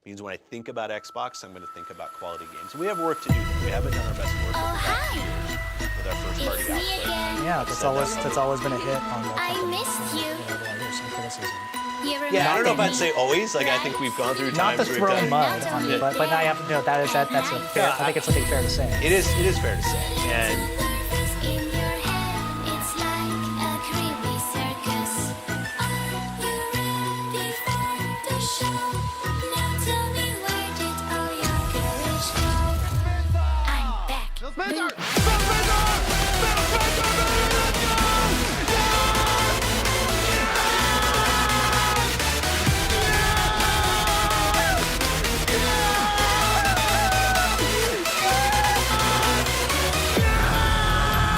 means when I think about Xbox, I'm going to think about quality games. We have work to do. We haven't done our best work over the past few years with our first party output. Yeah, that's always been a hit on the company. I missed you. Here's some criticism. Yeah, I don't know if I'd say always. Like, I think we've gone through Not times to where throw we've done mud on you, but now you have to know that's a fair. I think it's something fair to say. It is fair to say. And In your head, it's like a creepy circus. Are you ready for the show? Now tell me, where did all your courage go? I'm back.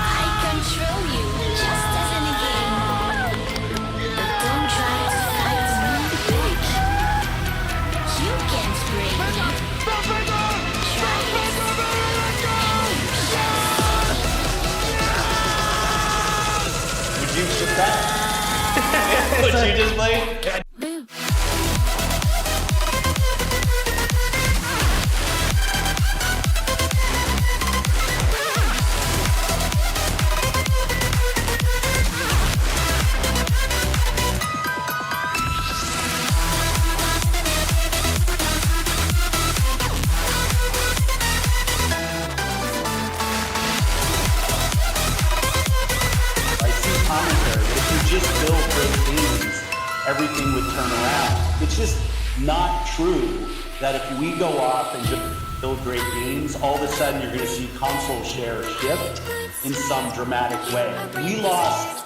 I control you, just as in a game. But don't try to fight me back. You can't break me. Try it, and you shall. would you ship that? What you just played? Boo. I see commentary that if you just build great games, everything would turn around. It's just not true that if we go off and just build great games, all of a sudden you're going to see console share shift in some dramatic way. We lost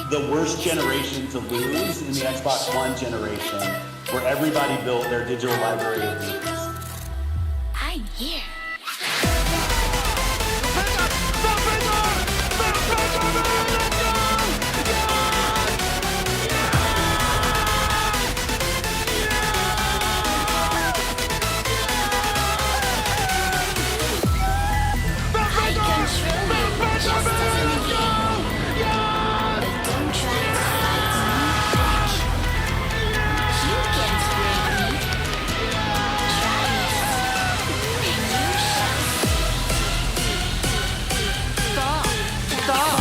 the worst generation to lose in the Xbox One generation, where everybody built their digital library of games. I'm here. I control you, just as in a game. But don't try to fight me back. You can't break me. Try it, and you shall. Stop!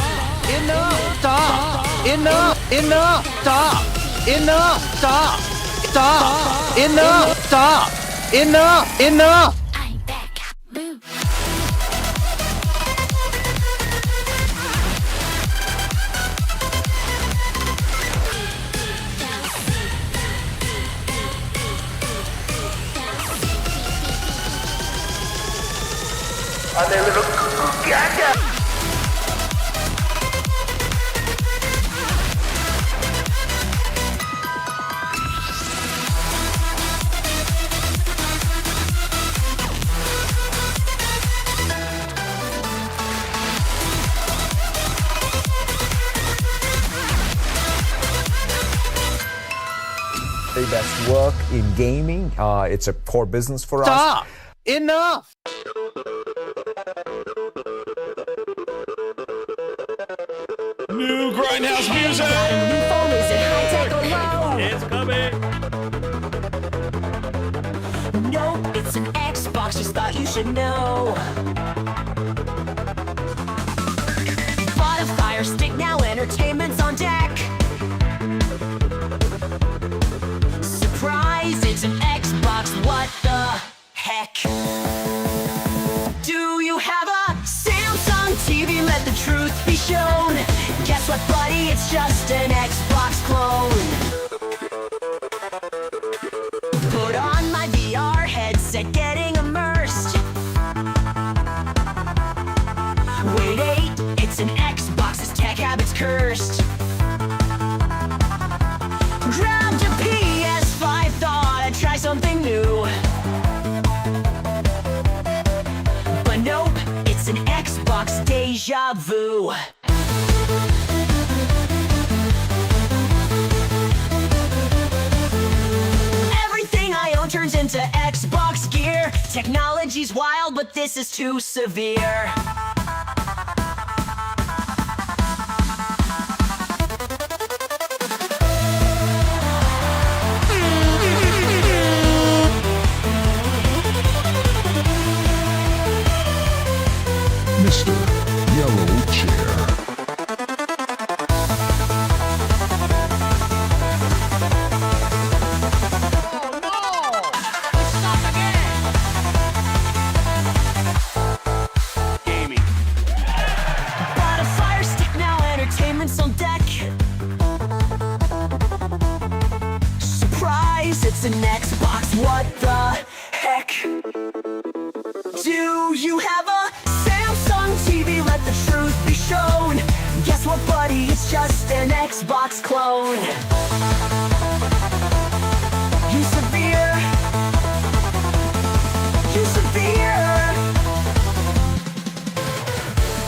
Enough! Stop! Enough! Enough! Stop! Enough! Stop! Stop! Enough! Stop! Enough! Enough! I'm back. Boo. very best work in gaming. It's a core business for us. Stop! Enough! New Grindhouse music! New phone, is it high tech or low? It's coming! Nope, it's an Xbox, just thought you should know. Bought a Fire Stick, now entertainment's on deck. Surprise, it's an Xbox, what the heck? Do you have a Samsung TV? Let the truth be shown. Guess what, buddy? It's just an Xbox clone. Put on my VR headset, getting immersed. Wait, it's an Xbox, this tech habit's cursed. Grabbed a PS5, thought I'd try something new. But nope, it's an Xbox deja vu. Everything I own turns into Xbox gear. Technology's wild, but this is too severe. it's an Xbox. What the heck? Do you have a Samsung TV? Let the truth be shown. Guess what, buddy? It's just an Xbox clone. You severe. You severe.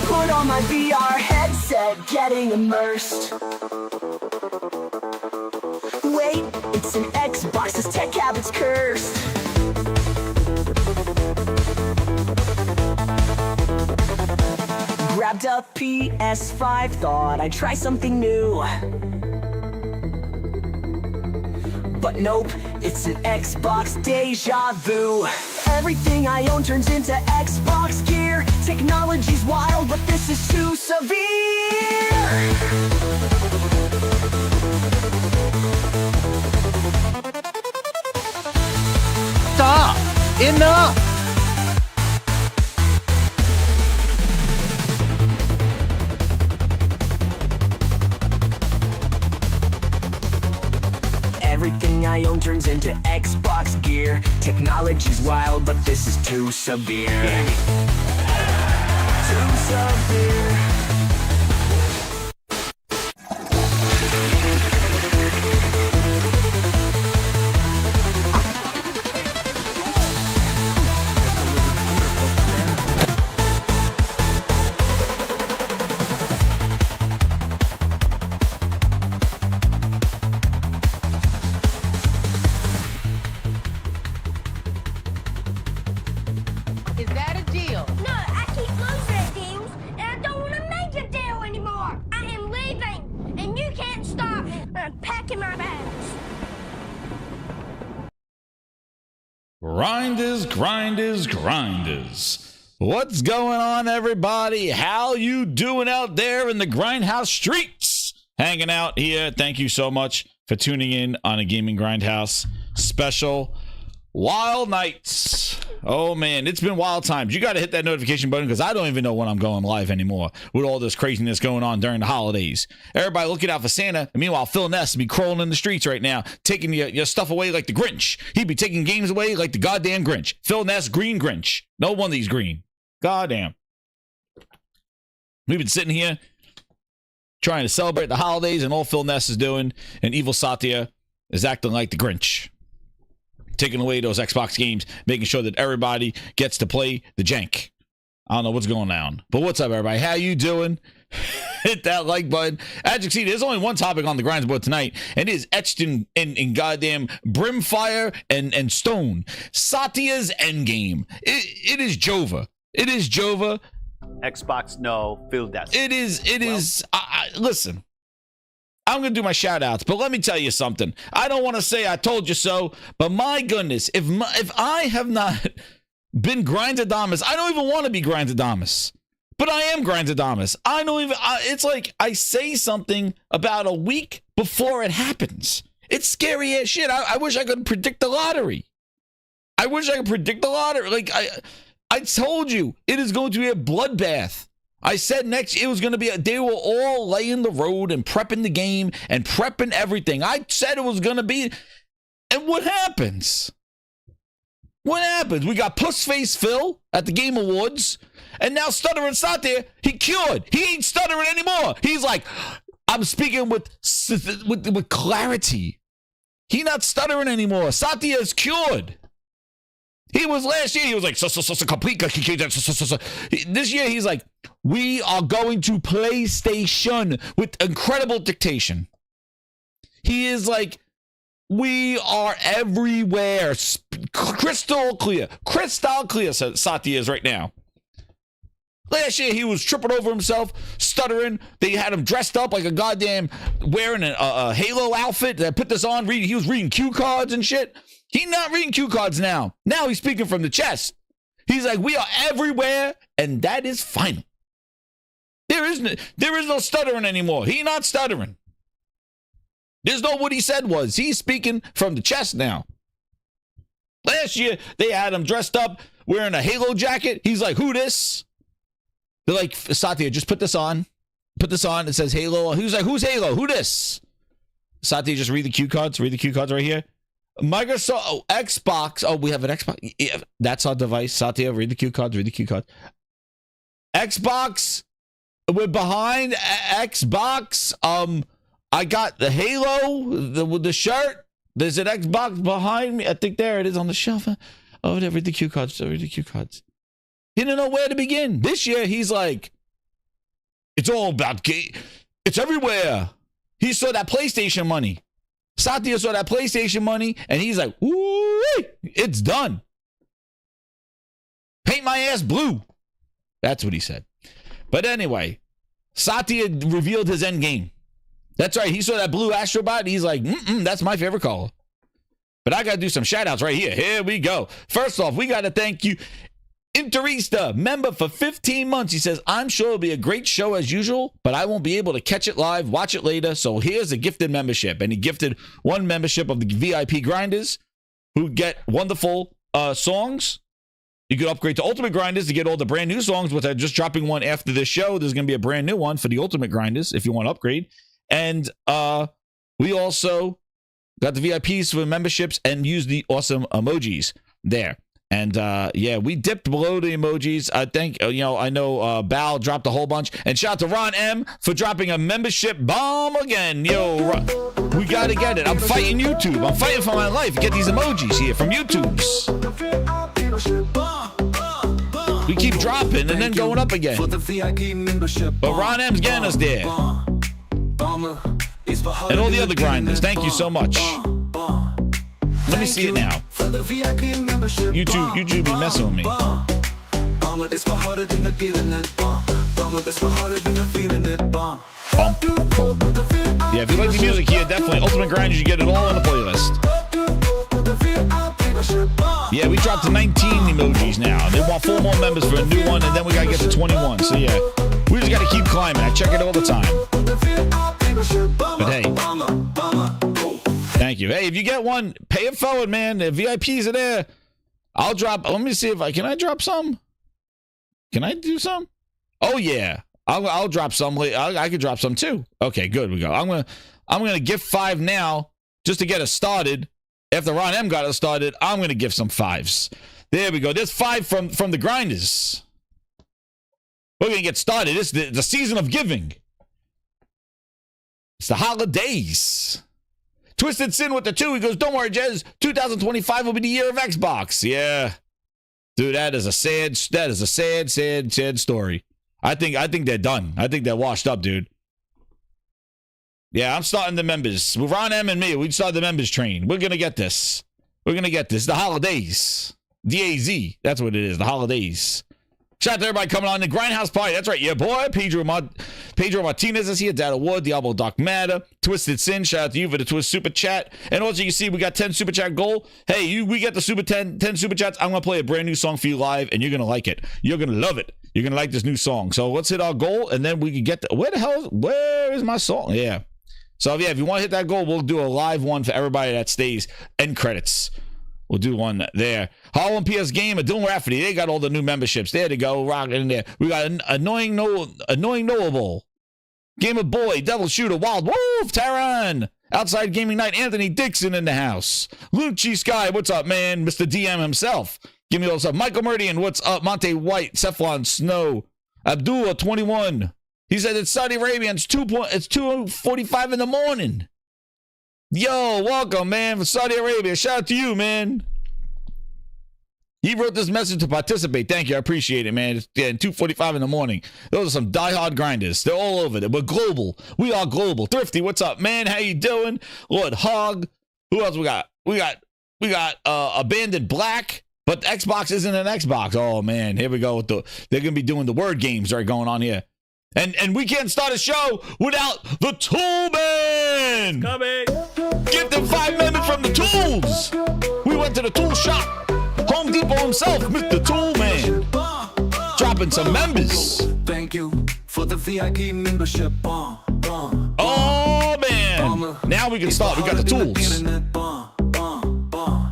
Put on my VR headset, getting immersed. Wait, it's an Xbox, this tech habit's cursed. Grabbed a PS5, thought I'd try something new. But nope, it's an Xbox deja vu. Everything I own turns into Xbox gear. Technology's wild, but this is too severe. Stop! Enough! Everything I own turns into Xbox gear. Technology's wild, but this is too severe. Too severe. Is that a deal? No, I keep losing at deals, and I don't want to make a deal anymore. I am leaving, and you can't stop me. I'm packing my bags. Grinders. What's going on, everybody? How you doing out there in the Grindhouse streets? Hanging out here. Thank you so much for tuning in on a Gaming Grindhouse special. Wild nights. Oh man, it's been wild times. You got to hit that notification button because I don't even know when I'm going live anymore with all this craziness going on during the holidays. Everybody looking out for Santa. And meanwhile, Phil Ness be crawling in the streets right now, taking your stuff away like the Grinch. He'd be taking games away like the goddamn Grinch. Phil Ness, green Grinch. No wonder he's green. Goddamn. We've been sitting here trying to celebrate the holidays, and all Phil Ness is doing, and evil Satya is acting like the Grinch, taking away those Xbox games, making sure that everybody gets to play the jank. I don't know what's going on, but what's up, everybody? How you doing? Hit that like button. As you can see, there's only one topic on the grinds board tonight, and it is etched in goddamn brimfire and stone. Satya's endgame. It is Jova. It is Jova. Xbox, no. Phil Ness. It is. Listen. I'm going to do my shout outs, but let me tell you something. I don't want to say I told you so, but my goodness, if I have not been Grindadamus, I don't even want to be Grindadamus, but I am Grindadamus. I don't even, it's like I say something about a week before it happens. It's scary as shit. I wish I could predict the lottery. I wish I could predict the lottery. Like, I told you, it is going to be a bloodbath. I said next it was going to be, they were all laying the road and prepping the game and prepping everything. I said it was going to be, and what happens? What happens? We got Pussface Phil at the Game Awards, and now Stuttering Satya, he cured. He ain't stuttering anymore. He's like, I'm speaking with clarity. He not stuttering anymore. Satya is cured. He was last year, he was like, complete. This year, he's like, we are going to PlayStation with incredible dictation. He is like, we are everywhere. Crystal clear, Satya is right now. Last year, he was tripping over himself, stuttering. They had him dressed up like a goddamn, wearing a Halo outfit. They put this on, he was reading cue cards and shit. He's not reading cue cards now. Now he's speaking from the chest. He's like, we are everywhere, and that is final. There is no stuttering anymore. He's not stuttering. There's no what he said was. He's speaking from the chest now. Last year, they had him dressed up, wearing a Halo jacket. He's like, who this? They're like, Satya, just put this on. Put this on. It says Halo. He's like, who's Halo? Who this? Satya, just read the cue cards. Read the cue cards right here. Microsoft, Xbox. Oh, we have an Xbox. Yeah, that's our device. Satya, read the cue cards. Read the cue cards. Xbox. We're behind Xbox. I got the Halo, the shirt. There's an Xbox behind me. I think there it is on the shelf. Oh, there. Read the cue cards. Read the cue cards. He didn't know where to begin. This year, he's like, it's all about game. It's everywhere. He saw that PlayStation money. Satya saw that PlayStation money, and he's like, "Ooh, it's done. Paint my ass blue." That's what he said. But anyway, Satya revealed his end game. That's right. He saw that blue Astrobot, and he's like, that's my favorite color. But I got to do some shout-outs right here. Here we go. First off, we got to thank you, Interista, member for 15 months. He says, I'm sure it'll be a great show as usual, but I won't be able to catch it live, watch it later. So here's a gifted membership. And he gifted one membership of the VIP Grinders, who get wonderful songs. You could upgrade to Ultimate Grinders to get all the brand new songs, which I'm just dropping one after this show. There's going to be a brand new one for the Ultimate Grinders if you want to upgrade. And we also got the VIPs for memberships and use the awesome emojis there. And yeah, we dipped below the emojis. I think, I know Bal dropped a whole bunch. And shout out to Ron M for dropping a membership bomb again. Yo, we got to get it. I'm fighting YouTube. I'm fighting for my life. Get these emojis here from YouTube's. We keep dropping and then going up again. But Ron M's getting us there. And all the other grinders. Thank you so much. Let me see it now. YouTube be messing with me. Yeah, if you like the music here, definitely Ultimate Grinders, you get it all on the playlist. Yeah, we dropped to 19 emojis now. They want 4 more members for a new one, and then we gotta get to 21. So yeah, we just gotta keep climbing. I check it all the time. But hey, thank you. Hey, if you get one, pay it forward, man. The VIPs are there. I'll drop. Let me see if can I drop some? Can I do some? Oh yeah, I'll drop some. I could drop some too. Okay, good. We go. I'm gonna gift 5 now just to get us started. After Ron M got us started, I'm gonna give some 5s. There we go. There's 5 from the Grinders. We're gonna get started. It's the season of giving. It's the holidays. Twisted Sin with the 2. He goes, don't worry, Jez. 2025 will be the year of Xbox. Yeah. Dude, that is a sad story. I think they're done. I think they're washed up, dude. Yeah, I'm starting the members. With Ron M and me, we started the members train. We're going to get this. The holidays. DAZ. That's what it is. The holidays. Shout out to everybody coming on the Grindhouse party. That's right, yeah, boy. Pedro Martinez is here. Data Wood, Diablo Doc Matter, Twisted Sin. Shout out to you for the Twist Super Chat. And also, you see, we got 10 Super Chat goal. Hey, we get the 10 Super Chats. I'm going to play a brand new song for you live, and you're going to like it. You're going to love it. You're going to like this new song. So let's hit our goal, and then we can get where is my song? Yeah. So, yeah, if you want to hit that goal, we'll do a live one for everybody that stays. End credits. We'll do one there. Harlem PS Game, Dylan Rafferty. They got all the new memberships. There they go. Rocking in there. We got Annoying Knowable. Gamer Boy, Devil Shooter, Wild Wolf, Taran. Outside Gaming Night, Anthony Dixon in the house. Lucci Sky, what's up, man? Mr. DM himself. Give me all stuff. Michael Meridian, what's up? Monte White, Cephalon Snow. Abdullah, 21. He said it's Saudi Arabia. It's 2:45 in the morning. Yo, welcome, man, from Saudi Arabia. Shout out to you, man. He wrote this message to participate. Thank you. I appreciate it, man. It's 2:45 in the morning. Those are some diehard grinders. They're all over there. We're global. We are global. Thrifty, what's up, man? How you doing? Lord Hog. Who else we got? We got Abandoned Black, but the Xbox isn't an Xbox. Oh, man. Here we go. They're going to be doing the word games right going on here. And we can't start a show without the Tool Man. Coming. Give them 5 members from the Tools. We went to the tool shop. Home Depot himself, Mr. Tool Man. Dropping some members. Thank you for the VIP membership. Oh, man. Now we can start. We got the Tools.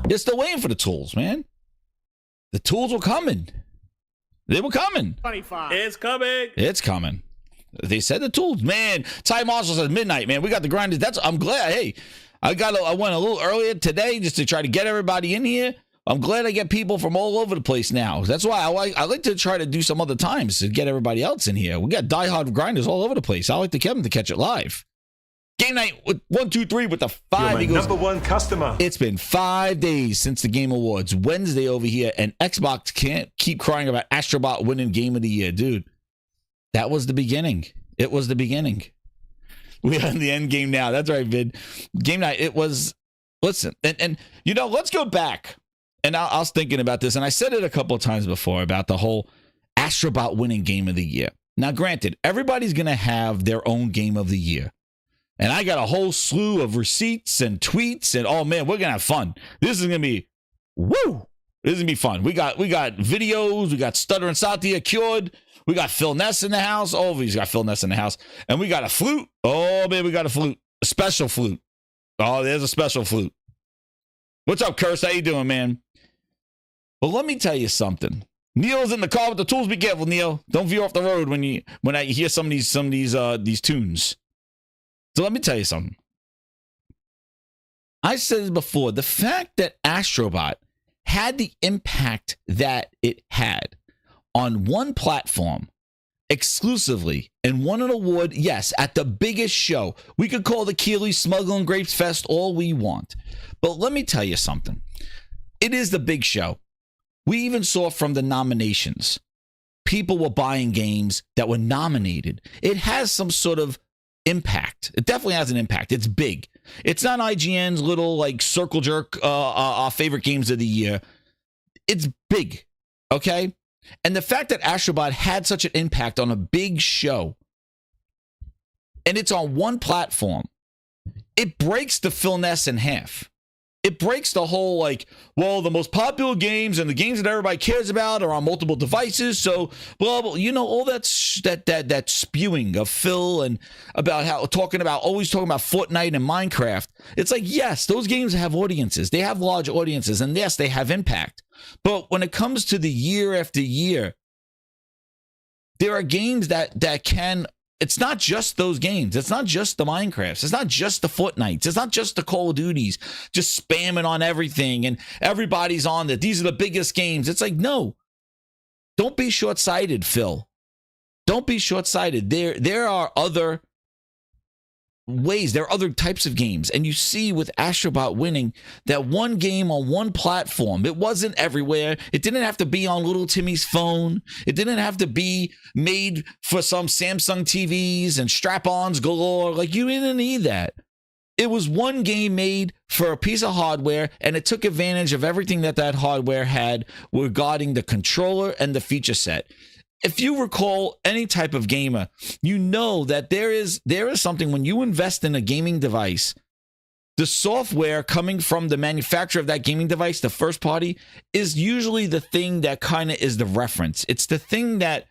They're still waiting for the Tools, man. The Tools were coming. They were coming. 25. It's coming. It's coming. They said the Tools, man. Ty Marshall says midnight, man. We got the grinders. I'm glad. Hey, I went a little earlier today just to try to get everybody in here. I'm glad I get people from all over the place now. That's why I like to try to do some other times to get everybody else in here. We got diehard grinders all over the place. I like to get them to catch it live. Game night with 123 with the 5. You're my number one customer. It's been 5 days since the Game Awards. Wednesday over here, and Xbox can't keep crying about Astrobot winning Game of the Year. Dude, that was the beginning. It was the beginning. We are in the end game now. That's right, Vid. Game night, it was, listen, and you know, let's go back. And I was thinking about this, and I said it a couple of times before about the whole Astrobot winning Game of the Year. Now, granted, everybody's going to have their own Game of the Year. And I got a whole slew of receipts and tweets, and oh man, we're going to have fun. This is going to be, woo! This is going to be fun. We got videos, we got Stutter and Satya cured. We got Phil Ness in the house. Oh, he's got Phil Ness in the house. And we got a flute. Oh, man, we got a flute. A special flute. Oh, there's a special flute. What's up, Curse? How you doing, man? Well, let me tell you something. Neil's in the car with the tools. Be careful, Neil. Don't veer off the road when I hear some of these tunes. So let me tell you something. I said this before. The fact that Astrobot had the impact that it had on one platform exclusively and won an award, yes, at the biggest show. We could call the Keeley Smuggling Grapes Fest all we want. But let me tell you something. It is the big show. We even saw from the nominations, people were buying games that were nominated. It has some sort of impact. It definitely has an impact. It's big. It's not IGN's little like circle jerk, our favorite games of the year. It's big. Okay. And the fact that Astrobot had such an impact on a big show, and it's on one platform, it breaks the Phil Ness in half. It breaks the whole like, well, the most popular games and the games that everybody cares about are on multiple devices. So, blah, blah, you know, all that spewing of Phil and about how always talking about Fortnite and Minecraft. It's like, yes, those games have audiences. They have large audiences, and yes, they have impact. But when it comes to the year after year, there are games that can. It's not just those games. It's not just the Minecrafts. It's not just the Fortnites. It's not just the Call of Duties just spamming on everything and everybody's on that. These are the biggest games. It's like, no, don't be short-sighted, Phil. Don't be short-sighted. There are other ways. There are other types of games. And you see with Astrobot winning that one game on one platform. It wasn't everywhere. It didn't have to be on little Timmy's phone. It didn't have to be made for some Samsung TVs and strap-ons galore. Like, you didn't need that. It was one game made for a piece of hardware, and it took advantage of everything that hardware had regarding the controller and the feature set. If you recall any type of gamer, you know that there is something when you invest in a gaming device, the software coming from the manufacturer of that gaming device, the first party, is usually the thing that kind of is the reference. It's the thing that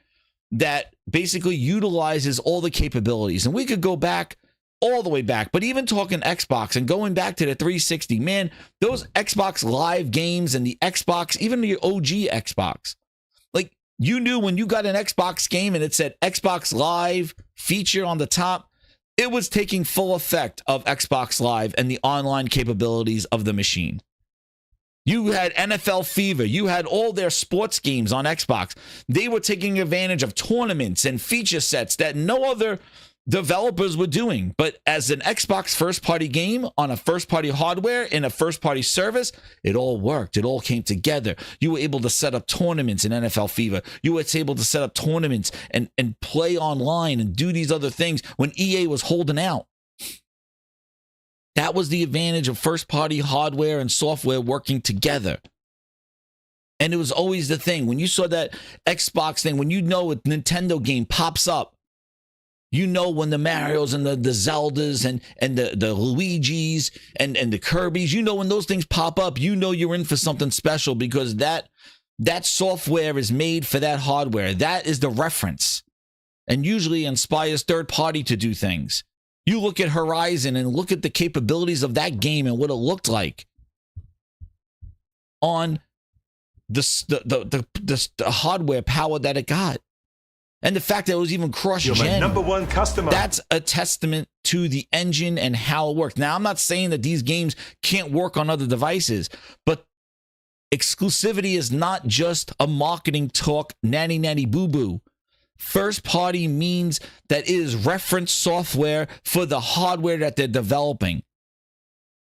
basically utilizes all the capabilities. And we could go back all the way back, but even talking Xbox and going back to the 360, man, those Xbox Live games and the Xbox, even the OG Xbox, you knew when you got an Xbox game and it said Xbox Live feature on the top, it was taking full effect of Xbox Live and the online capabilities of the machine. You had NFL Fever. You had all their sports games on Xbox. They were taking advantage of tournaments and feature sets that no other developers were doing. But as an Xbox first-party game on a first-party hardware in a first-party service, it all worked. It all came together. You were able to set up tournaments in NFL Fever. You were able to set up tournaments and play online and do these other things when EA was holding out. That was the advantage of first-party hardware and software working together. And it was always the thing. When you saw that Xbox thing, when you know a Nintendo game pops up, you know when the Marios and the Zeldas and the Luigis and the Kirbys, you know when those things pop up, you know you're in for something special because that software is made for that hardware. That is the reference and usually inspires third party to do things. You look at Horizon and look at the capabilities of that game and what it looked like on the hardware power that it got. And the fact that it was even cross-gen. You're my number one customer. That's a testament to the engine and how it works. Now, I'm not saying that these games can't work on other devices, but exclusivity is not just a marketing talk, nanny boo-boo. First party means that it is reference software for the hardware that they're developing.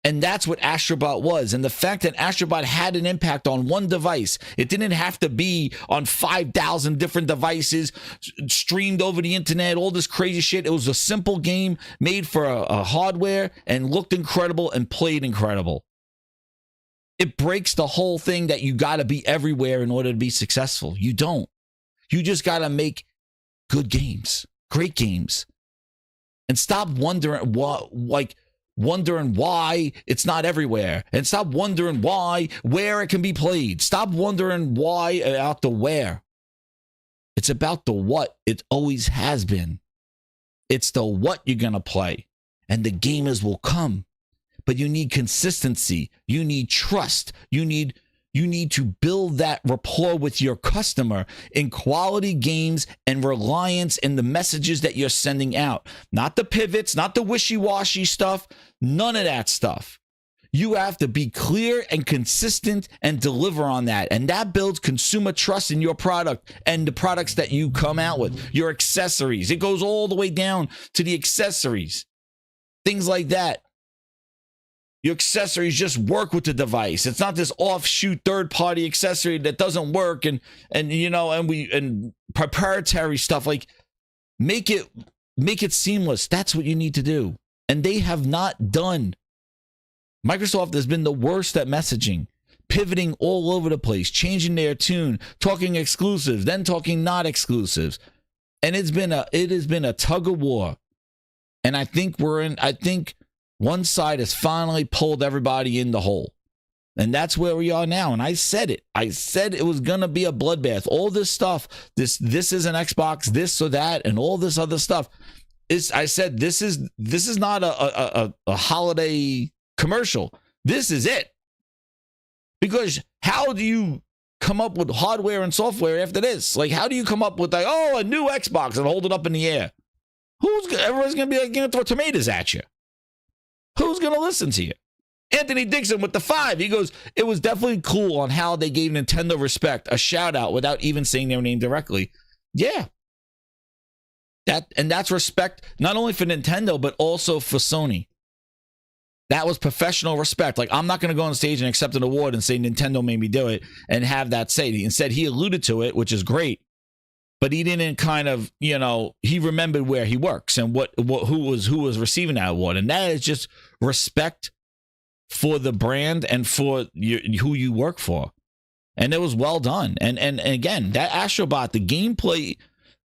And that's what Astrobot was. And the fact that Astrobot had an impact on one device, it didn't have to be on 5,000 different devices, streamed over the internet, all this crazy shit. It was a simple game made for a hardware and looked incredible and played incredible. It breaks the whole thing that you got to be everywhere in order to be successful. You don't. You just got to make good games, great games. And stop wondering why it's not everywhere, and stop wondering where it can be played. Stop wondering why about the where. It's about the what. It always has been. It's the what you're going to play, and the gamers will come. But you need consistency. You need trust. You need to build that rapport with your customer in quality games and reliance in the messages that you're sending out. Not the pivots, not the wishy-washy stuff, none of that stuff. You have to be clear and consistent and deliver on that. And that builds consumer trust in your product and the products that you come out with, your accessories. It goes all the way down to the accessories, things like that. Your accessories just work with the device. It's not this offshoot third-party accessory that doesn't work and proprietary stuff. Like, make it seamless. That's what you need to do. And they have not done. Microsoft has been the worst at messaging, pivoting all over the place, changing their tune, talking exclusives, then talking not exclusives. And it has been a tug of war. And I think one side has finally pulled everybody in the hole. And that's where we are now. And I said it. I said it was going to be a bloodbath. All this stuff, this is an Xbox, this or that, and all this other stuff. I said this is not a holiday commercial. This is it. Because how do you come up with hardware and software after this? Like, how do you come up with a new Xbox and hold it up in the air? Everyone's going to be like, going to throw tomatoes at you. Who's going to listen to you? Anthony Dixon with the 5. He goes, it was definitely cool on how they gave Nintendo respect, a shout out without even saying their name directly. Yeah. That's respect not only for Nintendo, but also for Sony. That was professional respect. Like, I'm not going to go on stage and accept an award and say Nintendo made me do it and have that say. Instead, he alluded to it, which is great. But he didn't kind of, he remembered where he works and who was receiving that award. And that is just respect for the brand and for who you work for. And it was well done. And again, that Astrobot, the gameplay,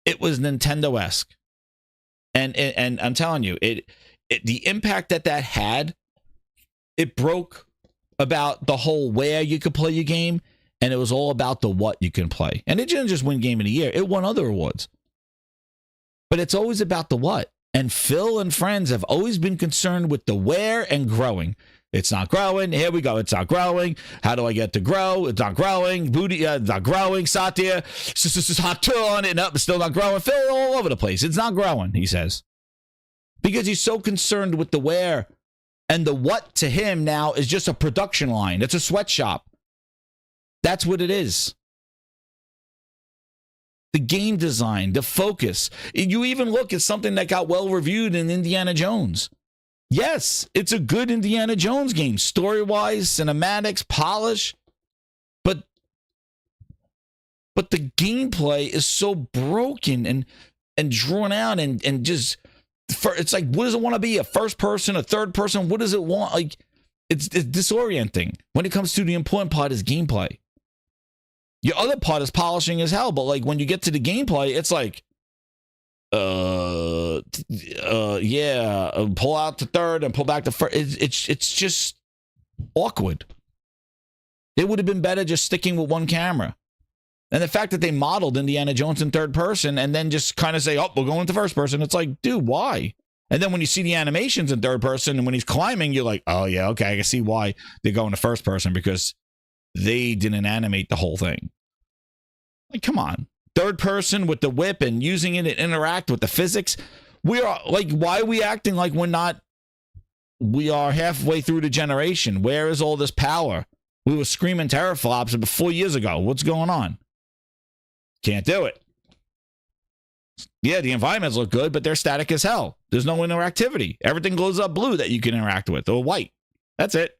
it was Nintendo-esque. And I'm telling you, the impact that had, it broke about the whole where you could play your game. And it was all about the what you can play. And it didn't just win Game of the Year. It won other awards. But it's always about the what. And Phil and friends have always been concerned with the where and growing. It's not growing. Here we go. It's not growing. How do I get to grow? It's not growing. Booty, not growing. Satya, hot on it up. It's still not growing. Phil all over the place. It's not growing, he says. Because he's so concerned with the where. And the what to him now is just a production line. It's a sweatshop. That's what it is. The game design, the focus. You even look at something that got well reviewed in Indiana Jones. Yes, it's a good Indiana Jones game. Story-wise, cinematics, polish. But the gameplay is so broken and drawn out and just... It's like, what does it want to be? A first person, a third person? What does it want? Like, it's disorienting. When it comes to the important part is gameplay. Your other part is polishing as hell, but like when you get to the gameplay, it's like, pull out to third and pull back to first. It's just awkward. It would have been better just sticking with one camera. And the fact that they modeled Indiana Jones in third person and then just kind of say, we're going to first person. It's like, dude, why? And then when you see the animations in third person and when he's climbing, you're like, oh yeah, okay, I can see why they're going to first person because they didn't animate the whole thing. Like, come on. third person with the whip and using it to interact with the physics. We are like, why are we acting like we're not? We are halfway through the generation. Where is all this power? We were screaming teraflops about 4 years ago. What's going on? Can't do it. Yeah, the environments look good, but they're static as hell. There's no interactivity. Everything glows up blue that you can interact with, or white. That's it.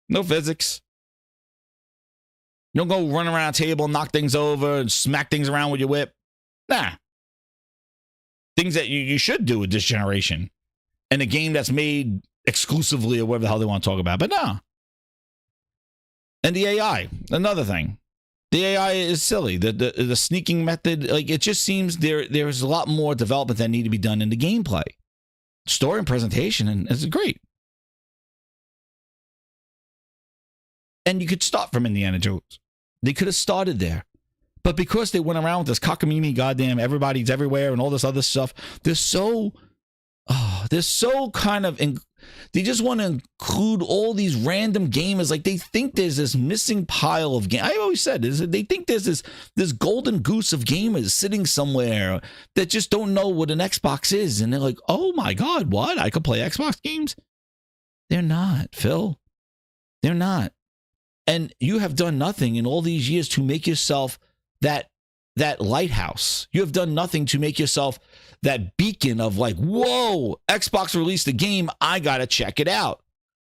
No physics. You don't go run around a table, knock things over, and smack things around with your whip. Nah. Things that you should do with this generation. And a game that's made exclusively or whatever the hell they want to talk about. But no. And the AI, another thing. The AI is silly. The sneaking method, like, it just seems there's a lot more development that need to be done in the gameplay. Story and presentation, and it's great. And you could start from Indiana Jones. They could have started there. But because they went around with this cockamamie goddamn everybody's everywhere and all this other stuff, they're so kind of, they just want to include all these random gamers. Like, they think there's this missing pile of games. I always said this, they think there's this golden goose of gamers sitting somewhere that just don't know what an Xbox is. And they're like, oh my God, what? I could play Xbox games? They're not, Phil. They're not. And you have done nothing in all these years to make yourself that lighthouse. You have done nothing to make yourself that beacon of like, whoa, Xbox released a game, I gotta check it out.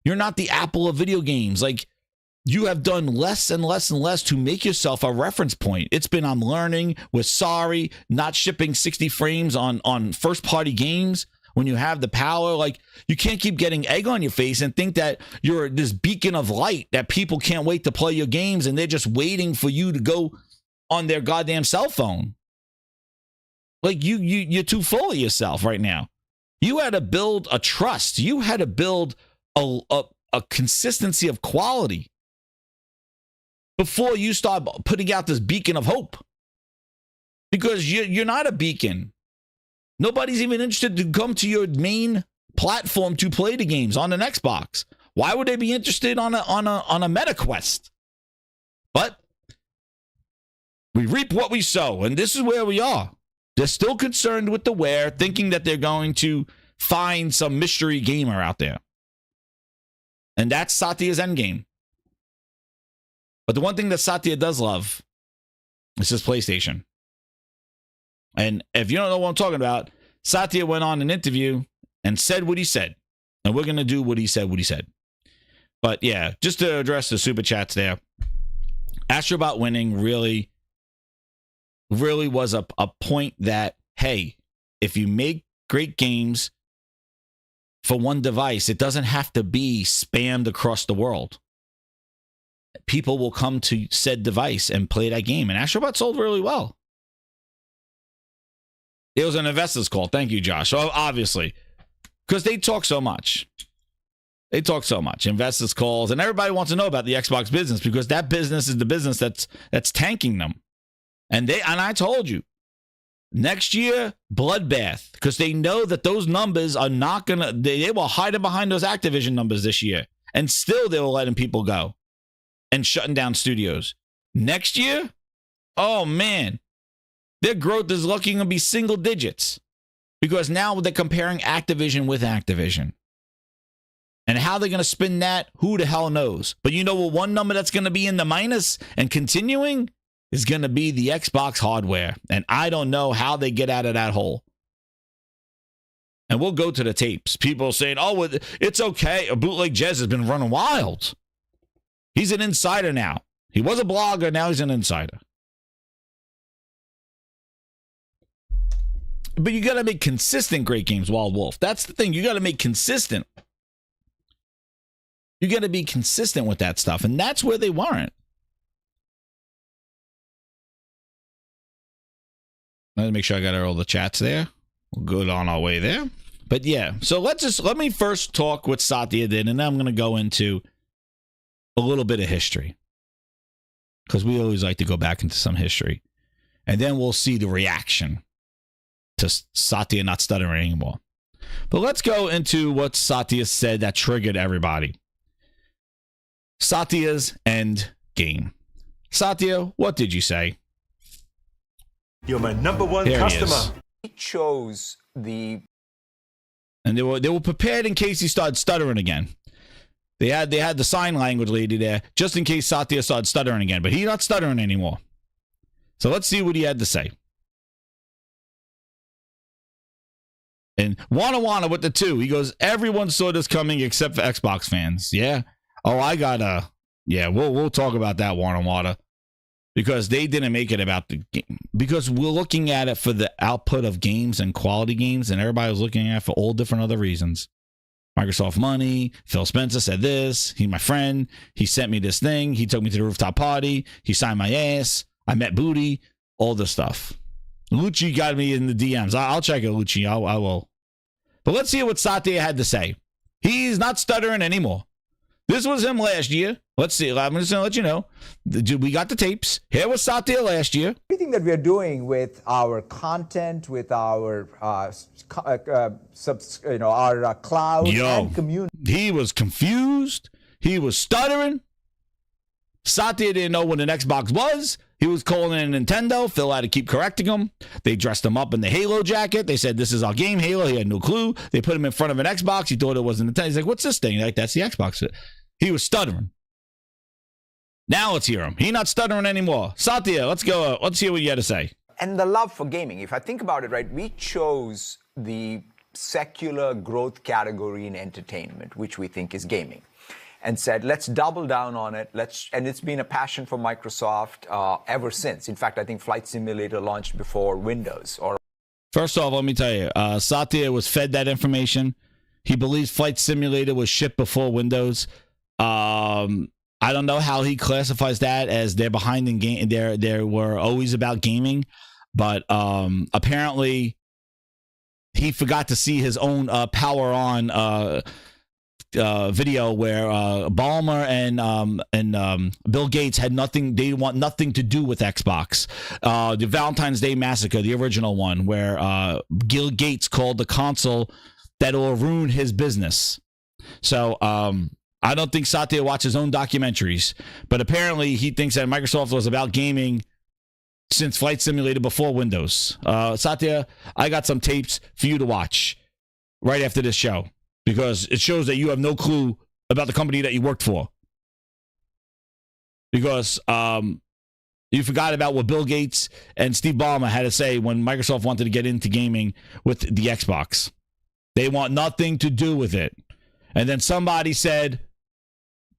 You're not the Apple of video games. Like, you have done less and less and less to make yourself a reference point. It's been, I'm learning, we're sorry, not shipping 60 frames on first party games when you have the power. Like, you can't keep getting egg on your face and think that you're this beacon of light that people can't wait to play your games and they're just waiting for you to go on their goddamn cell phone. Like, you're too full of yourself right now. You had to build a trust. You had to build a consistency of quality before you start putting out this beacon of hope. Because you're not a beacon. Nobody's even interested to come to your main platform to play the games on an Xbox. Why would they be interested on a MetaQuest? But we reap what we sow, and this is where we are. They're still concerned with the where, thinking that they're going to find some mystery gamer out there. And that's Satya's endgame. But the one thing that Satya does love is his PlayStation. And if you don't know what I'm talking about, Satya went on an interview and said what he said. And we're going to do what he said. But yeah, just to address the super chats there. Astrobot winning really was a point that, hey, if you make great games for one device, it doesn't have to be spammed across the world. People will come to said device and play that game. And Astrobot sold really well. It was an investor's call. Thank you, Josh. So obviously, because they talk so much. They talk so much. Investors calls, and everybody wants to know about the Xbox business because that business is the business that's tanking them. And I told you, next year, bloodbath, because they know that those numbers are not gonna. They will hide behind those Activision numbers this year, and still they were letting people go and shutting down studios. Next year, oh man, their growth is looking to be single digits because now they're comparing Activision with Activision. And how they're going to spin that, who the hell knows? But you know what? One number that's going to be in the minus and continuing is going to be the Xbox hardware. And I don't know how they get out of that hole. And we'll go to the tapes. People saying, oh, it's okay. A bootleg Jez has been running wild. He's an insider now. He was a blogger. Now he's an insider. But you got to make consistent great games, Wild Wolf. That's the thing. You got to make consistent. You got to be consistent with that stuff. And that's where they weren't. Let me make sure I got all the chats there. We're good on our way there. But yeah, so let me first talk what Satya did, and then I'm going to go into a little bit of history. Because we always like to go back into some history. And then we'll see the reaction to Satya not stuttering anymore. But let's go into what Satya said that triggered everybody. Satya's end game. Satya, what did you say? You're my number one There he is. customer. We chose the And they were prepared in case he started stuttering again. They had the sign language lady there just in case Satya started stuttering again, but he's not stuttering anymore. So let's see what he had to say. And Wana with the 2, he goes, everyone saw this coming except for Xbox fans. Yeah. Oh, we'll talk about that, Wana. Because they didn't make it about the game. Because we're looking at it for the output of games and quality games, and everybody was looking at it for all different other reasons. Microsoft money. Phil Spencer said this. He's my friend. He sent me this thing. He took me to the rooftop party. He signed my ass. I met Booty. All this stuff. Lucci got me in the DMs. I'll check it, Lucci. I will. But let's hear what Satya had to say. He's not stuttering anymore. This was him last year. Let's see. I'm just going to let you know. We got the tapes. Here was Satya last year. Everything that we are doing with our content, with our our cloud and community. He was confused. He was stuttering. Satya didn't know what an Xbox was. He was calling it a Nintendo. Phil had to keep correcting him. They dressed him up in the Halo jacket. They said, this is our game, Halo. He had no clue. They put him in front of an Xbox. He thought it was a Nintendo. He's like, what's this thing? Like, that's the Xbox. He was stuttering. Now let's hear him. He's not stuttering anymore. Satya, let's go. Let's hear what you had to say. and the love for gaming. If I think about it, right, we chose the secular growth category in entertainment, which we think is gaming, and said, let's double down on it. And it's been a passion for Microsoft ever since. In fact, I think Flight Simulator launched before Windows. First off, let me tell you, Satya was fed that information. He believes Flight Simulator was shipped before Windows. I don't know how he classifies that as they're behind in game. They were always about gaming, but apparently he forgot to see his own Power On video where Ballmer and Bill Gates had nothing. They want nothing to do with Xbox. The Valentine's Day Massacre, the original one, where Bill Gates called the console that will ruin his business. So I don't think Satya watched his own documentaries, but apparently he thinks that Microsoft was about gaming since Flight Simulator before Windows. Satya, I got some tapes for you to watch right after this show, because it shows that you have no clue about the company that you worked for. Because you forgot about what Bill Gates and Steve Ballmer had to say when Microsoft wanted to get into gaming with the Xbox. They want nothing to do with it. And then somebody said,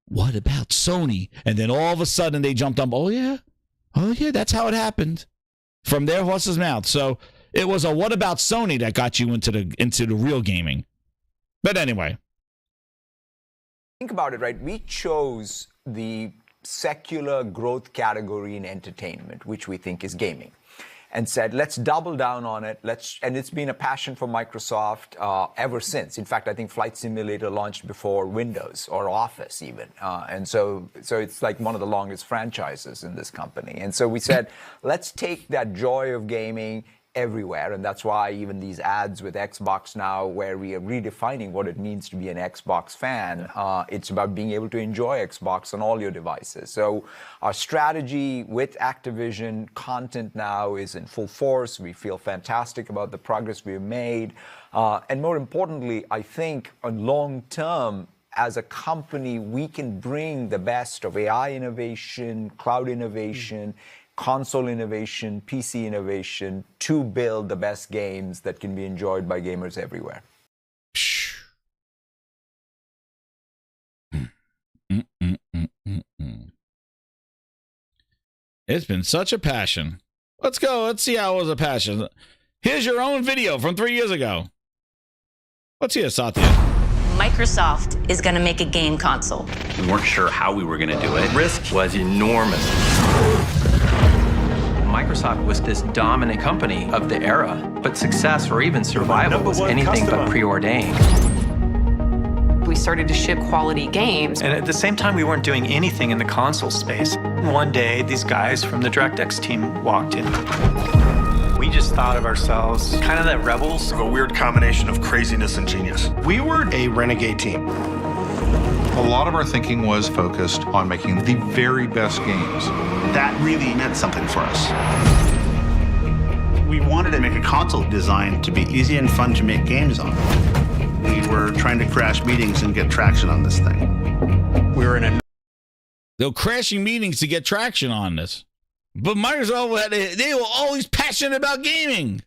what about Sony? And then all of a sudden they jumped up, oh yeah, that's how it happened. From their horse's mouth. So it was a what about Sony that got you into the real gaming. But anyway. Think about it, right? We chose the secular growth category in entertainment, which we think is gaming, and said, let's double down on it. And it's been a passion for Microsoft ever since. In fact, I think Flight Simulator launched before Windows or Office even. And so it's like one of the longest franchises in this company. And so we said, let's take that joy of gaming everywhere. And that's why even these ads with Xbox Now, where we are redefining what it means to be an Xbox fan, it's about being able to enjoy Xbox on all your devices. So our strategy with Activision Content Now is in full force. We feel fantastic about the progress we've made. And more importantly, I think on long term, as a company, we can bring the best of AI innovation, cloud innovation, console innovation, PC innovation to build the best games that can be enjoyed by gamers everywhere. It's been such a passion. Let's go. Let's see how it was a passion. Here's your own video from 3 years ago. Let's hear Satya. Microsoft is going to make a game console. We weren't sure how we were going to do it. Risk was enormous. Microsoft was this dominant company of the era, but success or even survival was anything but preordained. We started to ship quality games. And at the same time, we weren't doing anything in the console space. One day, these guys from the DirectX team walked in. We just thought of ourselves kind of that rebels. A weird combination of craziness and genius. We were a renegade team. A lot of our thinking was focused on making the very best games. That really meant something for us. We wanted to make a console designed to be easy and fun to make games on. We were trying to crash meetings and get traction on this thing. We were in a... They were crashing meetings to get traction on this. But Microsoft, they were always passionate about gaming.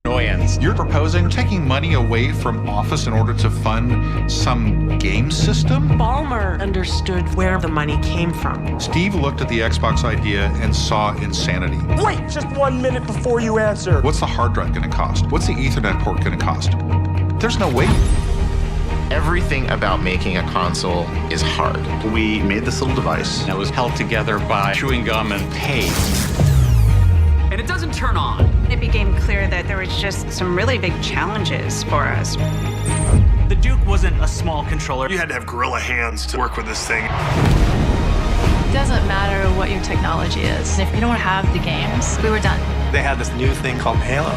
Annoyance. You're proposing taking money away from Office in order to fund some game system? Ballmer understood where the money came from. Steve looked at the Xbox idea and saw insanity. Wait just 1 minute before you answer. What's the hard drive going to cost? What's the Ethernet port going to cost? There's no way. Everything about making a console is hard. We made this little device that was held together by chewing gum and tape. And it doesn't turn on. It became clear that there was just some really big challenges for us. The Duke wasn't a small controller. You had to have gorilla hands to work with this thing. It doesn't matter what your technology is. If you don't have the games, we were done. They had this new thing called Halo.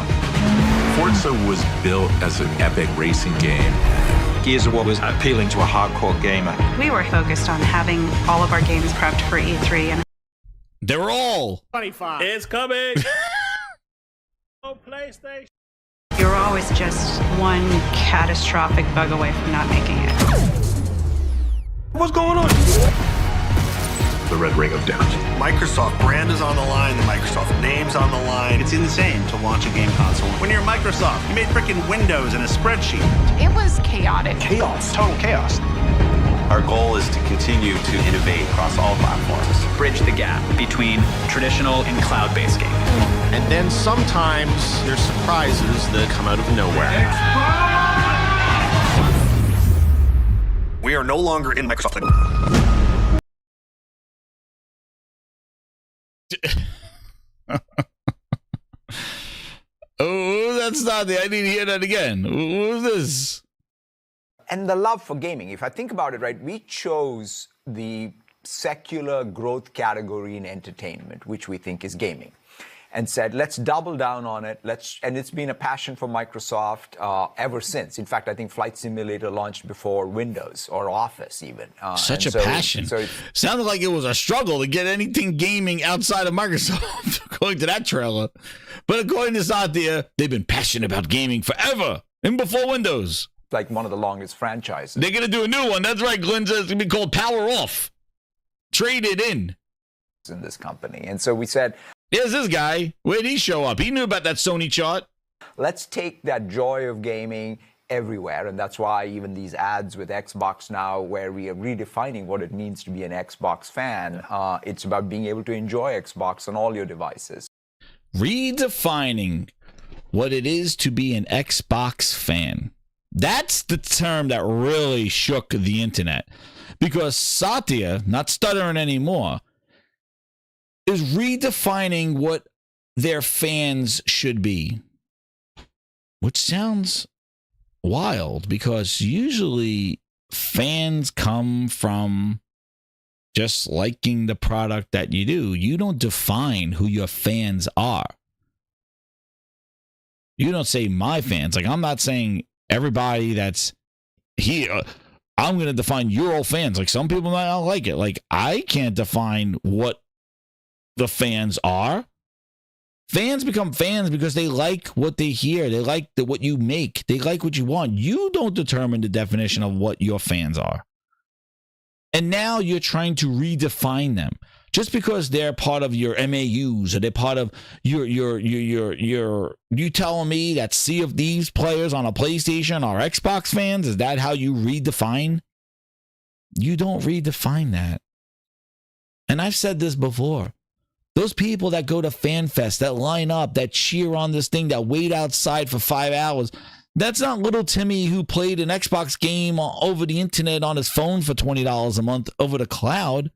Forza was built as an epic racing game. Gears of War was appealing to a hardcore gamer. We were focused on having all of our games prepped for E3. And they were all 25. It's coming. Oh, PlayStation. You're always just one catastrophic bug away from not making it. What's going on? The Red Ring of Death. Microsoft brand is on the line. The Microsoft name's on the line. It's insane to launch a game console. When you're Microsoft, you made freaking Windows in a spreadsheet. It was chaotic. Chaos. Total chaos. Our goal is to continue to innovate across all platforms. Bridge the gap between traditional and cloud-based gaming. And then sometimes there's surprises that come out of nowhere. We are no longer in Microsoft. Oh, that's not the... I need to hear that again. What was this? And the love for gaming. If I think about it, right, we chose the secular growth category in entertainment, which we think is gaming, and said, let's double down on it. And it's been a passion for Microsoft ever since. In fact, I think Flight Simulator launched before Windows or Office even. Such a passion. Sounded like it was a struggle to get anything gaming outside of Microsoft, according to that trailer. But according to Satya, they've been passionate about gaming forever, and before Windows. Like one of the longest franchises. They're going to do a new one. That's right. Glenn says it's going to be called Power Off. Traded in this company. And so we said, there's this guy. Where'd he show up? He knew about that Sony chart. Let's take that joy of gaming everywhere. And that's why even these ads with Xbox now, where we are redefining what it means to be an Xbox fan. It's about being able to enjoy Xbox on all your devices. Redefining what it is to be an Xbox fan. That's the term that really shook the internet, because Satya, not stuttering anymore, is redefining what their fans should be, which sounds wild because usually fans come from just liking the product that you do. You don't define who your fans are. You don't say my fans. Like, I'm not saying everybody that's here, I'm going to define your old fans. Like, some people might not like it. Like, I can't define what the fans are. Fans become fans because they like what they hear. They like what you make. They like what you want. You don't determine the definition of what your fans are. And now you're trying to redefine them. Just because they're part of your MAUs or they're part of you telling me that Sea of Thieves players on a PlayStation are Xbox fans? Is that how you redefine? You don't redefine that. And I've said this before. Those people that go to FanFest, that line up, that cheer on this thing, that wait outside for 5 hours, that's not little Timmy who played an Xbox game over the internet on his phone for $20 a month over the cloud.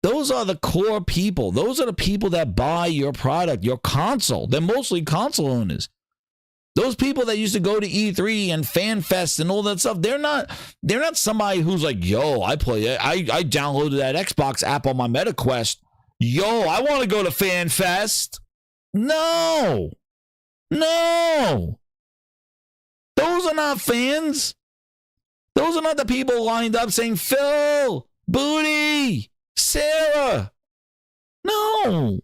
Those are the core people. Those are the people that buy your product, your console. They're mostly console owners. Those people that used to go to E3 and FanFest and all that stuff, they're not somebody who's like, yo, I play it. I downloaded that Xbox app on my MetaQuest. Yo, I want to go to FanFest. No. Those are not fans. Those are not the people lined up saying, Phil, Booty, Sarah. No.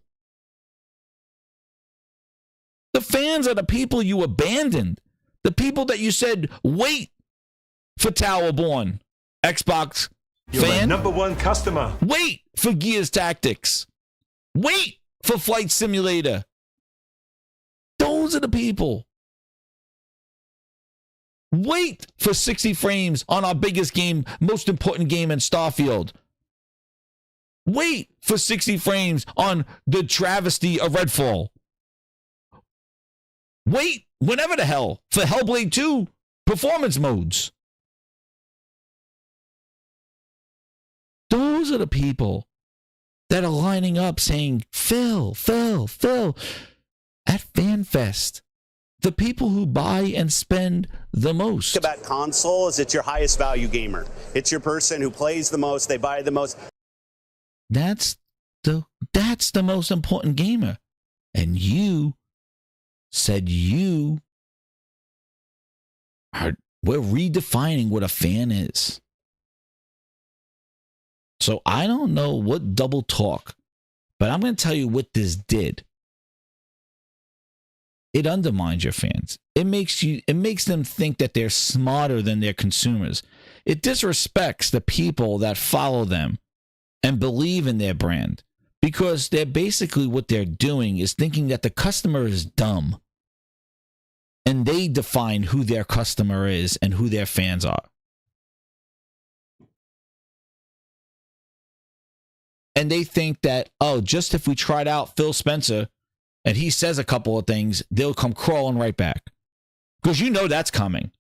The fans are the people you abandoned. The people that you said, wait for Towerborn. Xbox You're fan. my #1 customer. Wait for Gears Tactics. Wait for Flight Simulator. Those are the people. Wait for 60 frames on our biggest game, most important game in Starfield. Wait for 60 frames on the travesty of Redfall. Wait, whenever the hell, for Hellblade 2 performance modes. Those are the people that are lining up saying, Phil, at FanFest. The people who buy and spend the most. About console is it's your highest value gamer. It's your person who plays the most, they buy the most. That's the most important gamer. And you said we're redefining what a fan is. So I don't know what double talk, but I'm going to tell you what this did. It undermines your fans. It makes them think that they're smarter than their consumers. It disrespects the people that follow them and believe in their brand, because they're basically, what they're doing is thinking that the customer is dumb, and they define who their customer is and who their fans are. And they think that, oh, just if we tried out Phil Spencer and he says a couple of things, they'll come crawling right back. Because you know that's coming.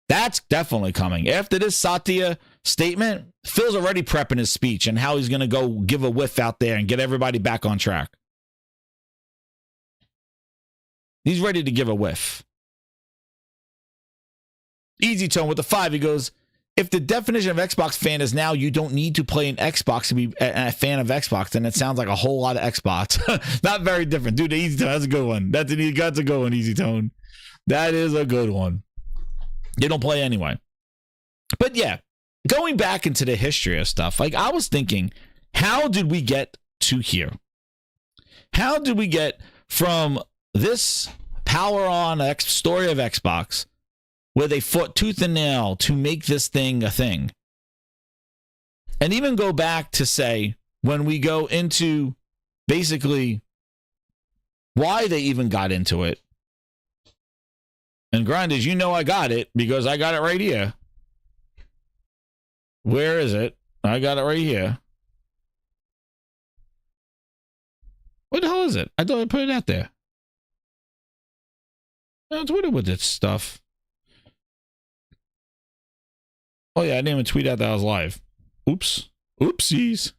That's definitely coming. After this Satya statement, Phil's already prepping his speech and how he's going to go give a whiff out there and get everybody back on track. He's ready to give a whiff. Easy Tone with the 5, he goes, if the definition of Xbox fan is now you don't need to play an Xbox to be a fan of Xbox, then it sounds like a whole lot of Xbox. Not very different. Dude, the Easy Tone, that's a good one. That's a good one, Easy Tone. That is a good one. You don't play anyway. But yeah, going back into the history of stuff, like I was thinking, how did we get to here? How did we get from this power on story of Xbox, where they fought tooth and nail to make this thing a thing? And even go back to say, when we go into basically why they even got into it. And Grinders, you know I got it because I got it right here. Where is it? I got it right here. What the hell is it? I thought I put it out there. I tweeted with this stuff. Oh yeah, I didn't even tweet out that I was live. Oops. Oopsies.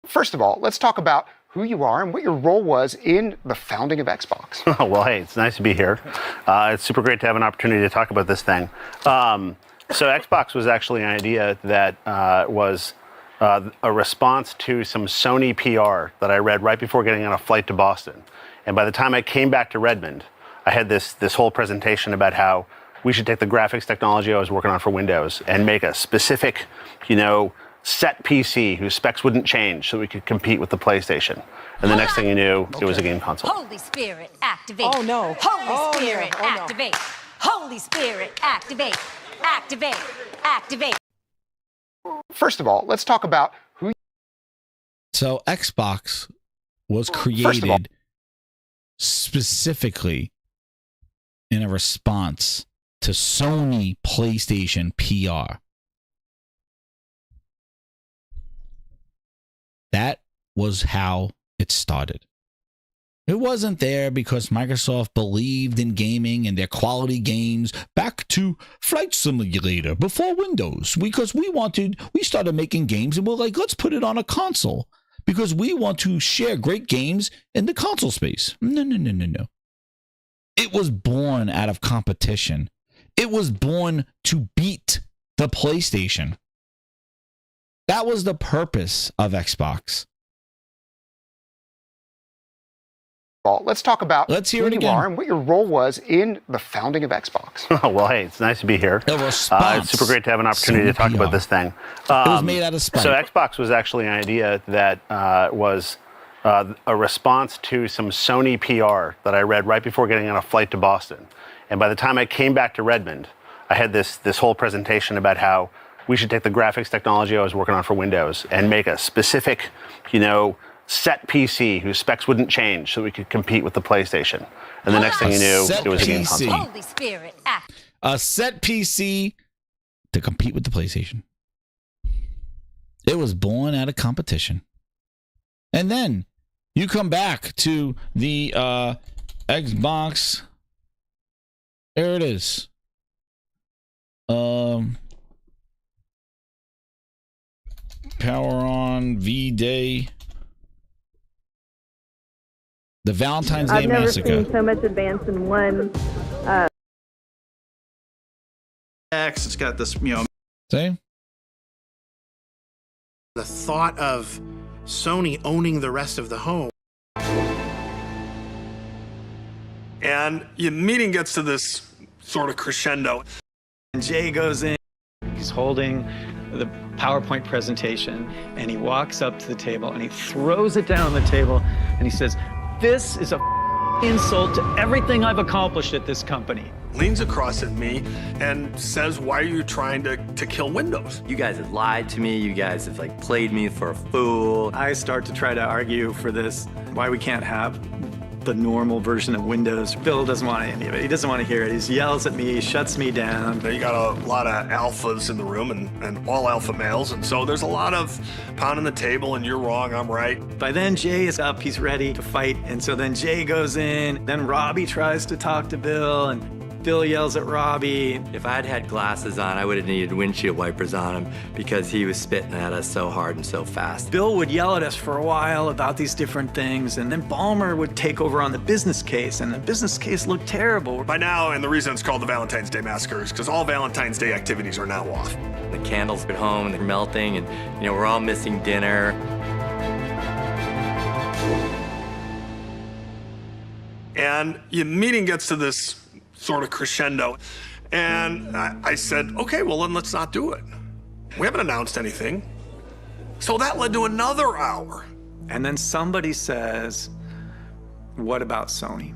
First of all, let's talk about who you are and what your role was in the founding of Xbox. Well, hey, it's nice to be here. It's super great to have an opportunity to talk about this thing. So Xbox was actually an idea that was a response to some Sony PR that I read right before getting on a flight to Boston. And by the time I came back to Redmond, I had this whole presentation about how we should take the graphics technology I was working on for Windows and make a specific, set PC whose specs wouldn't change so we could compete with the PlayStation. And the next thing you knew, it was a game console. Holy Spirit, activate. Oh, no. Holy Spirit, activate. Holy Spirit, activate. Activate. Activate. First of all, let's talk about who. So Xbox was created specifically in a response to Sony PlayStation PR. That was how it started. It wasn't there because Microsoft believed in gaming and their quality games. Back to Flight Simulator before Windows, because we started making games and we're like, let's put it on a console because we want to share great games in the console space. No. It was born out of competition. It was born to beat the PlayStation. That was the purpose of Xbox. Let's talk about Let's hear who it you again. are and what your role was in the founding of Xbox. Oh, well, hey, it's nice to be here. It's super great to have an opportunity to talk about this thing. It was made out of spite. So Xbox was actually an idea that was a response to some Sony PR that I read right before getting on a flight to Boston. And by the time I came back to Redmond, I had this whole presentation about how we should take the graphics technology I was working on for Windows and make a specific, set PC whose specs wouldn't change so we could compete with the PlayStation. And the next thing you knew, it was a game console. Holy Spirit, act. A set PC to compete with the PlayStation. It was born out of competition. And then you come back to the Xbox. There it is. Power on V-Day. The Valentine's Day Massacre. I've never seen so much advance in one. It's got this, Say? The thought of Sony owning the rest of the home. And the meeting gets to this sort of crescendo. And Jay goes in, he's holding the PowerPoint presentation, and he walks up to the table and he throws it down on the table and he says, "This is a insult to everything I've accomplished at this company." Leans across at me and says, "Why are you trying to kill Windows? You guys have lied to me. You guys have played me for a fool." I start to try to argue for this, why we can't have the normal version of Windows. Bill doesn't want any of it. He doesn't want to hear it. He yells at me, shuts me down. You got a lot of alphas in the room and all alpha males, and so there's a lot of pounding the table and you're wrong, I'm right. By then, Jay is up, he's ready to fight, and so then Jay goes in, then Robbie tries to talk to Bill, and Bill yells at Robbie. If I'd had glasses on, I would have needed windshield wipers on him because he was spitting at us so hard and so fast. Bill would yell at us for a while about these different things, and then Ballmer would take over on the business case, and the business case looked terrible. By now, and the reason it's called the Valentine's Day Massacre is because all Valentine's Day activities are now off. The candles at home, they're melting, and we're all missing dinner. And the meeting gets to this sort of crescendo. And I said, okay, well, then let's not do it. We haven't announced anything. So that led to another hour. And then somebody says, what about Sony?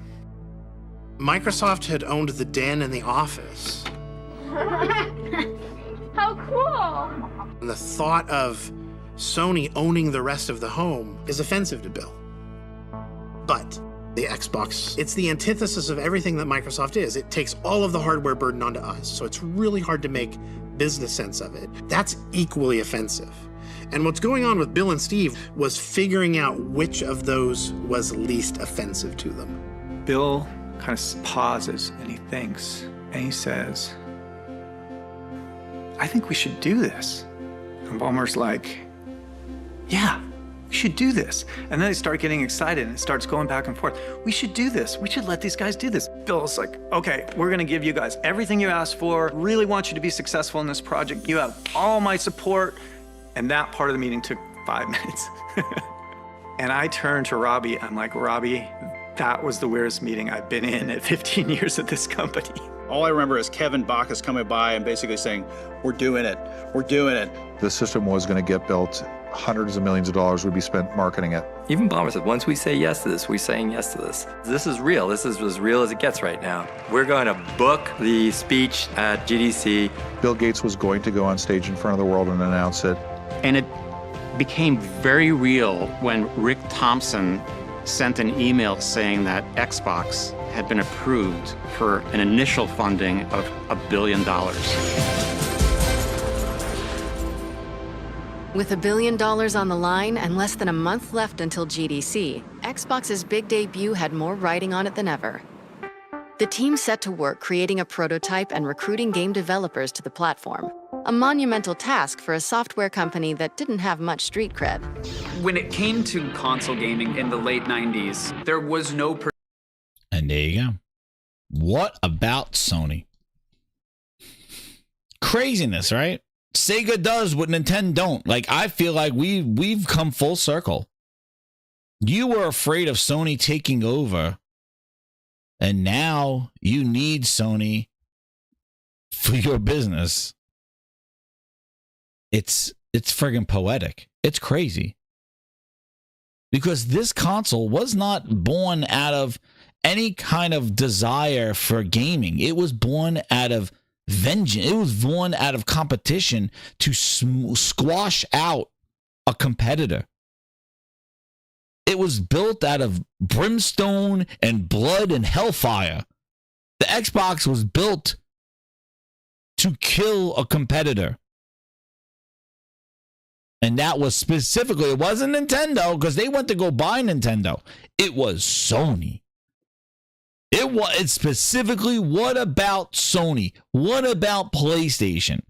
Microsoft had owned the den and the office. How cool! And the thought of Sony owning the rest of the home is offensive to Bill. But the Xbox, it's the antithesis of everything that Microsoft is. It takes all of the hardware burden onto us, so it's really hard to make business sense of it. That's equally offensive. And what's going on with Bill and Steve was figuring out which of those was least offensive to them. Bill kind of pauses and he thinks, and he says, "I think we should do this." And Ballmer's like, "Yeah, we should do this." And then they start getting excited and it starts going back and forth. "We should do this. We should let these guys do this." Bill's like, "Okay, we're gonna give you guys everything you asked for. Really want you to be successful in this project. You have all my support." And that part of the meeting took 5 minutes. And I turned to Robbie. I'm like, "Robbie, that was the weirdest meeting I've been in at 15 years at this company." All I remember is Kevin Bacchus coming by and basically saying, "We're doing it. We're doing it." The system was going to get built. Hundreds of millions of dollars would be spent marketing it. Even Ballmer said, once we say yes to this, we're saying yes to this. This is real. This is as real as it gets right now. We're going to book the speech at GDC. Bill Gates was going to go on stage in front of the world and announce it. And it became very real when Rick Thompson sent an email saying that Xbox had been approved for an initial funding of $1 billion. With $1 billion on the line and less than a month left until GDC, Xbox's big debut had more riding on it than ever. The team set to work creating a prototype and recruiting game developers to the platform, a monumental task for a software company that didn't have much street cred. When it came to console gaming in the late 90s, there was no... And there you go. What about Sony? Craziness, right? Sega does what Nintendo don't. Like, I feel like we've come full circle. You were afraid of Sony taking over, and now you need Sony for your business. It's friggin' poetic. It's crazy. Because this console was not born out of any kind of desire for gaming. It was born out of vengeance. It was born out of competition to squash out a competitor. It was built out of brimstone and blood and hellfire. The Xbox was built to kill a competitor. And that was specifically, it wasn't Nintendo because they went to go buy Nintendo. It was Sony. It's specifically, what about Sony? What about PlayStation?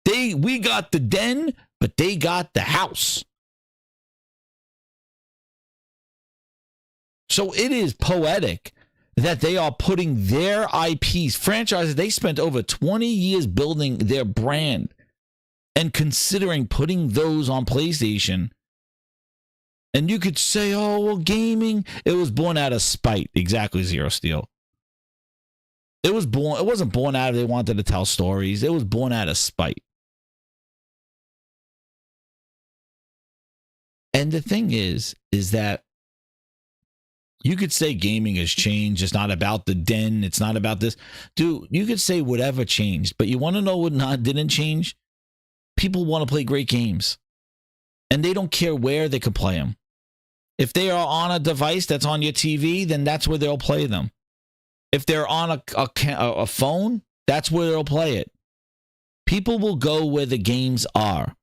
We got the den, but they got the house. So it is poetic that they are putting their IPs, franchises, they spent over 20 years building their brand and considering putting those on PlayStation. And you could say, oh, well, gaming, it was born out of spite. Exactly, Zero Steel. It wasn't born out of they wanted to tell stories. It was born out of spite. And the thing is that you could say gaming has changed. It's not about the den. It's not about this. Dude, you could say whatever changed, but you want to know what didn't change? People want to play great games. And they don't care where they can play them. If they are on a device that's on your TV, then that's where they'll play them. If they're on a phone, that's where they'll play it. People will go where the games are.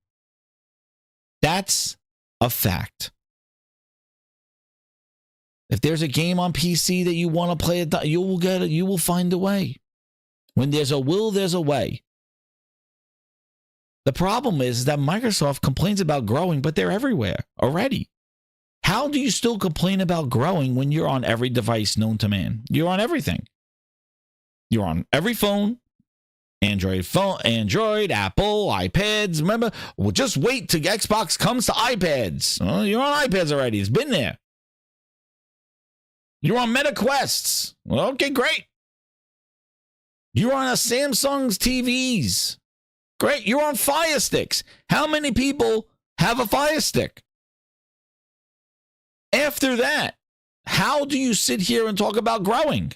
That's a fact. If there's a game on PC that you want to play, you will get it. You will find a way. When there's a will, there's a way. The problem is that Microsoft complains about growing, but they're everywhere already. How do you still complain about growing when you're on every device known to man? You're on everything. You're on every phone. Android, Apple, iPads. Remember, well, just wait till Xbox comes to iPads. You're on iPads already. It's been there. You're on Meta Quests. Well, okay, great. You're on a Samsung's TVs. Great. You're on Fire Sticks. How many people have a Fire Stick? After that, how do you sit here and talk about growing?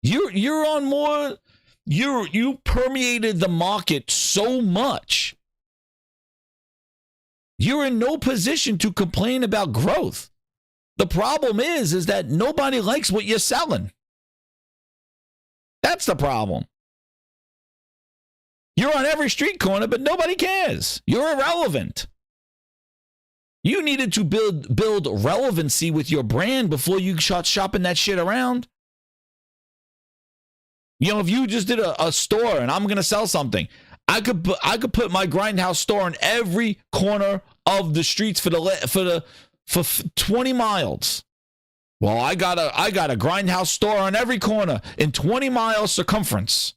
You're on more. You permeated the market so much. You're in no position to complain about growth. The problem is that nobody likes what you're selling. That's the problem. You're on every street corner, but nobody cares. You're irrelevant. You needed to build relevancy with your brand before you start shopping that shit around. You know, if you just did a store and I'm going to sell something, I could put my Grindhouse store in every corner of the streets for 20 miles. Well, I got a Grindhouse store on every corner in 20 miles circumference.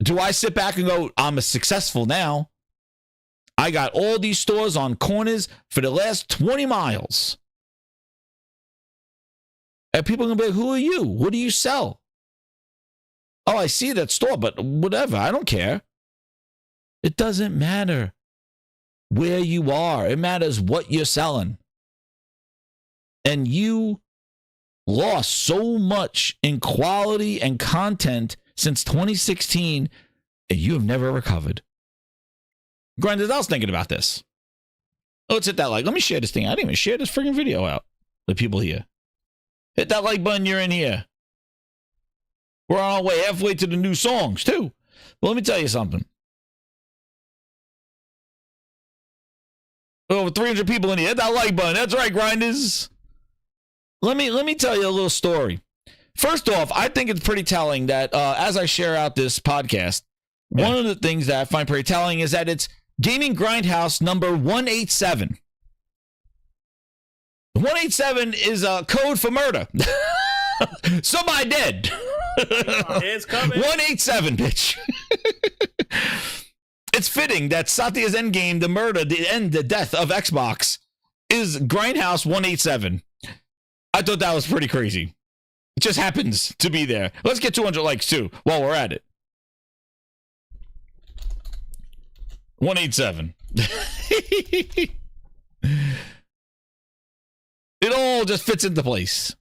Do I sit back and go, I'm successful now? I got all these stores on corners for the last 20 miles. And people are going to be like, who are you? What do you sell? Oh, I see that store, but whatever. I don't care. It doesn't matter where you are. It matters what you're selling. And you lost so much in quality and content since 2016, and you have never recovered. Grindhouse, I was thinking about this. Oh, let's hit that like. Let me share this thing. I didn't even share this freaking video out with people here. Hit that like button. You're in here. We're on our way halfway to the new songs, too. But let me tell you something. Over 300 people in here. Hit that like button. That's right, Grinders. Let me tell you a little story. First off, I think it's pretty telling that as I share out this podcast, one of the things that I find pretty telling is that it's Gaming Grindhouse number 187. 187 is a code for murder. Somebody dead. It's coming. 187, bitch. It's fitting that Satya's endgame, the murder, the end, the death of Xbox, is Grindhouse 187. I thought that was pretty crazy. It just happens to be there. Let's get 200 likes too while we're at it. 187. It all just fits into place.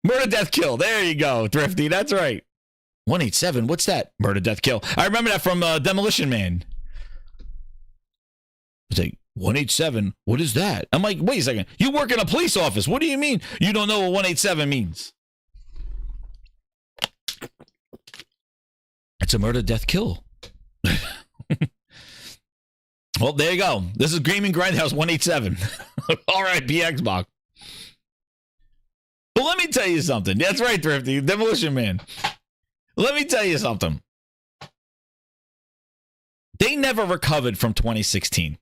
Murder, death, kill. There you go, Thrifty. That's right. 187. What's that? Murder, death, kill. I remember that from Demolition Man. It's like, 187. What is that? I'm like, wait a second. You work in a police office. What do you mean you don't know what 187 means? It's a murder, death, kill. Well, there you go. This is Gaming Grindhouse 187. All right, Xbox. But let me tell you something. That's right, Thrifty. Demolition Man. Let me tell you something. They never recovered from 2016.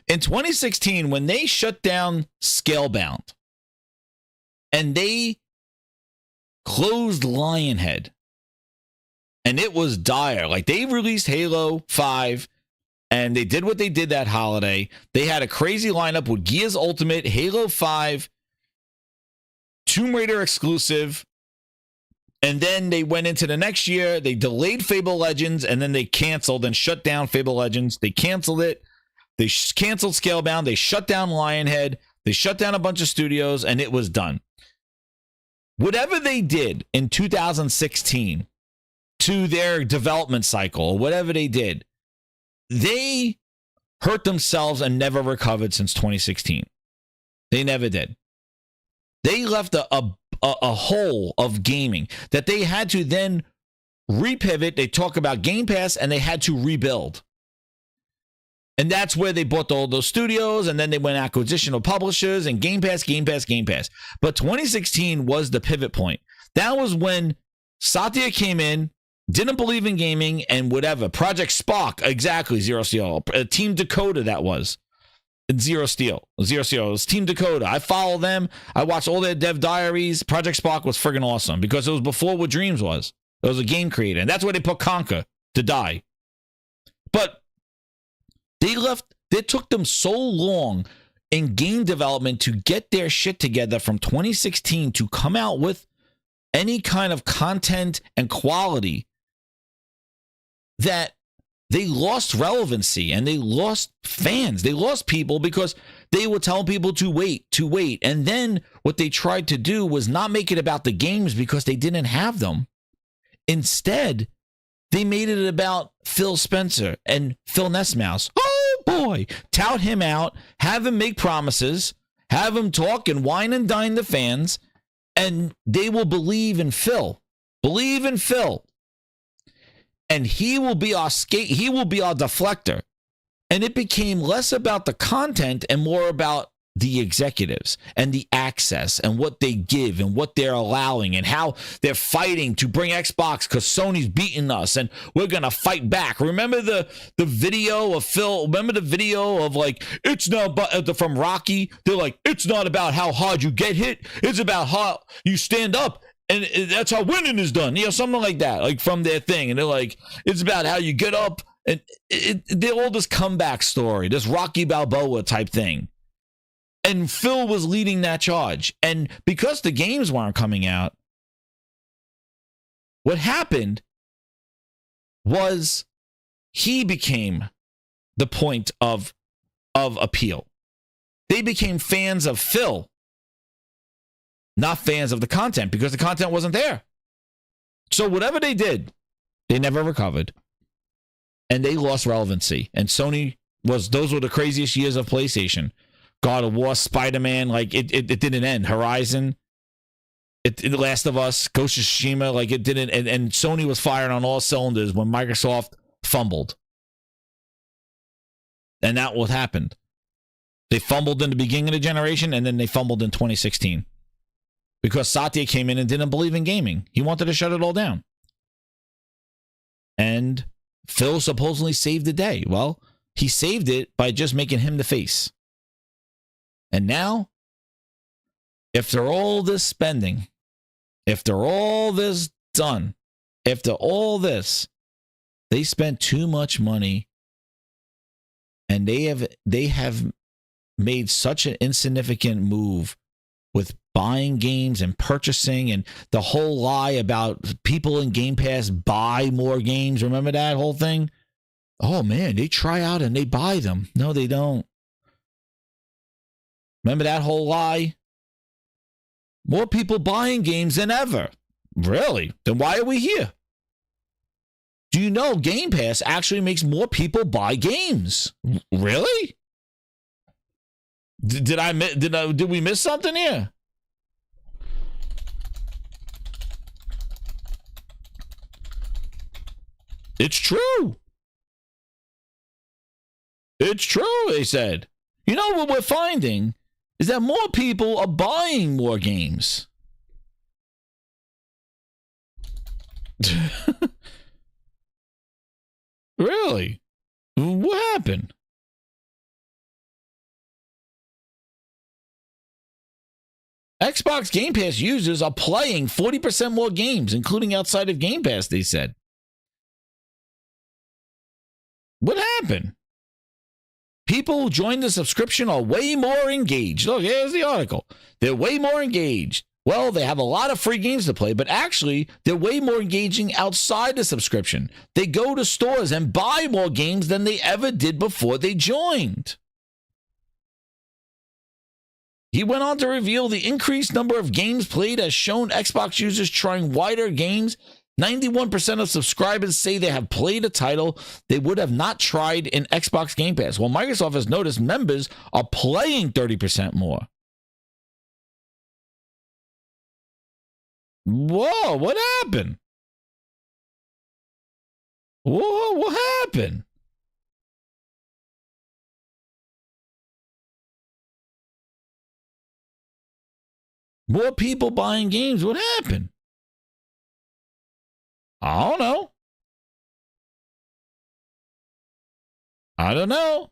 In 2016, when they shut down Scalebound and they closed Lionhead, and it was dire. Like, they released Halo 5, and they did what they did that holiday. They had a crazy lineup with Gears Ultimate, Halo 5, Tomb Raider exclusive, and then they went into the next year. They delayed Fable Legends, and then they canceled and shut down Fable Legends. They canceled it. They canceled Scalebound. They shut down Lionhead. They shut down a bunch of studios, and it was done. Whatever they did in 2016 to their development cycle, or whatever they did, they hurt themselves and never recovered since 2016. They never did. They left a hole of gaming that they had to then repivot. They talk about Game Pass, and they had to rebuild. And that's where they bought all those studios, and then they went acquisition of publishers and Game Pass. But 2016 was the pivot point. That was when Satya came in, didn't believe in gaming, and whatever. Project Spark, exactly, Zero Steel. Team Dakota, that was. Zero Steel. It was Team Dakota. I follow them. I watched all their dev diaries. Project Spark was friggin' awesome because it was before what Dreams was. It was a game creator, and that's where they put Conker to die. But it took them so long in game development to get their shit together from 2016 to come out with any kind of content and quality that they lost relevancy and they lost fans. They lost people because they were telling people to wait. And then what they tried to do was not make it about the games because they didn't have them. Instead, they made it about Phil Spencer and Phil Nessmouse. Oh boy, tout him out, have him make promises, have him talk and wine and dine the fans, and they will believe in Phil. Believe in Phil. And he will be our he will be our deflector. And it became less about the content and more about the executives and the access and what they give and what they're allowing and how they're fighting to bring Xbox because Sony's beating us and we're going to fight back. Remember the video of Phil? Remember the video of like, it's not from Rocky? They're like, it's not about how hard you get hit. It's about how you stand up. And that's how winning is done. You know, something like that, like from their thing. And they're like, it's about how you get up. And they're all this comeback story, this Rocky Balboa type thing. And Phil was leading that charge. And because the games weren't coming out, what happened was he became the point of appeal. They became fans of Phil, not fans of the content, because the content wasn't there. So whatever they did, they never recovered. And they lost relevancy. And Sony those were the craziest years of PlayStation. God of War, Spider-Man, like it didn't end. Horizon, The Last of Us, Ghost of Tsushima, like it didn't, and Sony was firing on all cylinders when Microsoft fumbled. And that what happened. They fumbled in the beginning of the generation, and then they fumbled in 2016. Because Satya came in and didn't believe in gaming. He wanted to shut it all down. And Phil supposedly saved the day. Well, he saved it by just making him the face. And now, after all this spending, after all this done, after all this, They spent too much money, and they have made such an insignificant move with buying games and purchasing, and the whole lie about people in Game Pass buy more games. Remember that whole thing? Oh man, they try out and they buy them. No, they don't. Remember that whole lie? More people buying games than ever. Really? Then why are we here? Do you know Game Pass actually makes more people buy games? Really? Did we miss something here? It's true. It's true, they said. You know what we're finding is that more people are buying more games. Really? What happened? Xbox Game Pass users are playing 40% more games, including outside of Game Pass, they said. What happened? People who joined the subscription are way more engaged. Look, here's the article. They're way more engaged. Well, they have a lot of free games to play, but actually, they're way more engaging outside the subscription. They go to stores and buy more games than they ever did before they joined. He went on to reveal the increased number of games played has shown Xbox users trying wider games. 91% of subscribers say they have played a title they would have not tried in Xbox Game Pass, while Microsoft has noticed members are playing 30% more. Whoa, what happened? Whoa, what happened? More people buying games. What happened? I don't know. I don't know.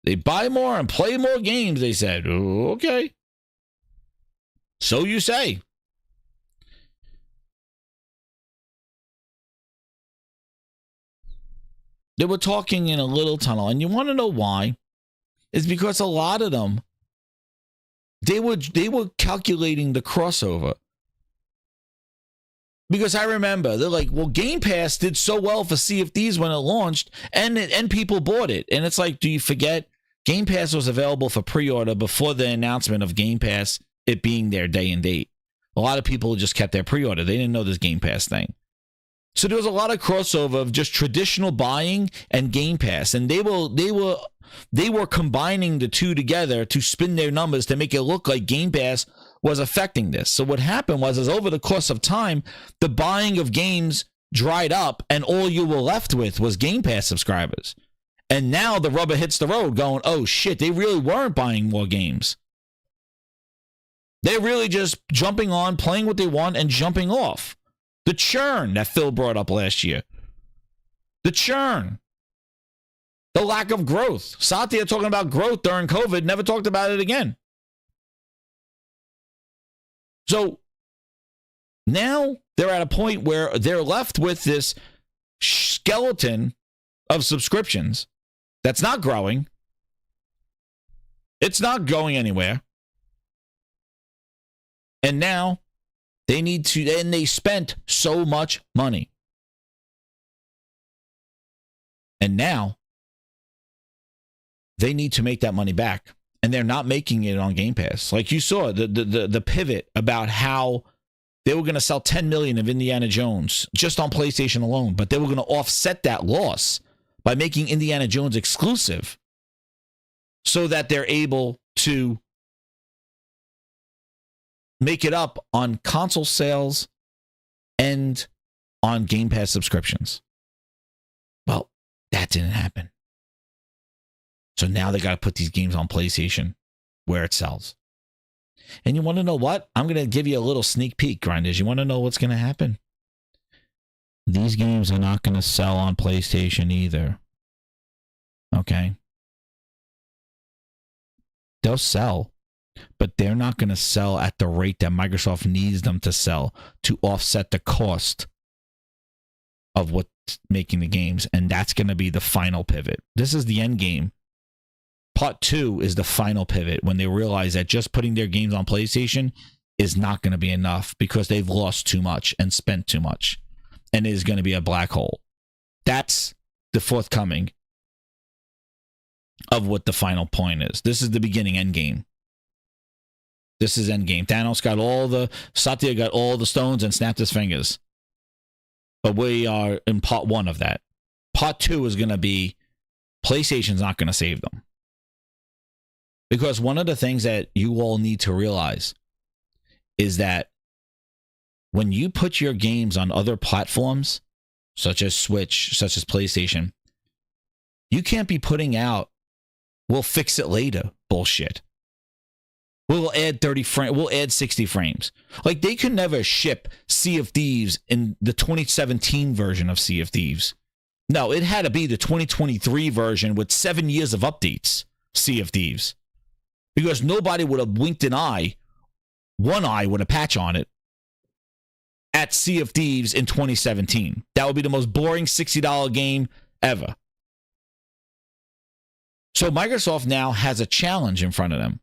They buy more and play more games, they said. Okay. So you say. They were talking in a little tunnel, and you want to know why? It's because a lot of them, they were calculating the crossover. Because I remember, they're like, well, Game Pass did so well for Sea of Thieves when it launched, and people bought it. And it's like, do you forget? Game Pass was available for pre-order before the announcement of Game Pass, it being their day and date. A lot of people just kept their pre-order. They didn't know this Game Pass thing. So there was a lot of crossover of just traditional buying and Game Pass. And they were combining the two together to spin their numbers to make it look like Game Pass was affecting this. So what happened was over the course of time, the buying of games dried up and all you were left with was Game Pass subscribers. And now the rubber hits the road going, oh shit, they really weren't buying more games. They're really just jumping on, playing what they want, and jumping off. The churn that Phil brought up last year. The churn. The lack of growth. Satya talking about growth during COVID, never talked about it again. So now they're at a point where they're left with this skeleton of subscriptions that's not growing. It's not going anywhere. And now they need to, and they spent so much money. And now they need to make that money back. And they're not making it on Game Pass. Like you saw the pivot about how they were going to sell 10 million of Indiana Jones just on PlayStation alone, but they were going to offset that loss by making Indiana Jones exclusive so that they're able to make it up on console sales and on Game Pass subscriptions. Well, that didn't happen. So now they got to put these games on PlayStation where it sells. And you want to know what? I'm going to give you a little sneak peek, Grinders. You want to know what's going to happen? These games are not going to sell on PlayStation either. Okay? They'll sell, but they're not going to sell at the rate that Microsoft needs them to sell to offset the cost of what's making the games, and that's going to be the final pivot. This is the end game. Part 2 is the final pivot when they realize that just putting their games on PlayStation is not going to be enough because they've lost too much and spent too much, and it is going to be a black hole. That's the forthcoming of what the final point is. This is the beginning, end game. This is end game. Thanos got Satya got all the stones and snapped his fingers. But we are in part 1 of that. Part 2 is going to be PlayStation's not going to save them. Because one of the things that you all need to realize is that when you put your games on other platforms, such as Switch, such as PlayStation, you can't be putting out, we'll fix it later bullshit. We'll add 30 frames. We'll add 60 frames. Like, they could never ship Sea of Thieves in the 2017 version of Sea of Thieves. No, it had to be the 2023 version with 7 years of updates, Sea of Thieves. Because nobody would have winked an eye, one eye with a patch on it, at Sea of Thieves in 2017. That would be the most boring $60 game ever. So Microsoft now has a challenge in front of them.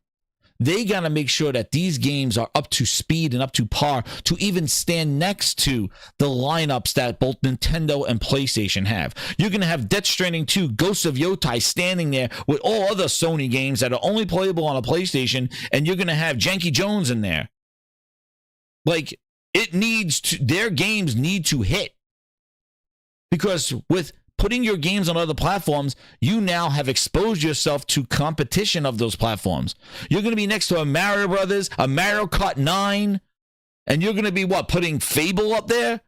They got to make sure that these games are up to speed and up to par to even stand next to the lineups that both Nintendo and PlayStation have. You're going to have Death Stranding 2, Ghosts of Yotai standing there with all other Sony games that are only playable on a PlayStation, and you're going to have Janky Jones in there. Like, their games need to hit. Because with putting your games on other platforms, you now have exposed yourself to competition of those platforms. You're going to be next to a Mario Brothers, a Mario Kart 9, and you're going to be, putting Fable up there?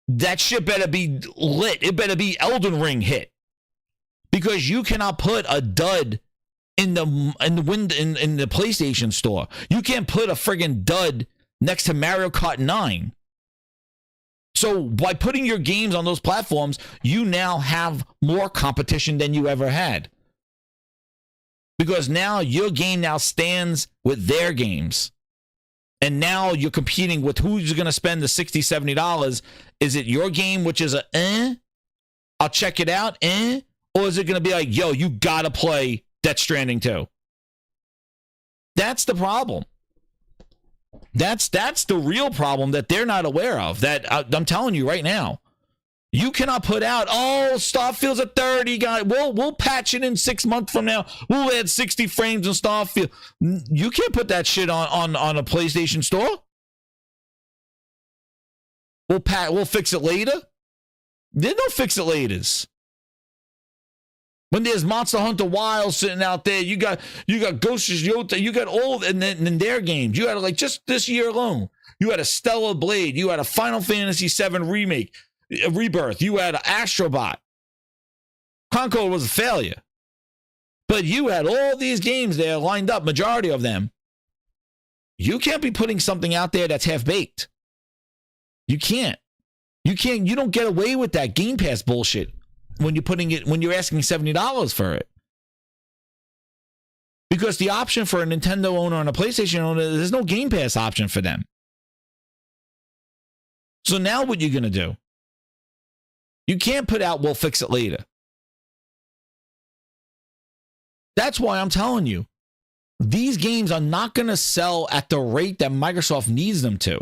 That shit better be lit. It better be Elden Ring hit. Because you cannot put a dud in the PlayStation store. You can't put a friggin' dud next to Mario Kart 9. So by putting your games on those platforms, you now have more competition than you ever had. Because now your game now stands with their games. And now you're competing with who's going to spend the $60, $70. Is it your game, which is I'll check it out, or is it going to be like, yo, you got to play Death Stranding 2? That's the problem. That's the real problem that they're not aware of. That I'm telling you right now, you cannot put out, Starfield's a 30 guy. We'll patch it in 6 months from now. We'll add 60 frames in Starfield. You can't put that shit on a PlayStation store. We'll fix it later. There's no fix it laters. When there's Monster Hunter Wild sitting out there, you got Ghosts of Yota, you got all in their games. You had just this year alone, you had a Stellar Blade, you had a Final Fantasy VII remake, Rebirth, you had an Astrobot. Concord was a failure, but you had all these games there lined up, majority of them. You can't be putting something out there that's half baked. You can't. You don't get away with that Game Pass bullshit. When you're asking $70 for it. Because the option for a Nintendo owner and a PlayStation owner, there's no Game Pass option for them. So now what you going to do? You can't put out, we'll fix it later. That's why I'm telling you, these games are not going to sell at the rate that Microsoft needs them to.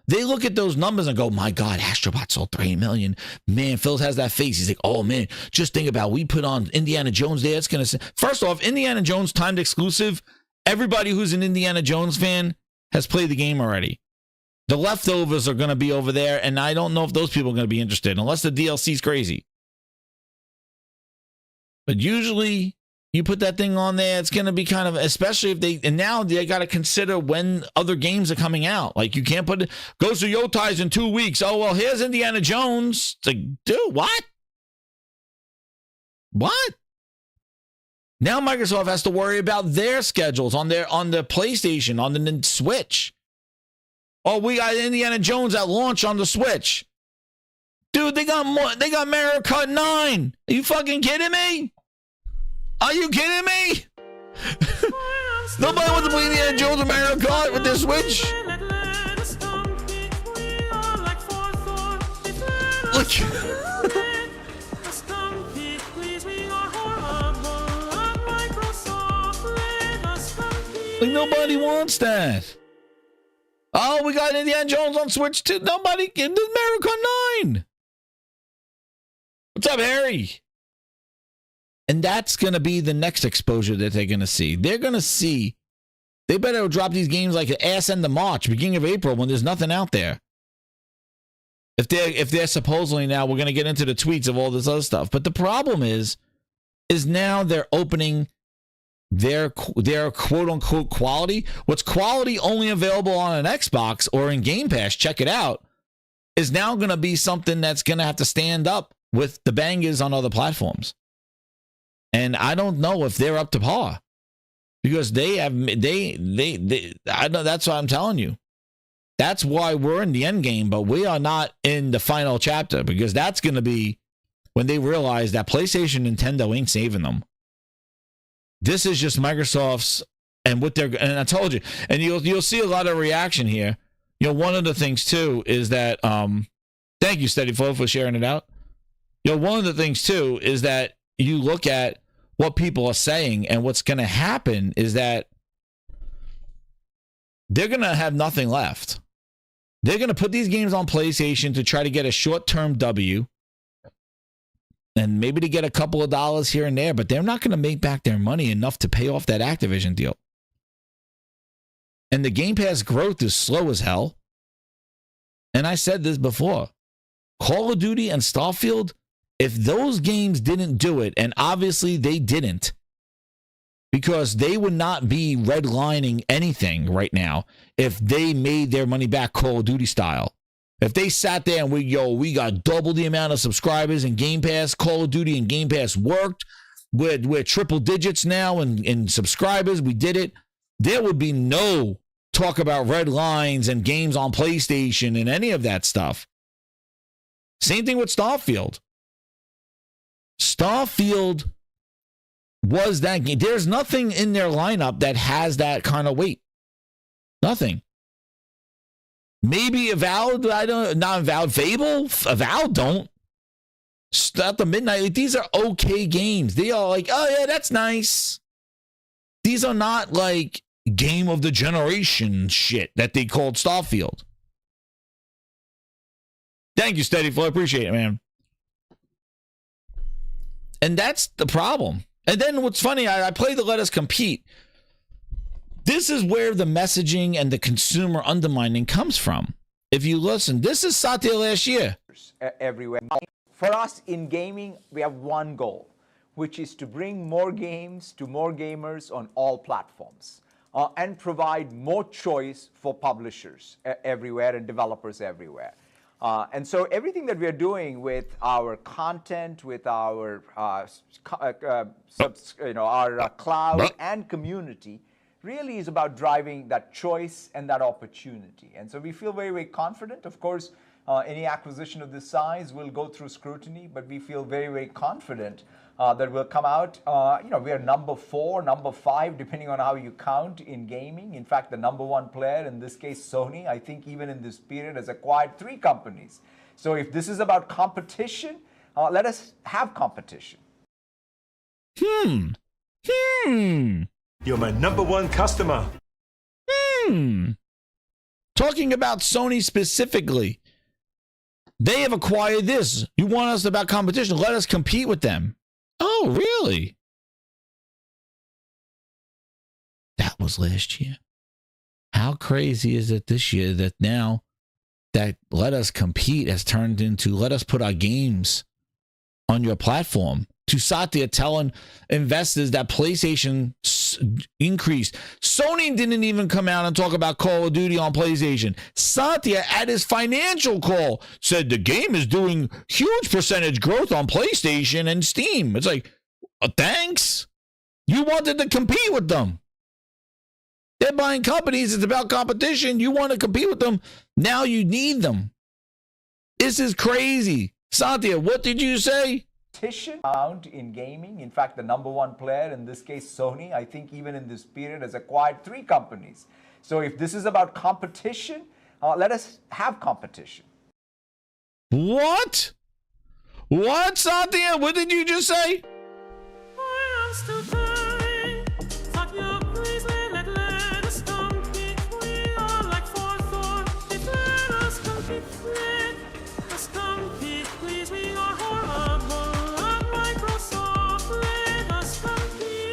They look at those numbers and go, my God, Astrobot sold 3 million. Man, Phil has that face. He's like, oh, man, just think about we put on Indiana Jones there. It's going to... First off, Indiana Jones timed exclusive. Everybody who's an Indiana Jones fan has played the game already. The leftovers are going to be over there, and I don't know if those people are going to be interested, unless the DLC's crazy. But usually... you put that thing on there, it's going to be kind of, especially if now they got to consider when other games are coming out. Like, you can't put Ghosts of Yotai's in 2 weeks. Oh, well, here's Indiana Jones. It's like, dude, what? What? Now Microsoft has to worry about their schedules on the PlayStation, on the Switch. Oh, we got Indiana Jones at launch on the Switch. Dude, they got Mario Kart 9. Are you fucking kidding me? Are you kidding me? Nobody wants to play Indiana Jones or Mario Kart with their Switch. Look. Like, nobody wants that. Oh, we got Indiana Jones on Switch too. Nobody can do America 9. What's up, Harry? And that's going to be the next exposure that they're going to see. They're going to see. They better drop these games like an ass end of March, beginning of April, when there's nothing out there. If they're supposedly now, we're going to get into the tweets of all this other stuff. But the problem is now they're opening their quote unquote quality. What's quality only available on an Xbox or in Game Pass, check it out, is now going to be something that's going to have to stand up with the bangers on other platforms. And I don't know if they're up to par, because I know, that's what I'm telling you. That's why we're in the end game, but we are not in the final chapter, because that's going to be when they realize that PlayStation, Nintendo ain't saving them. This is just Microsoft's and what they're, and I told you, and you'll see a lot of reaction here. You know, one of the things too is that, thank you, Steady Flow, for sharing it out. You know, one of the things too is that you look at what people are saying, and what's going to happen is that they're going to have nothing left. They're going to put these games on PlayStation to try to get a short-term W, and maybe to get a couple of dollars here and there, but they're not going to make back their money enough to pay off that Activision deal. And the Game Pass growth is slow as hell. And I said this before. Call of Duty and Starfield, if those games didn't do it, and obviously they didn't, because they would not be redlining anything right now if they made their money back Call of Duty style. If they sat there and we got double the amount of subscribers in Game Pass, Call of Duty and Game Pass worked, we're triple digits now in subscribers, we did it, there would be no talk about red lines and games on PlayStation and any of that stuff. Same thing with Starfield. Starfield was that game. There's nothing in their lineup that has that kind of weight. Nothing. Maybe Avowed, not Avowed, Fable. Avowed don't. Start the Midnight. These are okay games. They are like, oh yeah, that's nice. These are not like game of the generation shit that they called Starfield. Thank you, Steady Flow. I appreciate it, man. And that's the problem. And then what's funny, I play the Let Us Compete. This is where the messaging and the consumer undermining comes from. If you listen, this is Satya last year. Everywhere. For us in gaming, we have one goal, which is to bring more games to more gamers on all platforms and provide more choice for publishers everywhere and developers everywhere. And so everything that we are doing with our content, with our cloud and community, really is about driving that choice and that opportunity. And so we feel very, very confident. Of course, any acquisition of this size will go through scrutiny, but we feel very, very confident that we'll come out. We are number 4, number 5, depending on how you count in gaming. In fact, the number 1 player, in this case, Sony, I think even in this period has acquired 3 companies. So if this is about competition, let us have competition. You're my number 1 customer. Talking about Sony specifically. They have acquired this. You want us about competition? Let us compete with them. Oh, really? That was last year. How crazy is it this year that now that Let Us Compete has turned into let us put our games on your platform? To Satya telling investors that PlayStation increased. Sony didn't even come out and talk about Call of Duty on PlayStation. Satya, at his financial call, said the game is doing huge percentage growth on PlayStation and Steam. It's like, thanks. You wanted to compete with them. They're buying companies. It's about competition. You want to compete with them. Now you need them. This is crazy. Satya, what did you say? Amount in gaming. In fact, the number 1 player, in this case Sony, I think even in this period has acquired 3 companies. So if this is about competition, let us have competition. What? What, Satya? What did you just say?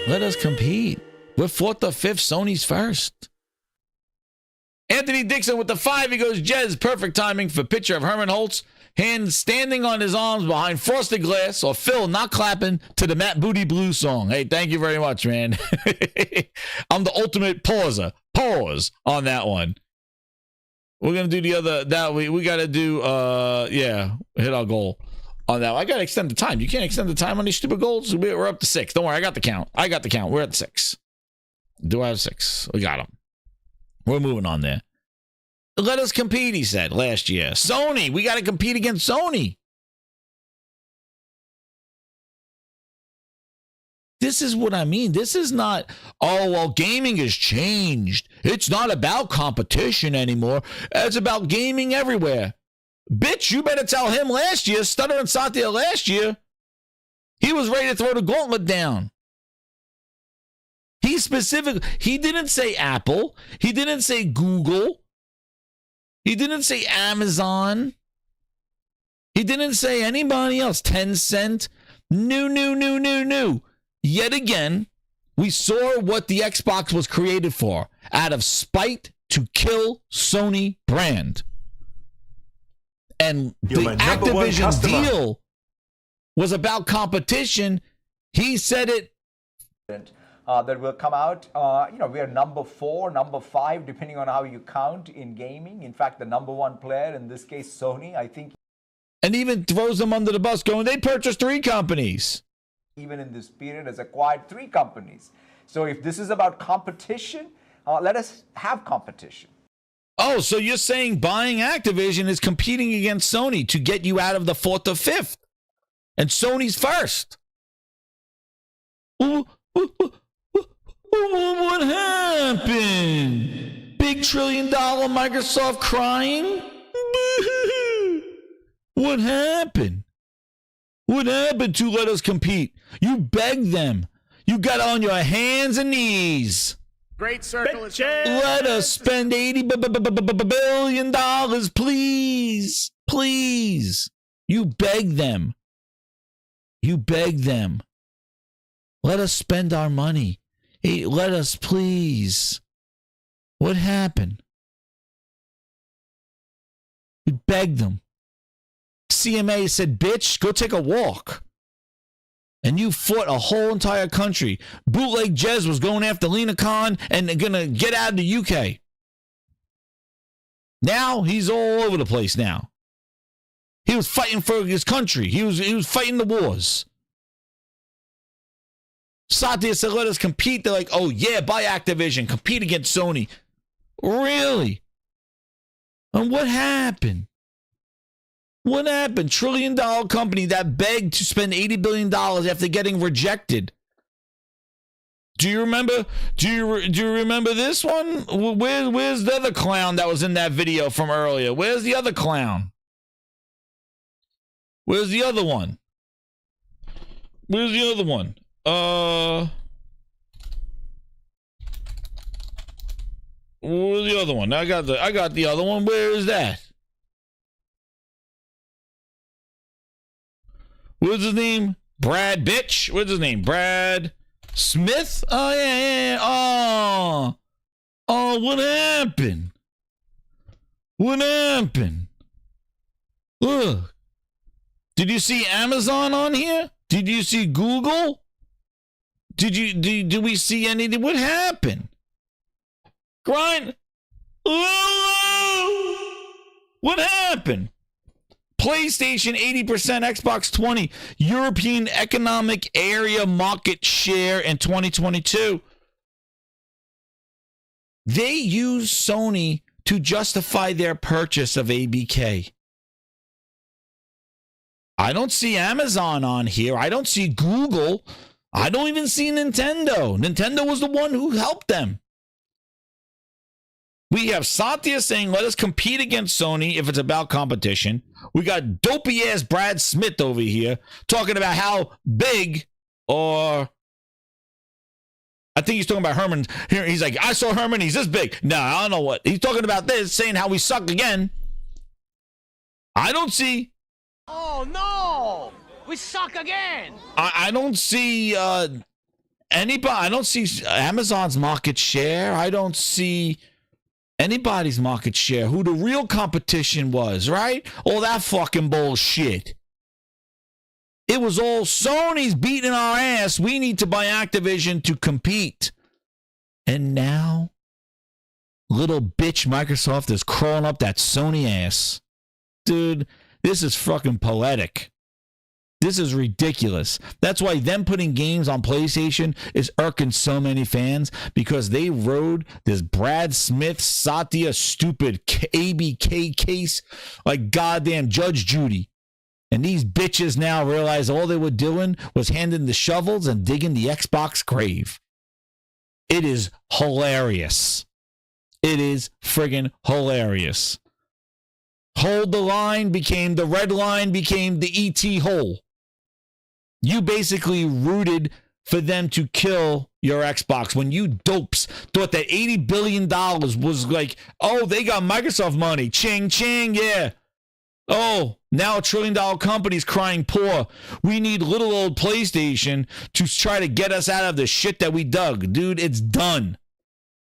Let us compete. We're 4th or 5th. Sony's first. Anthony Dixon with the 5. He goes, Jez, perfect timing for picture of Herman Holtz, hand standing on his arms behind frosted glass, or Phil not clapping to the Matt Booty Blues song. Hey, thank you very much, man. I'm the ultimate pauser. Pause on that one. We're going to do the other, that we got to do, yeah, hit our goal on that one. I got to extend the time. You can't extend the time on these stupid goals. We're up to 6. Don't worry, I got the count. We're at 6. Do I have 6? We got them. We're moving on there. Let us compete, he said last year. Sony, we got to compete against Sony. This is what I mean. This is not, oh, well, gaming has changed. It's not about competition anymore. It's about gaming everywhere. Bitch, you better tell him last year, Stuttering Satya last year, he was ready to throw the gauntlet down. He didn't say Apple. He didn't say Google. He didn't say Amazon. He didn't say anybody else. Tencent. No. Yet again, we saw what the Xbox was created for. Out of spite to kill Sony brand. And the Activision deal was about competition. He said it. That will come out. We are number 4, number 5, depending on how you count in gaming. In fact, the number 1 player, in this case, Sony, I think. And even throws them under the bus, going, they purchased 3 companies. Even in this period, has acquired 3 companies. So if this is about competition, let us have competition. Oh, so you're saying buying Activision is competing against Sony to get you out of the 4th or 5th. And Sony's first. What happened? Big $1 trillion Microsoft crying? What happened? What happened to let us compete? You begged them. You got on your hands and knees. Great circle is let us spend $80 billion, please. Please. You begged them. Let us spend our money. Hey, let us, please. What happened? We begged them. CMA said, bitch, go take a walk. And you fought a whole entire country. Bootleg Jez was going after Lena Khan and going to get out of the UK. Now he's all over the place now. He was fighting for his country. He was fighting the wars. Satya said, let us compete. They're like, oh, yeah, buy Activision. Compete against Sony. Really? And what happened? What happened? $1 trillion company that begged to spend $80 billion after getting rejected. Do you remember? Do you remember this one? Where's the other clown that was in that video from earlier? Where's the other clown? Where's the other one? Where's the other one? Where's the other one? I got the other one. Where is that? What's his name? Brad bitch. What's his name? Brad Smith? Oh yeah. Oh, what happened? What happened? Look. Did you see Amazon on here? Did you see Google? Did we see anything? What happened? What happened? PlayStation 80%, Xbox 20%, European Economic Area market share in 2022. They use Sony to justify their purchase of ABK. I don't see Amazon on here. I don't see Google. I don't even see Nintendo. Nintendo was the one who helped them. We have Satya saying, let us compete against Sony if it's about competition. We got dopey-ass Brad Smith over here talking about how big, or I think he's talking about Herman. Here, he's like, I saw Herman, he's this big. No, I don't know what. He's talking about this, saying how we suck again. I don't see. Oh, no! We suck again! I don't see anybody. I don't see Amazon's market share. I don't see anybody's market share. Who the real competition was, right? All that fucking bullshit. It was all Sony's beating our ass. We need to buy Activision to compete. And now, little bitch Microsoft is crawling up that Sony ass. Dude, this is fucking poetic. This is ridiculous. That's why them putting games on PlayStation is irking so many fans, because they rode this Brad Smith, Satya, stupid ABK case like goddamn Judge Judy. And these bitches now realize all they were doing was handing the shovels and digging the Xbox grave. It is hilarious. It is friggin' hilarious. Hold the line became the red line, became the ET hole. You basically rooted for them to kill your Xbox when you dopes thought that $80 billion was like, oh, they got Microsoft money. Ching, ching, yeah. Oh, now $1 trillion company's crying poor. We need little old PlayStation to try to get us out of the shit that we dug. Dude, it's done.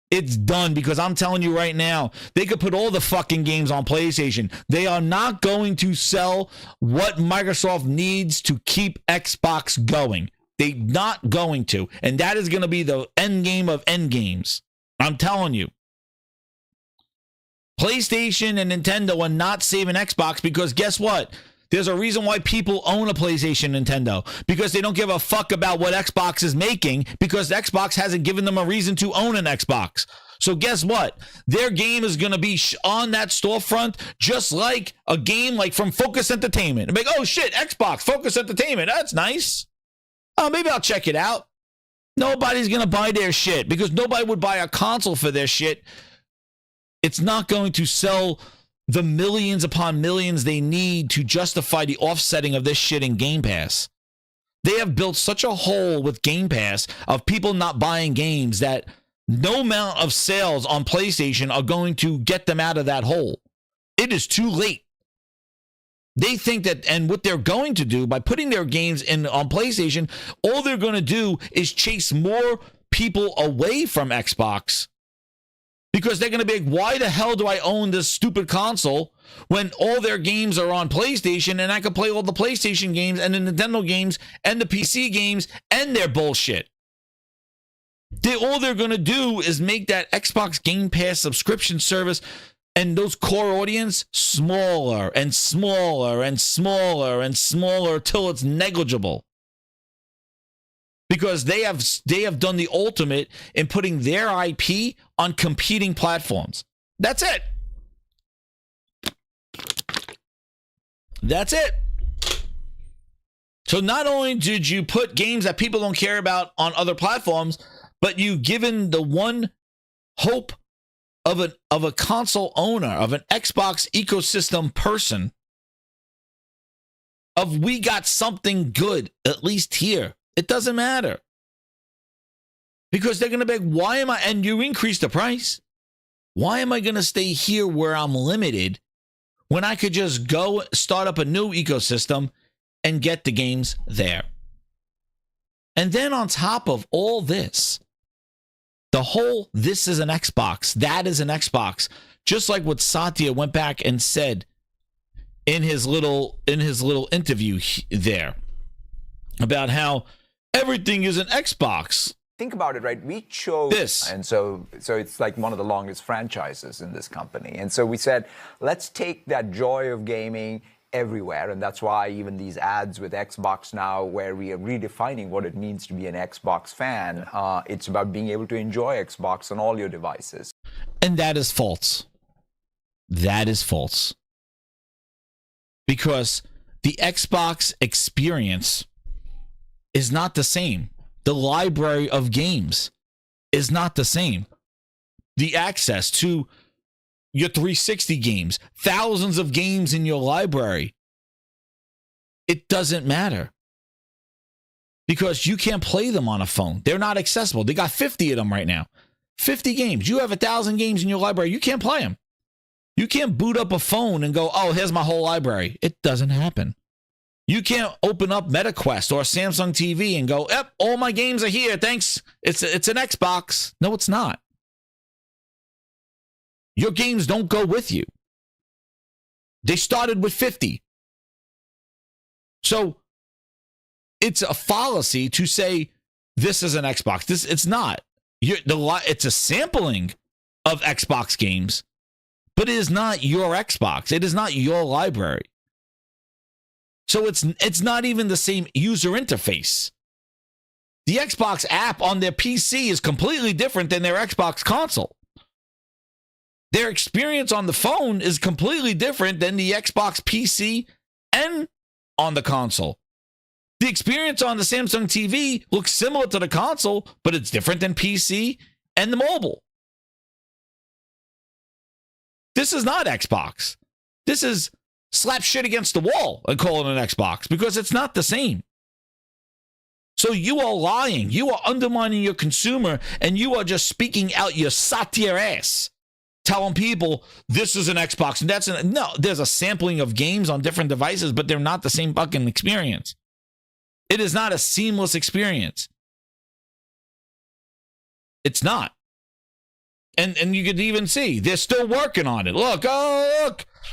It's done, because I'm telling you right now, they could put all the fucking games on PlayStation. They are not going to sell what Microsoft needs to keep Xbox going. They're not going to. And that is going to be the end game of end games. I'm telling you. PlayStation and Nintendo are not saving Xbox, because guess what? There's a reason why people own a PlayStation Nintendo, because they don't give a fuck about what Xbox is making, because Xbox hasn't given them a reason to own an Xbox. So guess what? Their game is going to be on that storefront, just like a game like from Focus Entertainment. Like, oh shit, Xbox, Focus Entertainment, that's nice. Oh, maybe I'll check it out. Nobody's going to buy their shit, because nobody would buy a console for their shit. It's not going to sell the millions upon millions they need to justify the offsetting of this shit in Game Pass. They have built such a hole with Game Pass of people not buying games that no amount of sales on PlayStation are going to get them out of that hole. It is too late. They think that, and what they're going to do by putting their games in on PlayStation, all they're going to do is chase more people away from Xbox. Because they're going to be like, why the hell do I own this stupid console when all their games are on PlayStation and I can play all the PlayStation games and the Nintendo games and the PC games and their bullshit? All they're going to do is make that Xbox Game Pass subscription service and those core audience smaller and smaller and smaller and smaller till it's negligible. Because they have done the ultimate in putting their IP on competing platforms. That's it. That's it. So not only did you put games that people don't care about on other platforms, but you've given the one hope of a console owner, of an Xbox ecosystem person, of we got something good, at least here. It doesn't matter. Because they're going to be like, why am I, and you increase the price. Why am I going to stay here where I'm limited when I could just go start up a new ecosystem and get the games there? And then on top of all this, the whole, this is an Xbox, that is an Xbox, just like what Satya went back and said in his little interview there about how everything is an Xbox. Think about it, right? We chose this, and so it's like one of the longest franchises in this company. And so we said, let's take that joy of gaming everywhere, and that's why even these ads with Xbox now, where we are redefining what it means to be an Xbox fan. It's about being able to enjoy Xbox on all your devices. And that is false. That is false. Because the Xbox experience is not the same. The library of games is not the same. The access to your 360 games, thousands of games in your library, it doesn't matter. Because you can't play them on a phone. They're not accessible. They got 50 of them right now. 50 games. You have 1,000 games in your library. You can't play them. You can't boot up a phone and go, oh, here's my whole library. It doesn't happen. You can't open up MetaQuest or Samsung TV and go, yep, all my games are here. Thanks. It's an Xbox. No, it's not. Your games don't go with you. They started with 50. So it's a fallacy to say this is an Xbox. It's not. It's a sampling of Xbox games, but it is not your Xbox. It is not your library. So it's not even the same user interface. The Xbox app on their PC is completely different than their Xbox console. Their experience on the phone is completely different than the Xbox PC and on the console. The experience on the Samsung TV looks similar to the console, but it's different than PC and the mobile. This is not Xbox. This is slap shit against the wall and call it an Xbox because it's not the same. So you are lying. You are undermining your consumer and you are just speaking out your Satya ass, telling people this is an Xbox and no, there's a sampling of games on different devices, but they're not the same fucking experience. It is not a seamless experience. It's not. And you could even see they're still working on it. Look,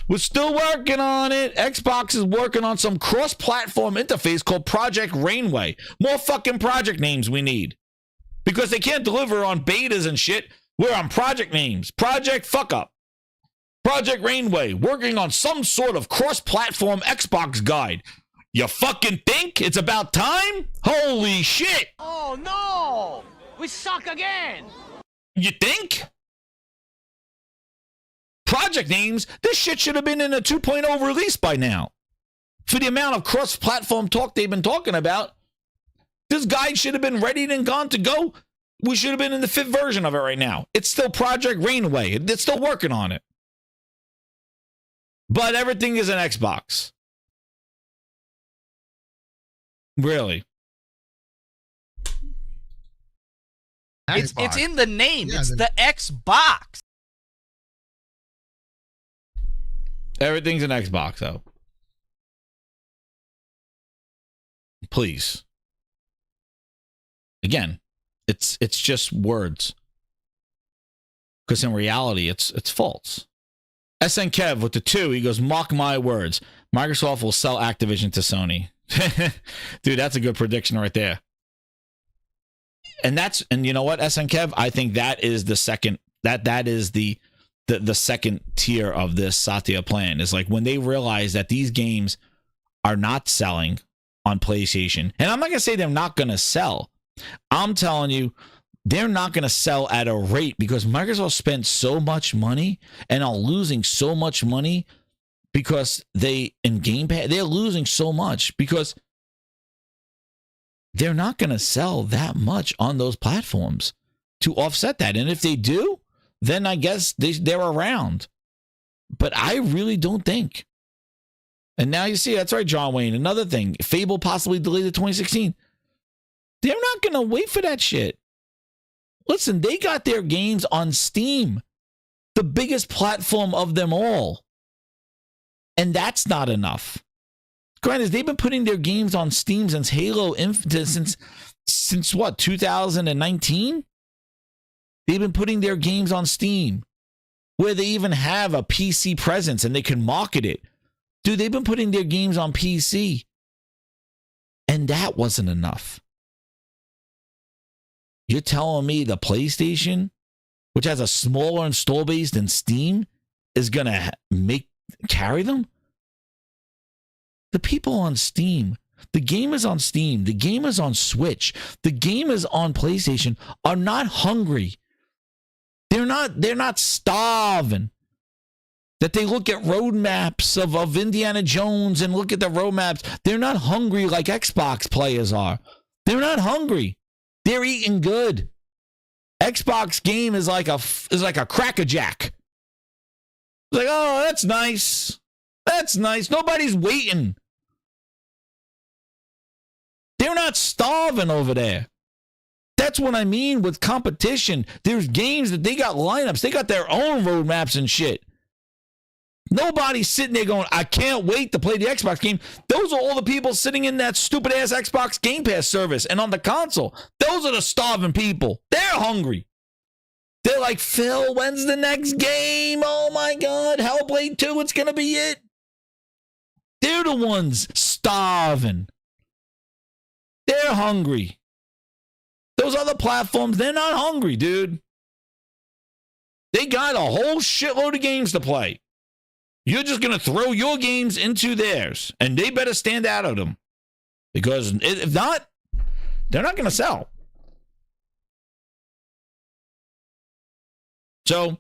we're still working on it. Xbox is working on some cross-platform interface called Project Rainway. More fucking project names we need. Because they can't deliver on betas and shit. We're on project names. Project Fuck Up. Project Rainway, working on some sort of cross-platform Xbox guide. You fucking think it's about time? Holy shit! Oh no! We suck again! You think? Project names, this shit should have been in a 2.0 release by now. For the amount of cross-platform talk they've been talking about, this guide should have been ready and gone to go. We should have been in the 5th version of it right now. It's still Project Rainway. It's still working on it. But everything is an Xbox. Really? It's in the name. Yeah, it's the Xbox. Everything's an Xbox, though. Please. Again, it's just words. Because in reality, it's false. SN Kev with the 2, he goes, mark my words. Microsoft will sell Activision to Sony. Dude, that's a good prediction right there. And you know what, SN Kev? I think that is the second, that is the second tier of this Satya plan. Is like when they realize that these games are not selling on PlayStation. And I'm not going to say they're not going to sell. I'm telling you, they're not going to sell at a rate because Microsoft spent so much money and are losing so much money because in Game Pass, they're losing so much because they're not going to sell that much on those platforms to offset that. And if they do, then I guess they're around. But I really don't think. And now you see, that's right, John Wayne. Another thing, Fable possibly delayed to 2016. They're not going to wait for that shit. Listen, they got their games on Steam, the biggest platform of them all. And that's not enough. Granted, they've been putting their games on Steam since Halo Infinite, since what, 2019? They've been putting their games on Steam, where they even have a PC presence and they can market it. Dude, they've been putting their games on PC. And that wasn't enough. You're telling me the PlayStation, which has a smaller install base than Steam, is going to carry them? The people on Steam, the gamers on Steam, the gamers on Switch, the gamers on PlayStation are not hungry. They're not starving. That they look at roadmaps of Indiana Jones and look at the roadmaps. They're not hungry like Xbox players are. They're not hungry. They're eating good. Xbox game is like a Cracker Jack. It's like, oh, that's nice. That's nice. Nobody's waiting. They're not starving over there. That's what I mean with competition. There's games that they got lineups. They got their own roadmaps and shit. Nobody's sitting there going, I can't wait to play the Xbox game. Those are all the people sitting in that stupid-ass Xbox Game Pass service and on the console. Those are the starving people. They're hungry. They're like, Phil, when's the next game? Oh, my God. Hellblade 2, it's going to be it. They're the ones starving. They're hungry. Those other platforms, they're not hungry, dude. They got a whole shitload of games to play. You're just going to throw your games into theirs, and they better stand out of them. Because if not, they're not going to sell. So,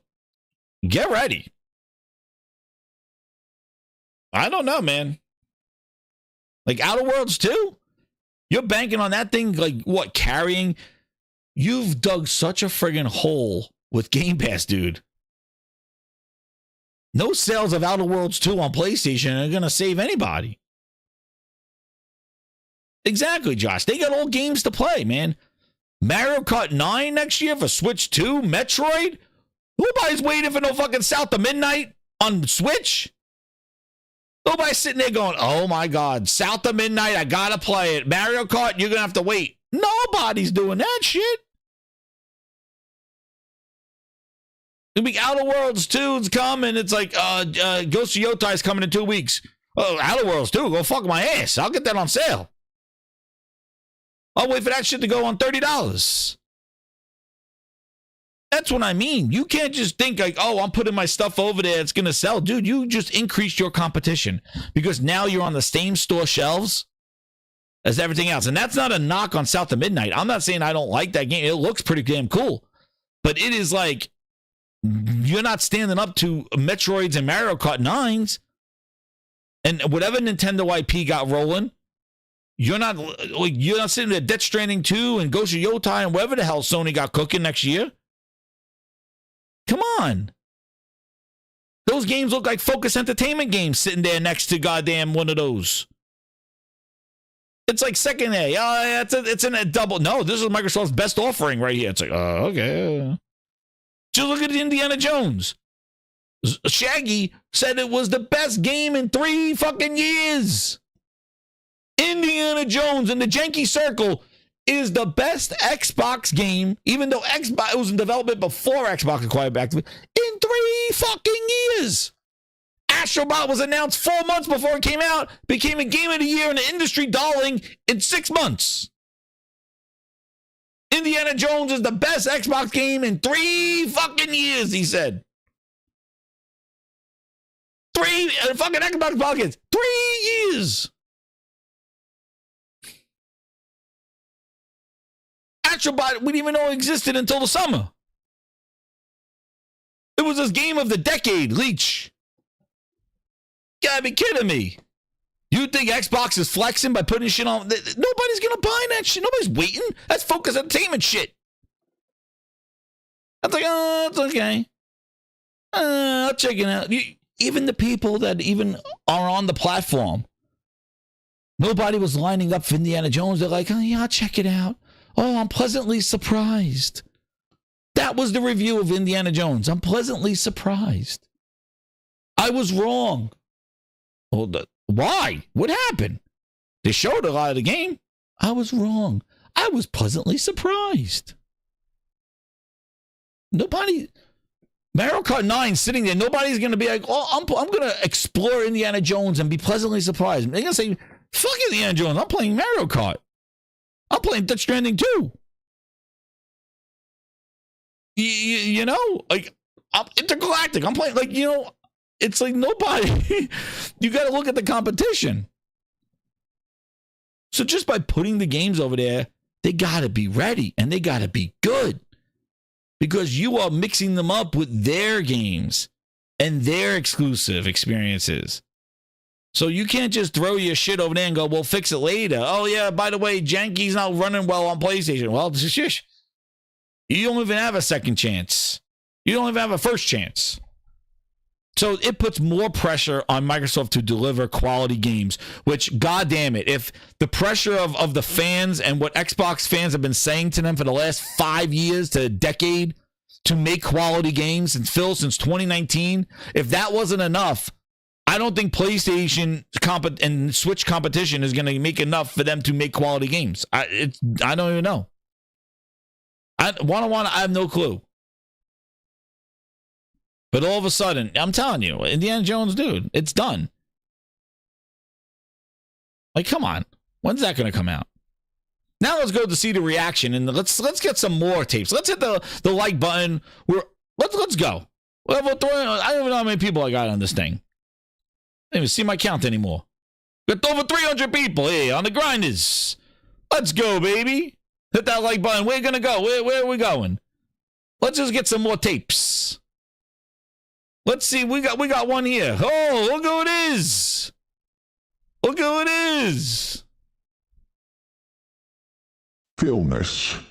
get ready. I don't know, man. Like, Outer Worlds 2? You're banking on that thing, like, what, carrying? You've dug such a friggin' hole with Game Pass, dude. No sales of Outer Worlds 2 on PlayStation are going to save anybody. Exactly, Josh. They got all games to play, man. Mario Kart 9 next year for Switch 2, Metroid? Nobody's waiting for no fucking South of Midnight on Switch. Nobody's sitting there going, oh my God, South of Midnight, I gotta play it. Mario Kart, you're gonna have to wait. Nobody's doing that shit. It'll be Outer Worlds 2's coming. It's like, Ghost of Yotai's coming in 2 weeks. Oh, Outer Worlds 2, go fuck my ass. I'll get that on sale. I'll wait for that shit to go on $30. That's what I mean. You can't just think like, oh, I'm putting my stuff over there, it's going to sell. Dude, you just increased your competition because now you're on the same store shelves as everything else. And that's not a knock on South of Midnight. I'm not saying I don't like that game. It looks pretty damn cool. But it is like, you're not standing up to Metroids and Mario Kart 9s. And whatever Nintendo IP got rolling, you're not sitting there Death Stranding 2 and Ghost of Yotai and whatever the hell Sony got cooking next year. Come on. Those games look like Focus Entertainment games sitting there next to goddamn one of those. It's like second A. It's in a double. No, this is Microsoft's best offering right here. It's like, okay. Just look at Indiana Jones. Shaggy said it was the best game in 3 fucking years. Indiana Jones in the Janky Circle is the best Xbox game, even though Xbox was in development before Xbox acquired Activision, in 3 fucking years. Astrobot was announced 4 months before it came out, became a game of the year and an industry darling in 6 months. Indiana Jones is the best Xbox game in 3 fucking years, he said. 3 fucking Xbox pockets. 3 years. Astrobot, we didn't even know it existed until the summer. It was this game of the decade, Leech. You gotta be kidding me. You think Xbox is flexing by putting shit on? Nobody's gonna buy that shit. Nobody's waiting. That's Focus Entertainment shit. I was like, oh, it's okay. I'll check it out. Even the people that even are on the platform, nobody was lining up for Indiana Jones. They're like, oh, yeah, I'll check it out. Oh, I'm pleasantly surprised. That was the review of Indiana Jones. I'm pleasantly surprised. I was wrong. Well, why? What happened? They showed a lot of the game. I was wrong. I was pleasantly surprised. Nobody... Mario Kart 9 sitting there, nobody's going to be like, oh, I'm going to explore Indiana Jones and be pleasantly surprised. They're going to say, fuck Indiana Jones, I'm playing Mario Kart. I'm playing Death Stranding 2. You know, like, I'm Intergalactic. I'm playing, like, you know, it's like nobody. You got to look at the competition. So just by putting the games over there, they got to be ready and they got to be good. Because you are mixing them up with their games and their exclusive experiences. So you can't just throw your shit over there and go, we'll fix it later. Oh, yeah, by the way, Janky's not running well on PlayStation. Well, shush. You don't even have a second chance. You don't even have a first chance. So it puts more pressure on Microsoft to deliver quality games, which, goddamn it, if the pressure of the fans and what Xbox fans have been saying to them for the last 5 years to a decade to make quality games, and Phil, since 2019, if that wasn't enough, I don't think PlayStation and Switch competition is going to make enough for them to make quality games. I don't even know. I have no clue. But all of a sudden, I'm telling you, Indiana Jones, dude, it's done. Like, come on. When's that going to come out? Now let's go to see the reaction, and let's get some more tapes. Let's hit the like button. Let's go. I don't even know how many people I got on this thing. I don't even see my count anymore. Got over 300 people here on the grinders. Let's go, baby. Hit that like button. Where are we gonna go? Where are we going? Let's just get some more tapes. Let's see. We got one here. Oh, look who it is. Look who it is. Philness.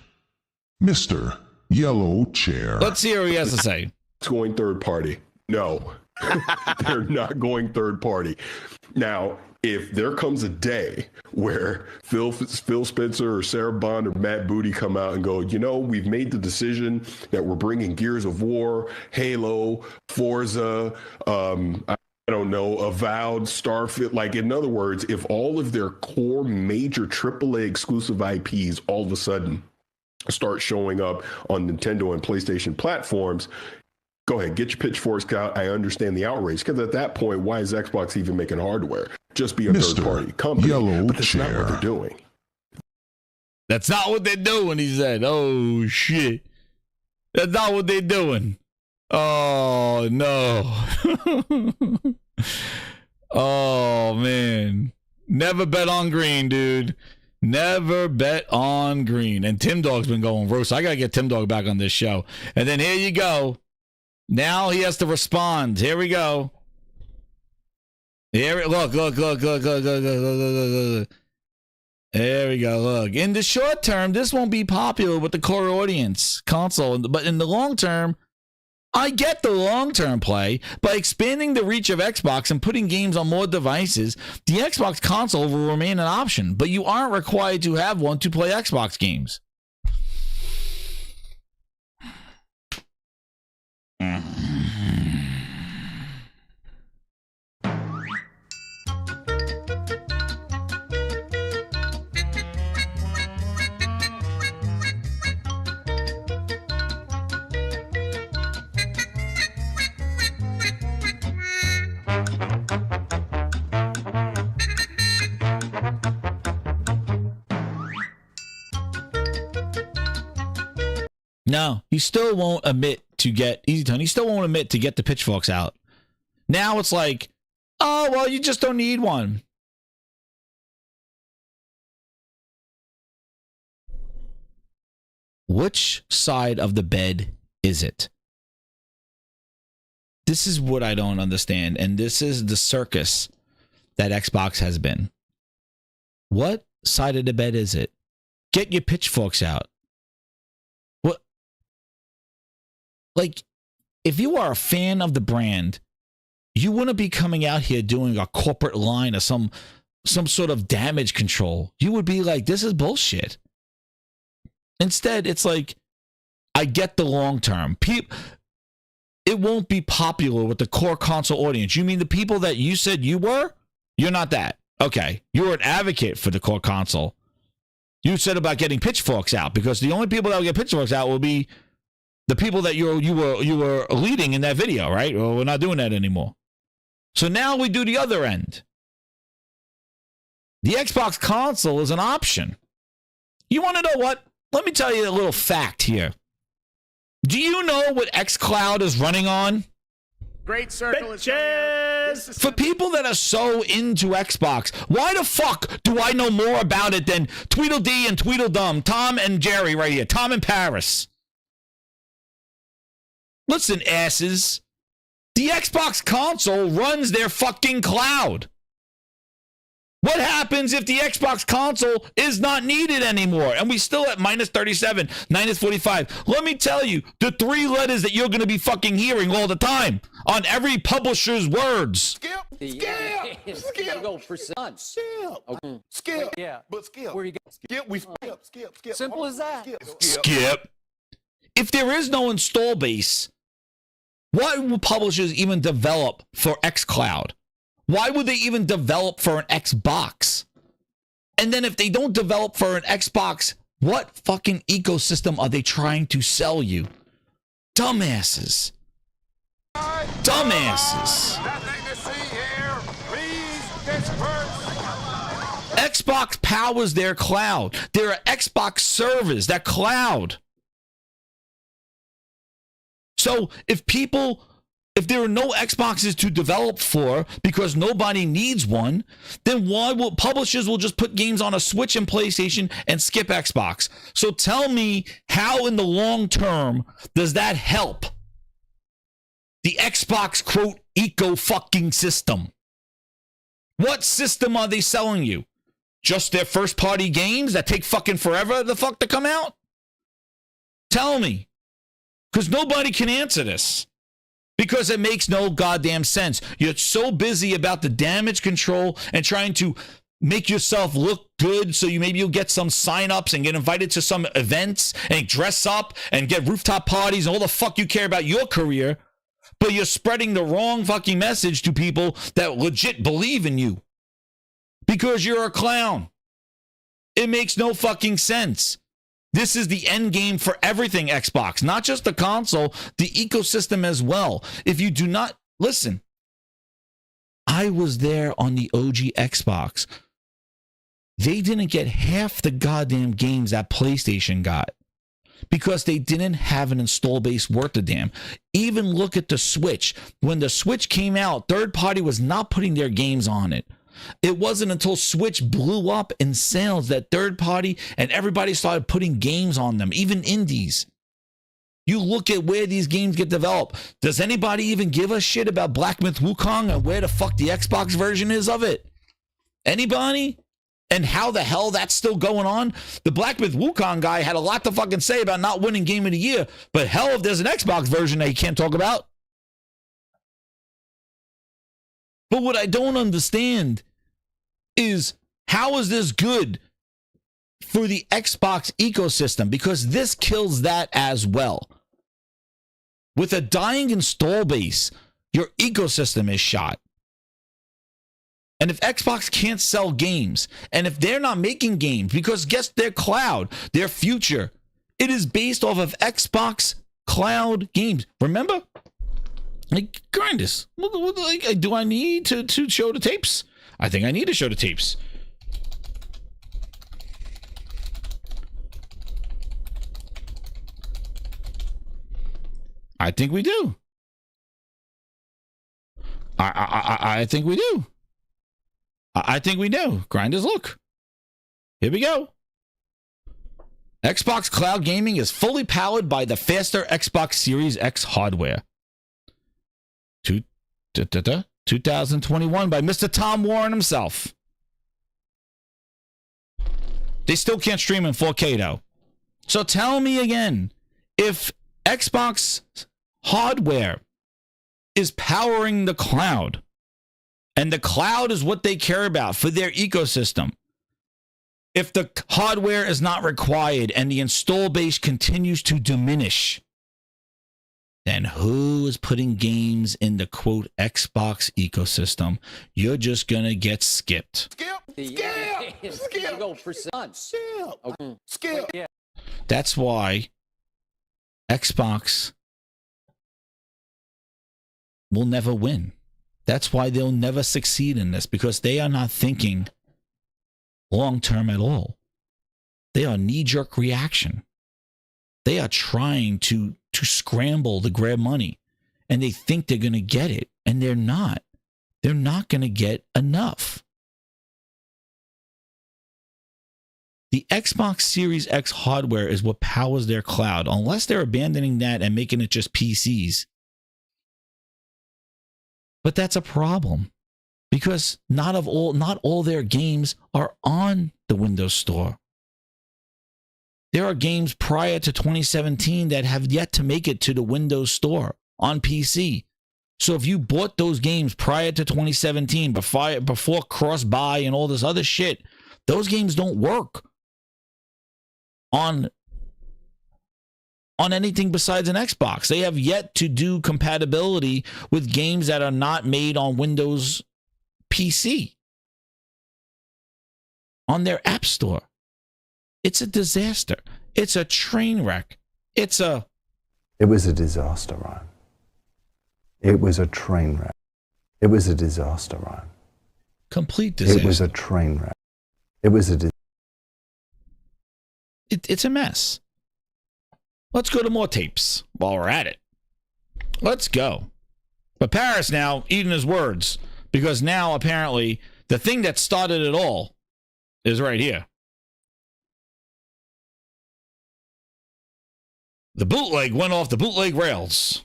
Mr. Yellow Chair. Let's see what he has to say. It's going third party. No, they're not going third party. Now, if there comes a day where Phil Spencer or Sarah Bond or Matt Booty come out and go, you know, we've made the decision that we're bringing Gears of War, Halo, Forza, I don't know, Avowed, Starfield. Like, in other words, if all of their core major AAA exclusive IPs all of a sudden start showing up on Nintendo and PlayStation platforms, go ahead, get your pitchforks out. I understand the outrage, because at that point, why is Xbox even making hardware? Just be a third-party company. But that's not what they're doing. That's not what they're doing, he said. Oh, shit. That's not what they're doing. Oh, no. Oh, man. Never bet on green, dude. Never bet on green. And Tim Dog's been going roast. I got to get Tim Dog back on this show. And then here you go. Now he has to respond. Here we go. Here, look. There we go. Look. In the short term, this won't be popular with the core audience console. But in the long term, I get the long-term play. By expanding the reach of Xbox and putting games on more devices, the Xbox console will remain an option, but you aren't required to have one to play Xbox games. No, he still won't admit to get Easy Tone. He still won't admit to get the pitchforks out. Now it's like, oh, well, you just don't need one. Which side of the bed is it? This is what I don't understand. And this is the circus that Xbox has been. What side of the bed is it? Get your pitchforks out. Like, if you are a fan of the brand, you wouldn't be coming out here doing a corporate line or some sort of damage control. You would be like, this is bullshit. Instead, it's like, I get the long term. It won't be popular with the core console audience. You mean the people that you said you were? You're not that. Okay. You're an advocate for the core console. You said about getting pitchforks out, because the only people that will get pitchforks out will be the people that you were leading in that video, right? Well, we're not doing that anymore. So now we do the other end. The Xbox console is an option. You want to know what? Let me tell you a little fact here. Do you know what xCloud is running on? Great Circle is For people that are so into Xbox, why the fuck do I know more about it than Tweedledee and Tweedledum, Tom and Jerry right here, Tom and Paris? Listen, asses. The Xbox console runs their fucking cloud. What happens if the Xbox console is not needed anymore and we still at minus 37, minus 45? Let me tell you, the three letters that you're going to be fucking hearing all the time on every publisher's words. Skip. Yeah. But skip. Where you go? Skip. We skip. Simple as that. Skip. Skip. If there is no install base, why will publishers even develop for xCloud? Why would they even develop for an Xbox? And then if they don't develop for an Xbox, what fucking ecosystem are they trying to sell you? Dumbasses. Dumbasses. Xbox powers their cloud. There are Xbox servers that cloud. So if there are no Xboxes to develop for because nobody needs one, then why will publishers will just put games on a Switch and PlayStation and skip Xbox? So tell me, how in the long term does that help the Xbox quote eco fucking system? What system are they selling you? Just their first party games that take fucking forever the fuck to come out? Tell me. Because nobody can answer this. Because it makes no goddamn sense. You're so busy about the damage control and trying to make yourself look good so you'll get some sign-ups and get invited to some events and dress up and get rooftop parties and all the fuck you care about your career, but you're spreading the wrong fucking message to people that legit believe in you. Because you're a clown. It makes no fucking sense. This is the end game for everything Xbox, not just the console, the ecosystem as well. If you do not listen, I was there on the OG Xbox. They didn't get half the goddamn games that PlayStation got because they didn't have an install base worth a damn. Even look at the Switch. When the Switch came out, third party was not putting their games on it. It wasn't until Switch blew up in sales that third party and everybody started putting games on them, even indies. You look at where these games get developed. Does anybody even give a shit about Black Myth Wukong and where the fuck the Xbox version is of it? Anybody? And how the hell that's still going on? The Black Myth Wukong guy had a lot to fucking say about not winning Game of the Year, but hell if there's an Xbox version that he can't talk about. But what I don't understand is, how is this good for the Xbox ecosystem? Because this kills that as well. With a dying install base, your ecosystem is shot. And if Xbox can't sell games, and if they're not making games, because guess their cloud, their future, it is based off of Xbox cloud games. Remember? Like, Grindhouse. Like, do I need to show the tapes? I think I need to show the tapes. I think we do. I think we do. I think we do. Grindhouse, look. Here we go. Xbox Cloud Gaming is fully powered by the faster Xbox Series X hardware. 2021 by Mr. Tom Warren himself. They still can't stream in 4K though. So tell me again, if Xbox hardware is powering the cloud, and the cloud is what they care about for their ecosystem, if the hardware is not required and the install base continues to diminish, then who is putting games in the quote Xbox ecosystem? You're just gonna get skipped. Skip. That's why Xbox will never win. That's why they'll never succeed in this, because they are not thinking long term at all. They are knee-jerk reaction. They are trying to scramble to grab money, and they think they're going to get it, and they're not. They're not going to get enough. The Xbox Series X hardware is what powers their cloud, unless they're abandoning that and making it just PCs. But that's a problem, because not all their games are on the Windows Store. There are games prior to 2017 that have yet to make it to the Windows Store on PC. So if you bought those games prior to 2017, before cross-buy and all this other shit, those games don't work on on anything besides an Xbox. They have yet to do compatibility with games that are not made on Windows PC on their app store. It's a disaster. It's a train wreck. It was a disaster, Ryan. It was a train wreck. It was a disaster, Ryan. Complete disaster. It was a train wreck. It was a It's a mess. Let's go to more tapes while we're at it. Let's go. But Paris now eating his words, because now apparently the thing that started it all is right here. The bootleg went off the bootleg rails.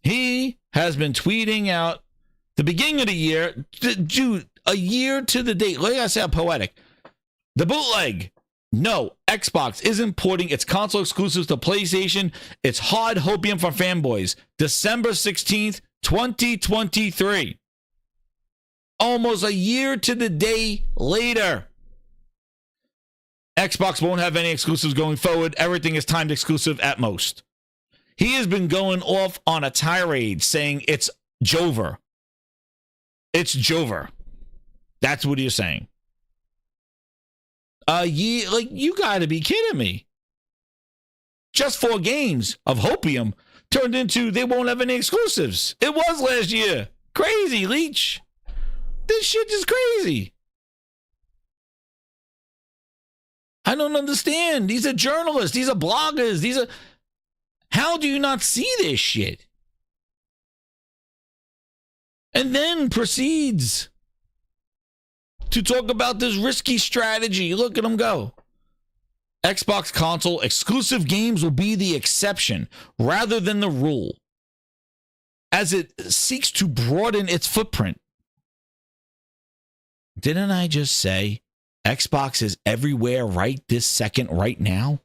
He has been tweeting out the beginning of the year, dude, a year to the date. Like I said, poetic. The bootleg. No, Xbox isn't porting its console exclusives to PlayStation. It's hard hopium for fanboys. December 16th, 2023. Almost a year to the day later. Xbox won't have any exclusives going forward. Everything is timed exclusive at most. He has been going off on a tirade saying it's Jover. It's Jover. That's what he is saying. You gotta be kidding me. Just 4 games of hopium turned into they won't have any exclusives. It was last year. Crazy, Leech. This shit is crazy. I don't understand. These are journalists. These are bloggers. How do you not see this shit? And then proceeds to talk about this risky strategy. Look at him go. Xbox console exclusive games will be the exception rather than the rule, as it seeks to broaden its footprint. Didn't I just say Xbox is everywhere right this second, right now?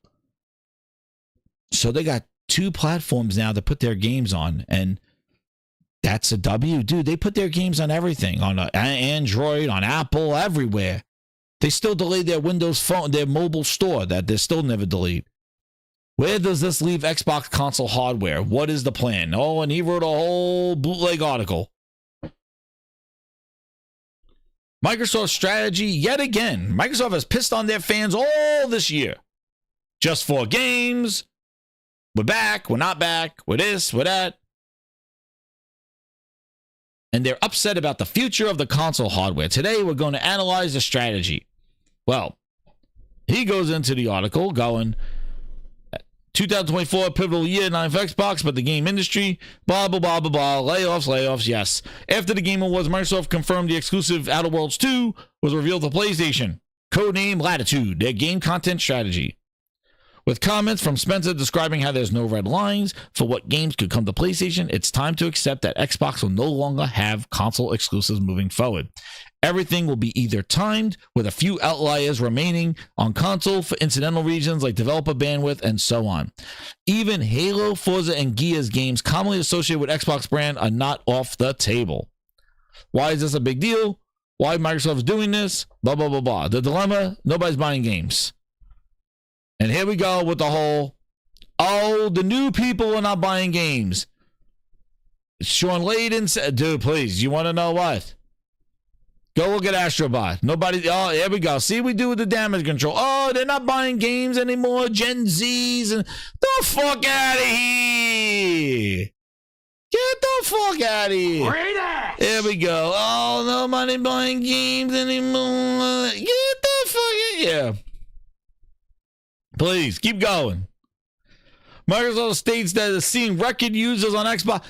So they got 2 platforms now to put their games on, and that's a W. Dude, they put their games on everything, on Android, on Apple, everywhere. They still delayed their Windows Phone, their mobile store that they still never delete. Where does this leave Xbox console hardware? What is the plan? Oh, and he wrote a whole bootleg article. Microsoft's strategy, yet again. Microsoft has pissed on their fans all this year. Just 4 games. We're back. We're not back. We're this. We're that. And they're upset about the future of the console hardware. Today, we're going to analyze the strategy. Well, he goes into the article going, 2024 pivotal year, not for Xbox, but the game industry, blah, blah, blah, blah, blah, layoffs, yes. After the Game Awards, Microsoft confirmed the exclusive Outer Worlds 2 was revealed to PlayStation. Codename Latitude, their game content strategy. With comments from Spencer describing how there's no red lines for what games could come to PlayStation, it's time to accept that Xbox will no longer have console exclusives moving forward. Everything will be either timed, with a few outliers remaining on console for incidental reasons like developer bandwidth and so on. Even Halo, Forza, and Gears games commonly associated with Xbox brand are not off the table. Why is this a big deal? Why Microsoft is doing this? Blah, blah, blah, blah. The dilemma, nobody's buying games. And here we go with the whole, the new people are not buying games. Sean Layden said, dude, please, you want to know what? Go look at Astrobot. Nobody, here we go. See, we do with the damage control. Oh, they're not buying games anymore. Gen Zs. And the fuck out of here. Get the fuck out of here. Here we go. Oh, nobody buying games anymore. Get the fuck out of here. Please, keep going. Microsoft states that it's seeing record users on Xbox.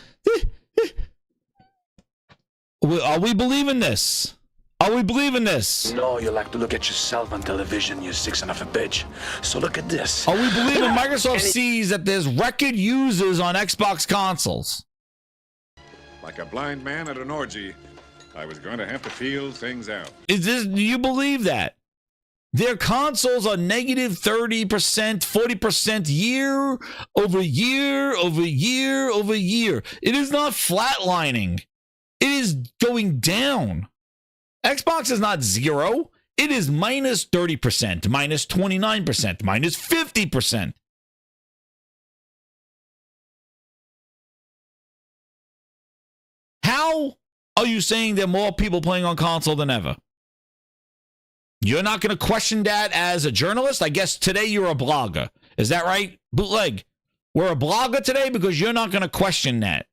Are we believing this? Are we believing this? No, you like to look at yourself on television, you sick son of a bitch. So look at this. Are we believing Microsoft sees that there's record users on Xbox consoles? Like a blind man at an orgy, I was going to have to feel things out. Do you believe that? Their consoles are negative 30%, 40% year over year over year over year. It is not flatlining. It is going down. Xbox is not 0. It is minus 30%, minus 29%, minus 50%. How are you saying there are more people playing on console than ever? You're not going to question that as a journalist? I guess today you're a blogger. Is that right? Bootleg. We're a blogger today because you're not going to question that.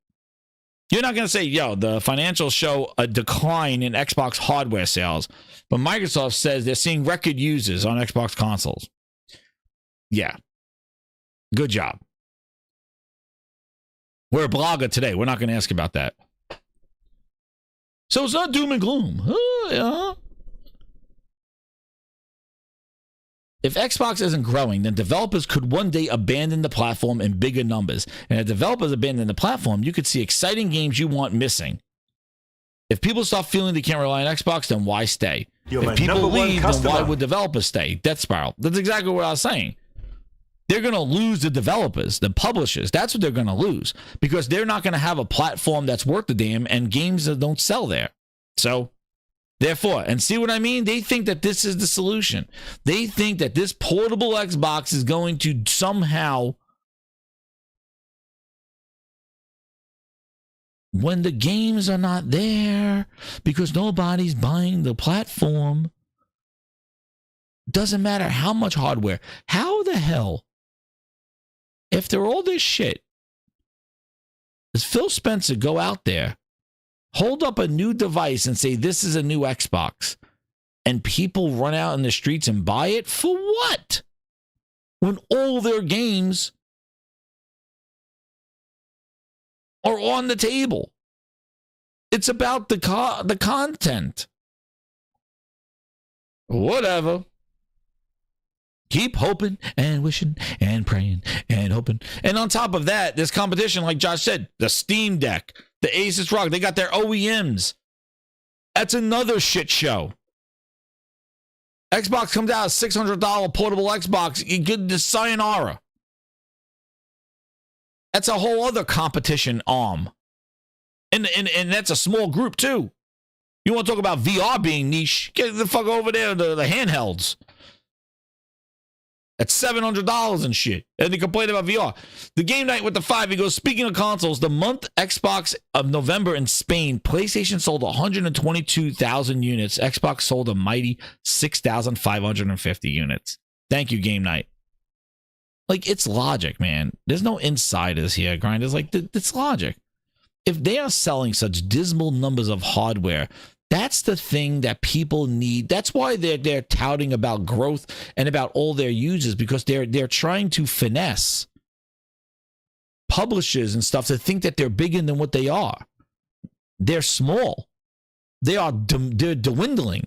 You're not going to say, yo, the financials show a decline in Xbox hardware sales, but Microsoft says they're seeing record users on Xbox consoles. Yeah. Good job. We're a blogger today. We're not going to ask about that. So it's not doom and gloom. Yeah. If Xbox isn't growing, then developers could one day abandon the platform in bigger numbers. And if developers abandon the platform, you could see exciting games you want missing. If people start feeling they can't rely on Xbox, then why stay? If people leave, then why would developers stay? Death spiral. That's exactly what I was saying. They're going to lose the developers, the publishers. That's what they're going to lose because they're not going to have a platform that's worth the damn and games that don't sell there. So, therefore, and see what I mean? They think that this is the solution. They think that this portable Xbox is going to somehow, when the games are not there because nobody's buying the platform, doesn't matter how much hardware. How the hell, after all this shit, does Phil Spencer go out there, hold up a new device and say this is a new Xbox, and people run out in the streets and buy it? For what? When all their games are on the table. It's about the content. Whatever. Keep hoping and wishing and praying and hoping. And on top of that, there's competition, like Josh said, the Steam Deck, the Asus ROG, they got their OEMs. That's another shit show. Xbox comes out a $600 portable Xbox. You get the sayonara. That's a whole other competition arm. And that's a small group too. You want to talk about VR being niche? Get the fuck over there, the handhelds. At $700 and shit. And they complain about VR. The game night with the 5, he goes, speaking of consoles, the month Xbox of November in Spain, PlayStation sold 122,000 units. Xbox sold a mighty 6,550 units. Thank you, game night. Like, it's logic, man. There's no insiders here, Grinders. Like, it's logic. If they are selling such dismal numbers of hardware, that's the thing that people need. That's why they're touting about growth and about all their users, because they're trying to finesse publishers and stuff to think that they're bigger than what they are. They're small. They're dwindling.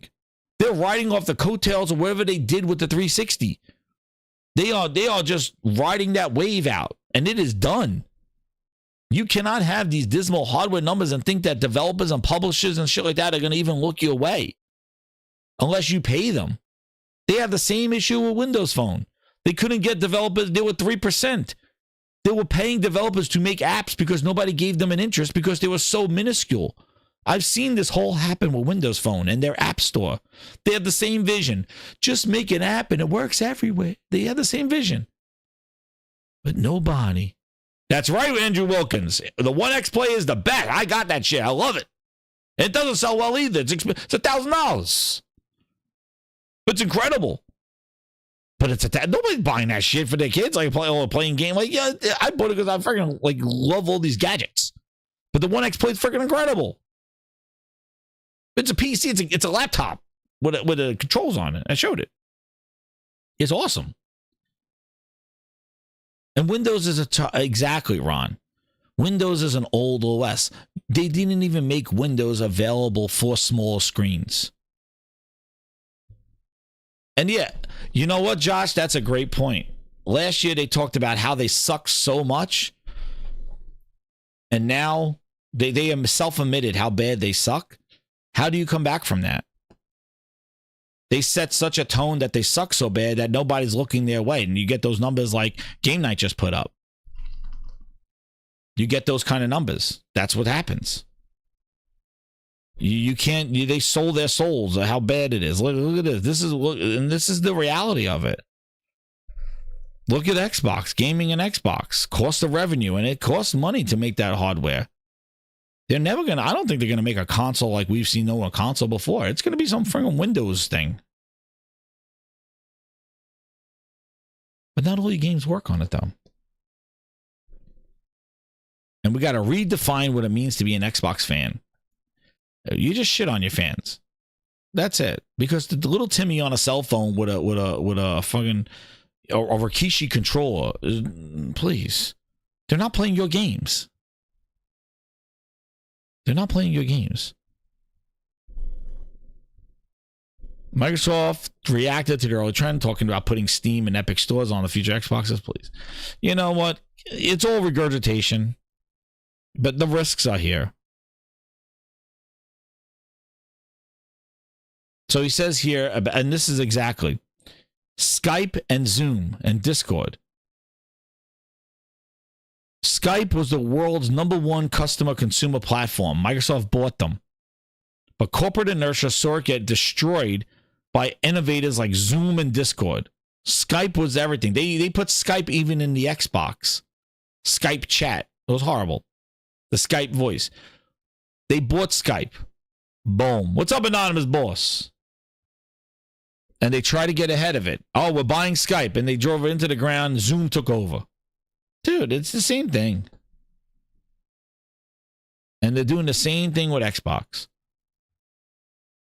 They're riding off the coattails of whatever they did with the 360. They are just riding that wave out, and it is done. You cannot have these dismal hardware numbers and think that developers and publishers and shit like that are going to even look your way unless you pay them. They have the same issue with Windows Phone. They couldn't get developers. They were 3%. They were paying developers to make apps because nobody gave them an interest because they were so minuscule. I've seen this whole happen with Windows Phone and their app store. They have the same vision. Just make an app and it works everywhere. They have the same vision. But nobody. That's right, Andrew Wilkins. The 1X Play is the best. I got that shit. I love it. It doesn't sell well either. It's $1,000. It's incredible. But nobody's buying that shit for their kids. Like playing game. Like, yeah, I bought it because I freaking like love all these gadgets. But the 1X Play is freaking incredible. It's a PC. It's a laptop with the controls on it. I showed it. It's awesome. And Windows is exactly, Ron. Windows is an old OS. They didn't even make Windows available for small screens. And yeah, you know what, Josh? That's a great point. Last year they talked about how they suck so much. And now they have self-admitted how bad they suck. How do you come back from that? They set such a tone that they suck so bad that nobody's looking their way. And you get those numbers like Game Night just put up. You get those kind of numbers. That's what happens. You can't, they sold their souls. How bad it is. Look at this. This is the reality of it. Look at Xbox, gaming and Xbox. Cost of revenue, and it costs money to make that hardware. They're never gonna. I don't think they're gonna make a console like we've seen a console before. It's gonna be some freaking Windows thing. But not all your games work on it though. And we got to redefine what it means to be an Xbox fan. You just shit on your fans. That's it. Because the little Timmy on a cell phone with a fucking a Rikishi controller, please, they're not playing your games. They're not playing your games. Microsoft reacted to their early trend, talking about putting Steam and Epic stores on the future Xboxes. Please, you know what? It's all regurgitation, but the risks are here. So he says here, and this is exactly Skype and Zoom and Discord. Skype was the world's #1 customer consumer platform. Microsoft bought them. But corporate inertia saw it get destroyed by innovators like Zoom and Discord. Skype was everything. They put Skype even in the Xbox. Skype chat. It was horrible. The Skype voice. They bought Skype. Boom. What's up, anonymous boss? And they tried to get ahead of it. Oh, we're buying Skype. And they drove it into the ground. Zoom took over. Dude, it's the same thing. And they're doing the same thing with Xbox.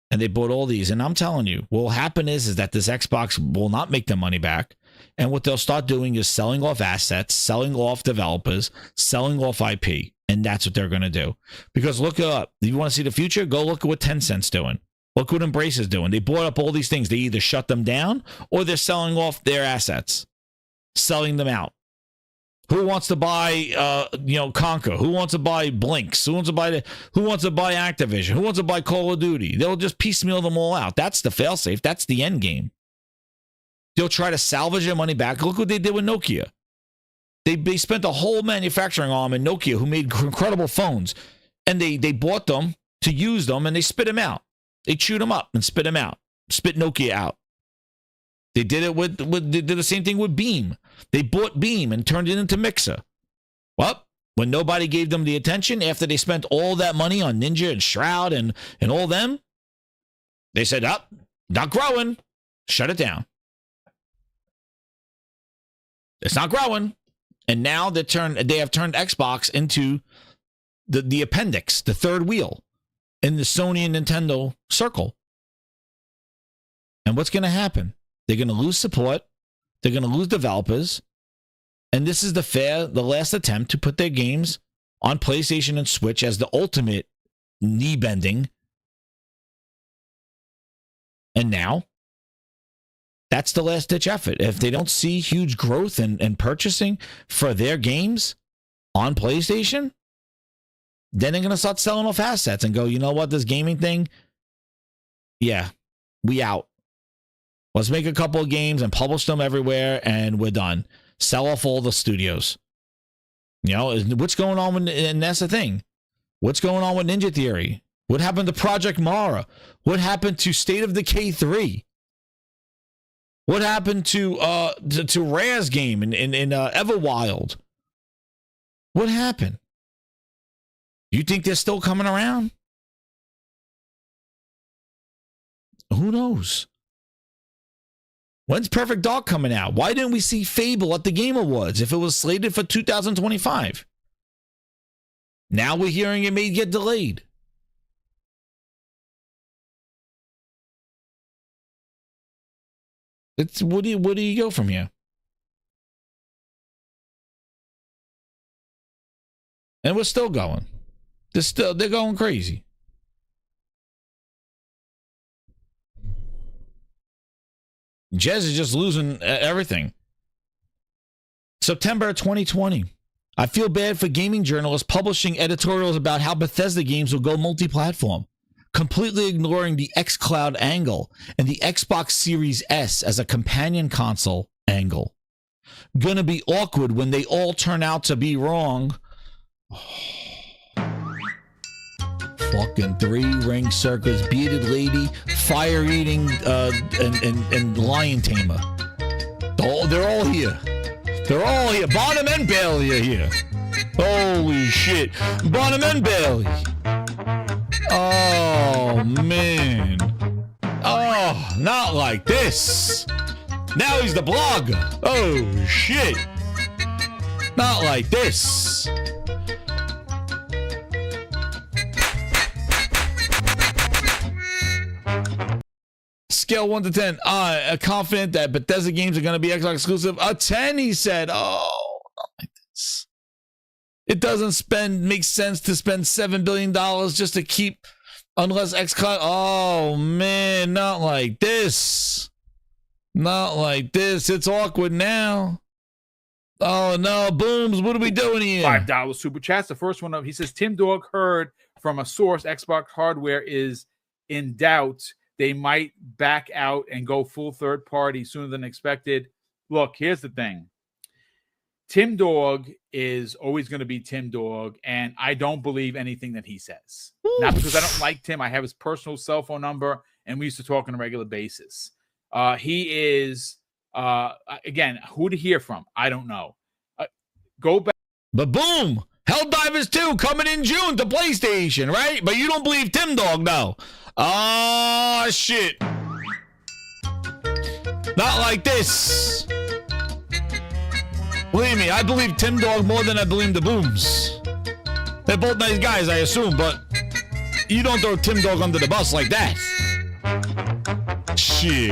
And they bought all these. And I'm telling you, what will happen is that this Xbox will not make their money back. And what they'll start doing is selling off assets, selling off developers, selling off IP. And that's what they're going to do. Because look up. If you want to see the future, go look at what Tencent's doing. Look what Embrace is doing. They bought up all these things. They either shut them down or they're selling off their assets. Selling them out. Who wants to buy, Conquer? Who wants to buy Blinks? Who wants to buy Activision? Who wants to buy Call of Duty? They'll just piecemeal them all out. That's the failsafe. That's the end game. They'll try to salvage their money back. Look what they did with Nokia. They spent a whole manufacturing arm in Nokia who made incredible phones, and they bought them to use them, and they spit them out. They chewed them up and spit them out. Spit Nokia out. They did it they did the same thing with Beam. They bought Beam and turned it into Mixer. Well, when nobody gave them the attention after they spent all that money on Ninja and Shroud and all them, they said, not growing. Shut it down. It's not growing. And now they have turned Xbox into the appendix, the third wheel in the Sony and Nintendo circle. And what's going to happen? They're going to lose support. They're going to lose developers. And this is the last attempt to put their games on PlayStation and Switch as the ultimate knee bending. And now, that's the last ditch effort. If they don't see huge growth and purchasing for their games on PlayStation, then they're going to start selling off assets and go, you know what, this gaming thing, yeah, we out. Let's make a couple of games and publish them everywhere, and we're done. Sell off all the studios. You know, what's going on with, and that's the thing. What's going on with Ninja Theory? What happened to Project Mara? What happened to State of Decay 3? What happened to Rare's game in Everwild? What happened? You think they're still coming around? Who knows? When's Perfect Dark coming out? Why didn't we see Fable at the Game Awards if it was slated for 2025? Now we're hearing it may get delayed. It's where do you go from here? And we're still going. They're going crazy. Jez is just losing everything. September 2020. I feel bad for gaming journalists publishing editorials about how Bethesda games will go multi-platform, completely ignoring the xCloud angle and the Xbox Series S as a companion console angle. Gonna be awkward when they all turn out to be wrong. Fucking 3-ring circus, bearded lady, fire eating, and lion tamer. They're all here. They're all here. Bottom and Bailey are here. Holy shit. Bonham and Bailey. Oh, man. Oh, not like this. Now he's the blogger. Oh, shit. Not like this. Scale 1 to 10. Confident that Bethesda games are going to be Xbox exclusive. A 10, he said. Oh, not like this. It doesn't make sense to spend $7 billion just to keep, unless XCloud. Oh, man, not like this. Not like this. It's awkward now. Oh, no. Booms, what are we doing here? $5 super chats. The first one up, he says, Tim Dog heard from a source Xbox hardware is in doubt. They might back out and go full third party sooner than expected. Look, here's the thing. Tim Dog is always going to be Tim Dog, and I don't believe anything that he says. Not because I don't like Tim. I have his personal cell phone number, and we used to talk on a regular basis. He is, again, who to hear from? I don't know. Go back. But boom! Helldivers 2 coming in June to PlayStation, right? But you don't believe Tim Dog, no. Oh, shit. Not like this. Believe me, I believe Tim Dog more than I believe the Booms. They're both nice guys, I assume, but you don't throw Tim Dog under the bus like that. Shit.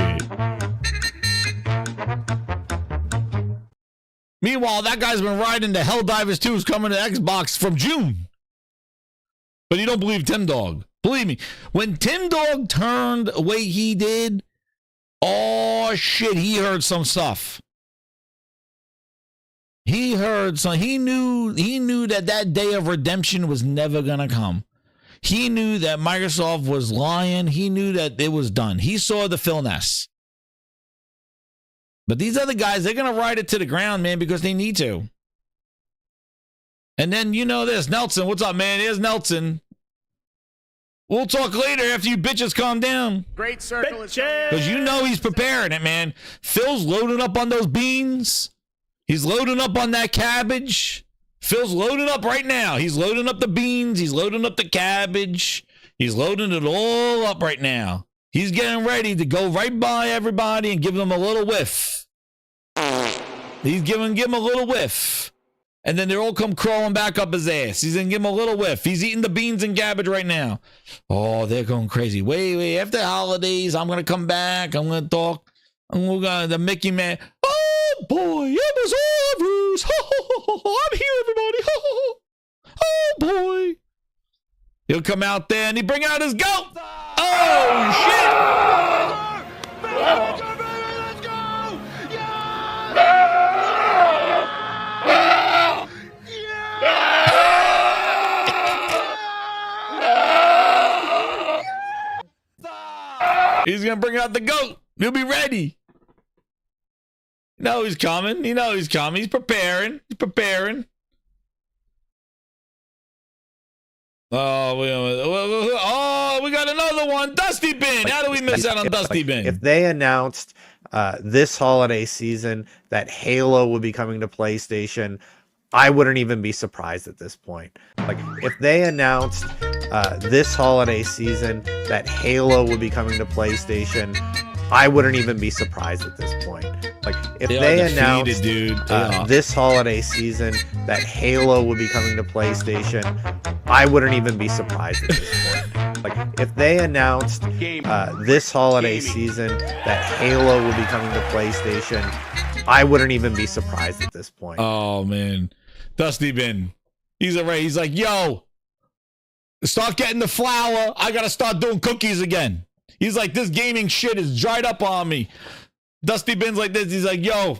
Meanwhile, that guy's been riding the Helldivers 2's coming to Xbox from June. But you don't believe Tim Dog. Believe me, when Tim Dog turned the way he did, oh shit, he heard some stuff. He heard some. He knew that day of redemption was never gonna come. He knew that Microsoft was lying. He knew that it was done. He saw the Philness. But these other guys, they're gonna ride it to the ground, man, because they need to. And then you know this, Nelson. What's up, man? Here's Nelson. We'll talk later after you bitches calm down. Great circle. Because you know he's preparing it, man. Phil's loading up on those beans. He's loading up on that cabbage. Phil's loading up right now. He's loading up the beans. He's loading up the cabbage. He's loading it all up right now. He's getting ready to go right by everybody and give them a little whiff. He's giving him a little whiff. And then they'll all come crawling back up his ass. He's going to give him a little whiff. He's eating the beans and cabbage right now. Oh, they're going crazy. Wait. After the holidays, I'm going to come back. I'm going to talk. I'm going to the Mickey Man. Oh, boy. It was all a ruse. I'm here, everybody. Oh, boy. He'll come out there and he bring out his goat. Oh, shit. Let's go! He's going to bring out the goat. He'll be ready. No, he's coming. You know he's coming. He's preparing. Oh, we got another one. Dusty Bin. How do we miss out on Dusty Bin? If they announced this holiday season that Halo would be coming to PlayStation, I wouldn't even be surprised at this point. Like, if they announced this holiday season that Halo would be coming to PlayStation, I wouldn't even be surprised at this point. Like, if they announced this holiday season that Halo would be coming to PlayStation, I wouldn't even be surprised at this point. Like, if they announced this holiday season that Halo would be coming to PlayStation, I wouldn't even be surprised at this point. Oh, man. Dusty Bin. He's like, yo, start getting the flour. I got to start doing cookies again. He's like, this gaming shit is dried up on me. Dusty Bin's like this. He's like, yo,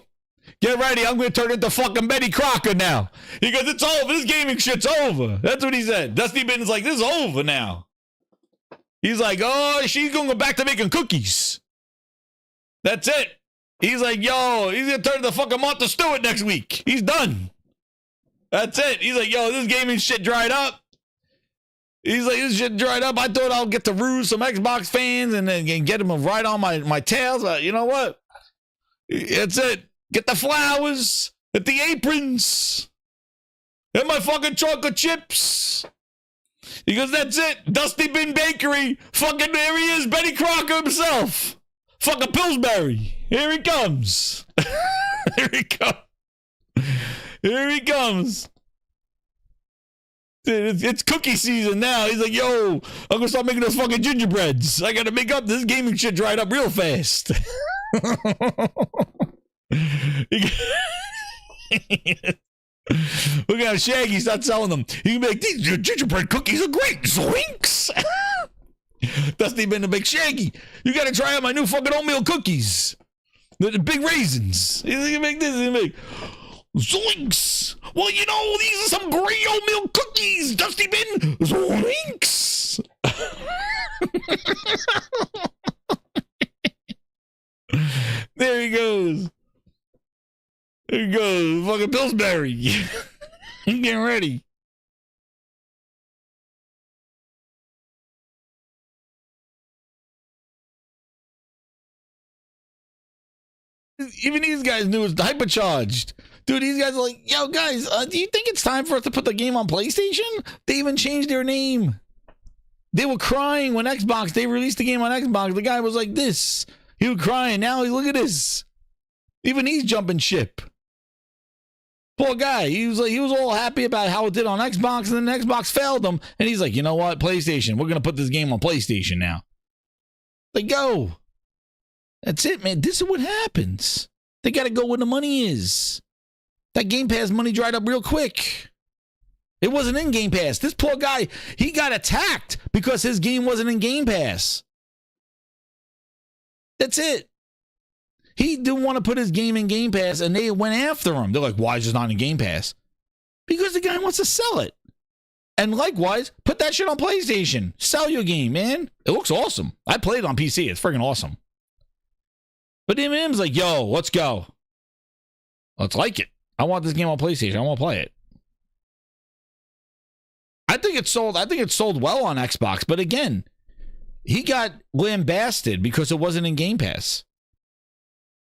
get ready. I'm going to turn into fucking Betty Crocker now. He goes, it's over. This gaming shit's over. That's what he said. Dusty Bin's like, this is over now. He's like, oh, she's going to go back to making cookies. That's it. He's like, yo, he's going to turn into fucking Martha Stewart next week. He's done. That's it. He's like, yo, this gaming shit dried up. He's like, this shit dried up. I thought I'll get to ruse some Xbox fans and then get them right on my tails. But you know what? That's it. Get the flowers. Get the aprons. And my fucking chocolate chips. He goes, that's it. Dusty Bin Bakery. Fucking there he is. Betty Crocker himself. Fucking Pillsbury. Here he comes. Here he comes. Here he comes. It's cookie season now. He's like, yo, I'm gonna start making those fucking gingerbreads. I gotta make up this gaming shit dried up real fast. We're gonna have Shaggy start selling them. He can make these gingerbread cookies are great. Zoinks! Dusty been the big Shaggy. You gotta try out my new fucking oatmeal cookies. The big raisins. He's gonna make this. He's gonna make Zoinks! Well, you know, these are some great oatmeal cookies, Dusty Bin. Zoinks! There he goes. There he goes. Fucking Pillsbury. He's getting ready. Even these guys knew it's hypercharged. Dude, these guys are like, yo, guys, do you think it's time for us to put the game on PlayStation? They even changed their name. They were crying when Xbox, they released the game on Xbox. The guy was like this. He was crying. Now, look at this. Even he's jumping ship. Poor guy. He was all happy about how it did on Xbox, and then Xbox failed him. And he's like, you know what? PlayStation, we're going to put this game on PlayStation now. Like, go. That's it, man. This is what happens. They got to go where the money is. That Game Pass money dried up real quick. It wasn't in Game Pass. This poor guy, he got attacked because his game wasn't in Game Pass. That's it. He didn't want to put his game in Game Pass, and they went after him. They're like, why is it not in Game Pass? Because the guy wants to sell it. And likewise, put that shit on PlayStation. Sell your game, man. It looks awesome. I played it on PC. It's freaking awesome. But MM's like, yo, let's go. Let's like it. I want this game on PlayStation. I want to play it. I think it sold well on Xbox, but again, he got lambasted because it wasn't in Game Pass.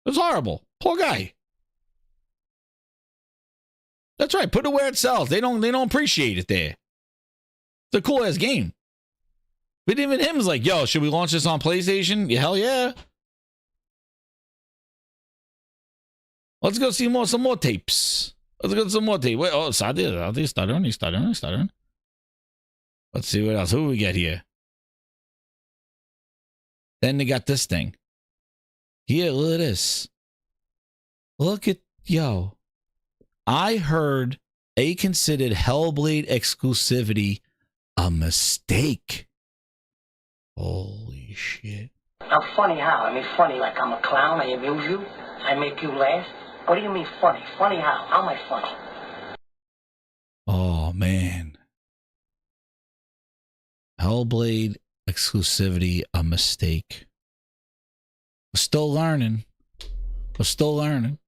It was horrible. Poor guy. That's right. Put it where it sells. They don't appreciate it there. It's a cool ass game. But even him's like, yo, should we launch this on PlayStation? Yeah, hell yeah. Let's go see some more tapes. Let's go to some more tapes. Wait, oh, Satya, he's stuttering. Let's see what else. Who do we get here? Then they got this thing. Here, look at this. Look at, yo. I heard they considered Hellblade exclusivity a mistake. Holy shit. I'm funny how? I mean, funny like I'm a clown, I amuse you, I make you laugh. What do you mean funny? Funny how? How am I funny? Oh, man. Hellblade exclusivity, a mistake. We're still learning. We're still learning.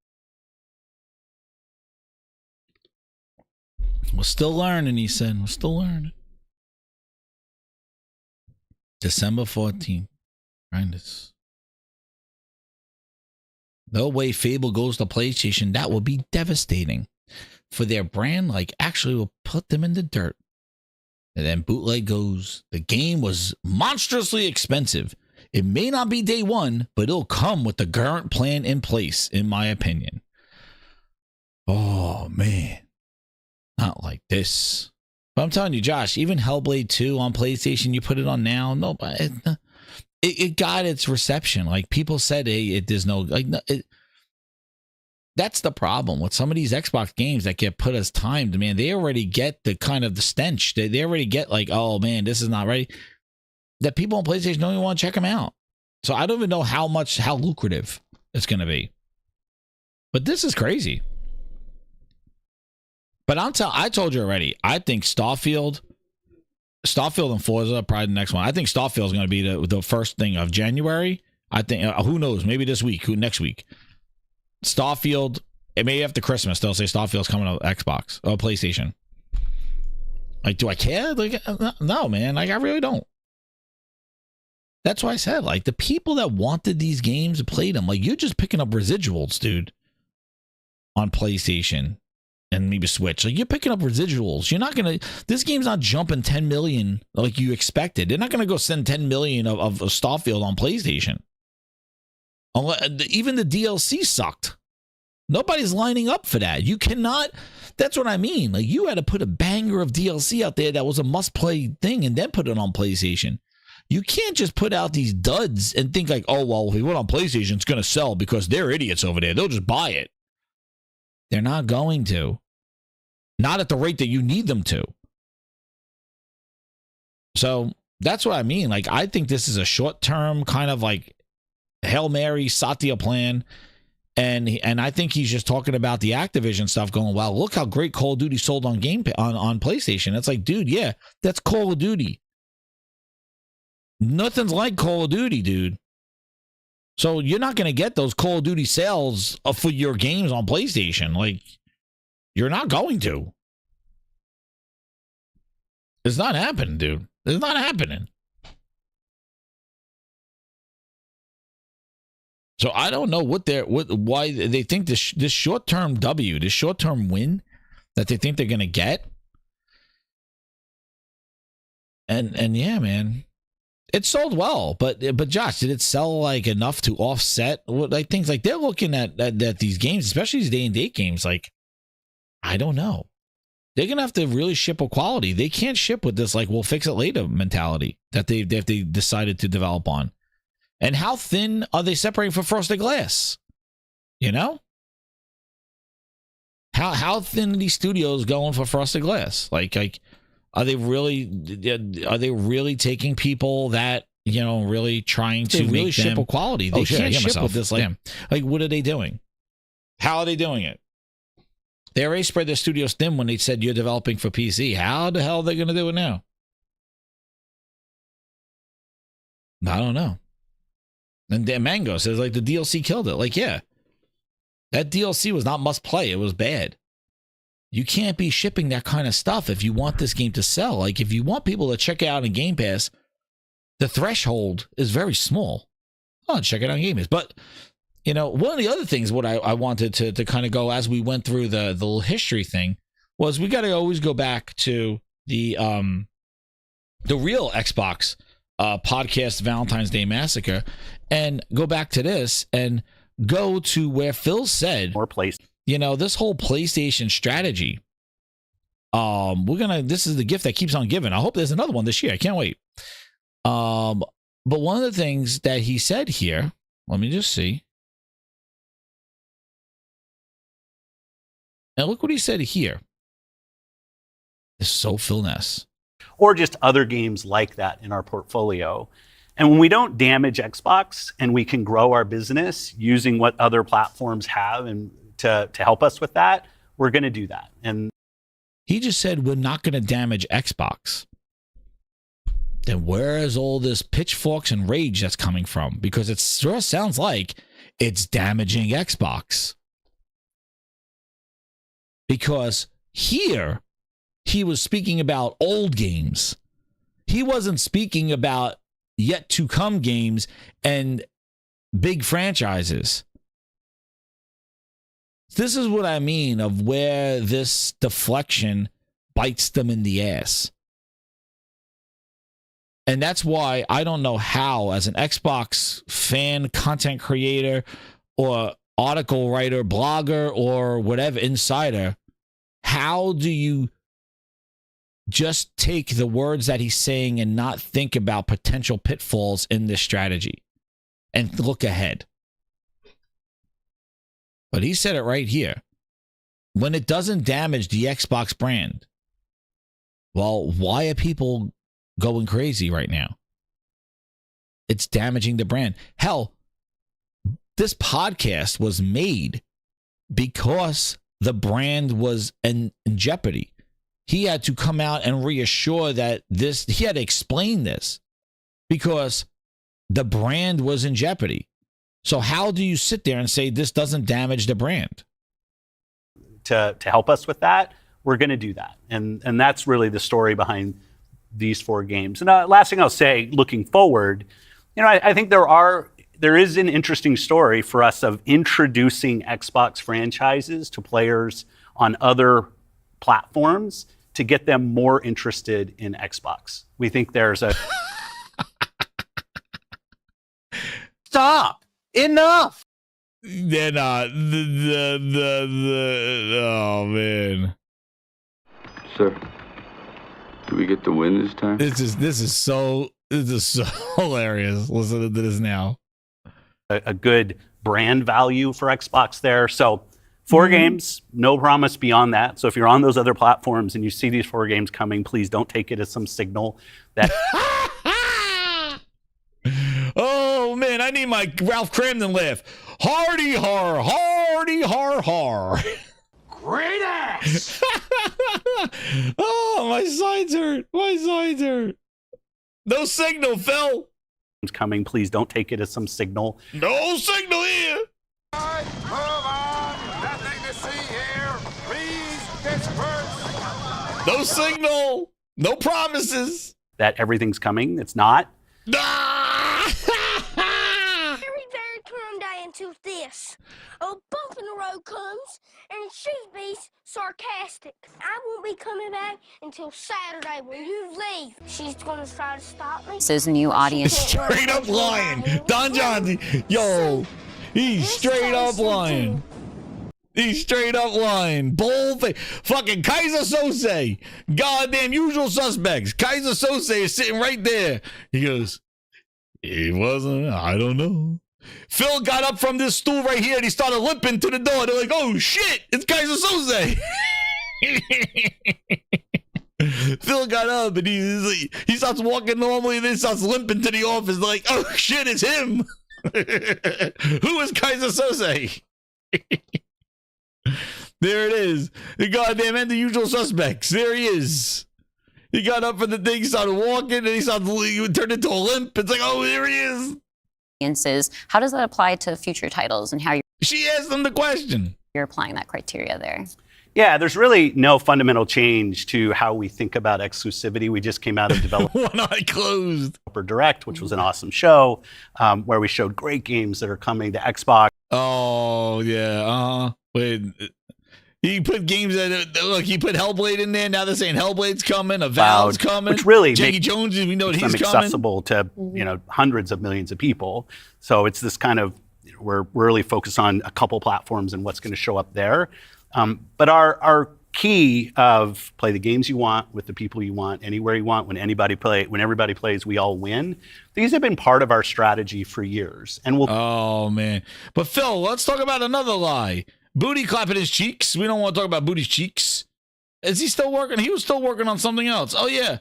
We're still learning, he said. We're still learning. December 14th. Grindhouse. No way Fable goes to PlayStation. That will be devastating for their brand. Like, actually will put them in the dirt. And then Bootleg goes, the game was monstrously expensive. It may not be day one, but it'll come with the current plan in place, in my opinion. Oh, man. Not like this. But I'm telling you, Josh, even Hellblade 2 on PlayStation, you put it on now. No, it got its reception. Like, people said, hey, there's no, like, that's the problem with some of these Xbox games that get put as timed, man. They already get the kind of the stench. They already get like, oh man, this is not ready. That people on PlayStation don't even want to check them out. So I don't even know how lucrative it's going to be. But this is crazy. But I told you already, I think Starfield and Forza probably the next one. I think Starfield is going to be the first thing of January. I think, who knows, maybe this week, next week. Starfield, it may after Christmas, they'll say Starfield's coming to Xbox or PlayStation. Like, do I care? Like, no, man. Like, I really don't. That's why I said, like, the people that wanted these games played them. Like, you're just picking up residuals, dude, on PlayStation. and maybe Switch. Like, you're picking up residuals. You're not gonna. This game's not jumping 10 million like you expected. They're not gonna go send 10 million of Starfield on PlayStation. Even the DLC sucked. Nobody's lining up for that. You cannot. That's what I mean. Like, you had to put a banger of DLC out there that was a must-play thing, and then put it on PlayStation. You can't just put out these duds and think like, oh, well, if we put it on PlayStation, it's going to sell because they're idiots over there. They'll just buy it. They're not going to. Not at the rate that you need them to. So that's what I mean. Like, I think this is a short-term kind of like Hail Mary Satya plan. And I think he's just talking about the Activision stuff, going, wow, look how great Call of Duty sold on on PlayStation. It's like, dude, yeah, that's Call of Duty. Nothing's like Call of Duty, dude. So you're not going to get those Call of Duty sales for your games on PlayStation. Like, you're not going to. It's not happening, dude. It's not happening. So I don't know why they think this short-term W, this short-term win that they think they're going to get. And yeah, man, it sold well, but Josh, did it sell like enough to offset like things like they're looking at these games, especially these day-and-date games? Like, I don't know. They're going to have to really ship a quality. They can't ship with this like we'll fix it later mentality that they decided to develop on. And how thin are they separating for Frosted Glass? You know? How thin are these studios going for Frosted Glass? Like are they really taking people that, you know, really trying to really make ship a quality? They can't ship with this. Like, what are they doing? How are they doing it? They already spread their studios thin when they said you're developing for PC. How the hell are they going to do it now? I don't know. And Dan Mango says, like, the DLC killed it. Like, yeah. That DLC was not must play. It was bad. You can't be shipping that kind of stuff if you want this game to sell. Like, if you want people to check it out in Game Pass, the threshold is very small. Oh, check it out in Game Pass. But, you know, one of the other things what I wanted to kind of go as we went through the little history thing was we got to always go back to the real Xbox podcast Valentine's Day Massacre and go back to this and go to where Phil said, or place, you know, this whole PlayStation strategy. This is the gift that keeps on giving. I hope there's another one this year. I can't wait. But one of the things that he said here, let me just see. And look what he said here. It's so Phil Ness. Or just other games like that in our portfolio. And when we don't damage Xbox and we can grow our business using what other platforms have and to help us with that, we're going to do that. And he just said we're not going to damage Xbox. Then where is all this pitchforks and rage that's coming from? Because it sure sounds like it's damaging Xbox. Because here, he was speaking about old games. He wasn't speaking about yet to come games and big franchises. This is what I mean of where this deflection bites them in the ass. And that's why I don't know how, as an Xbox fan, content creator, or article writer, blogger, or whatever, insider, how do you just take the words that he's saying and not think about potential pitfalls in this strategy and look ahead? But he said it right here. When it doesn't damage the Xbox brand, well, why are people going crazy right now? It's damaging the brand. Hell, this podcast was made because the brand was in jeopardy. He had to come out and reassure that he had to explain this because the brand was in jeopardy. So how do you sit there and say this doesn't damage the brand? To help us with that, we're going to do that. And that's really the story behind these 4 games. And last thing I'll say, looking forward, you know, I think there is an interesting story for us of introducing Xbox franchises to players on other platforms to get them more interested in Xbox. We think there's a Stop! Enough! Then oh man. Sir, do we get the win this time? This is so hilarious. Listen to this now. a good brand value for Xbox there. So 4 games, no promise beyond that. So if you're on those other platforms and you see these 4 games coming, please don't take it as some signal that oh man, I need my Ralph Cramden laugh. Hardy har, hardy har har. Great ass! Oh, my sides hurt. My sides hurt. No signal, Phil. it's coming, please don't take it as some signal. No signal here. Move on! Nothing to see here! Please disperse! No signal. No promises. That everything's coming. It's not. Every very time day into this, a bump in the road comes, and she's be sarcastic. I won't be coming back until Saturday when you leave. She's gonna try to stop me. This is new audience. Straight up lying. Don John, yo, he's straight up lying. He's straight up lying. Bullface. Fucking Kaiser Sose. Goddamn usual suspects. Kaiser Sose is sitting right there. He goes, he wasn't, I don't know. Phil got up from this stool right here and he started limping to the door. They're like, oh shit, it's Kaiser Sose. Phil got up and he starts walking normally and then starts limping to the office like, oh shit, it's him. Who is Kaiser Sose? There it is. The goddamn and the usual suspects. There he is. He got up from the thing, started walking, and he turned into a limp. It's like, oh, there he is. How does that apply to future titles and how She asked him the question. You're applying that criteria there? Yeah, there's really no fundamental change to how we think about exclusivity. We just came out of developer One eye closed. Direct, which was an awesome show, where we showed great games that are coming to Xbox. Oh, yeah. Wait. He put games that, look, he put Hellblade in there. Now they're saying Hellblade's coming, Avowed's coming. Which really Jackie Jones, we know that he's coming. Accessible to, hundreds of millions of people. So it's this kind of, we're really focused on a couple platforms and what's going to show up there. But our key of play the games you want with the people you want, anywhere you want, when everybody plays, we all win. These have been part of our strategy for years. And oh, man. But Phil, let's talk about another lie. Booty clapping his cheeks. We don't want to talk about Booty's cheeks. Is he still working? He was still working on something else. Oh, yeah.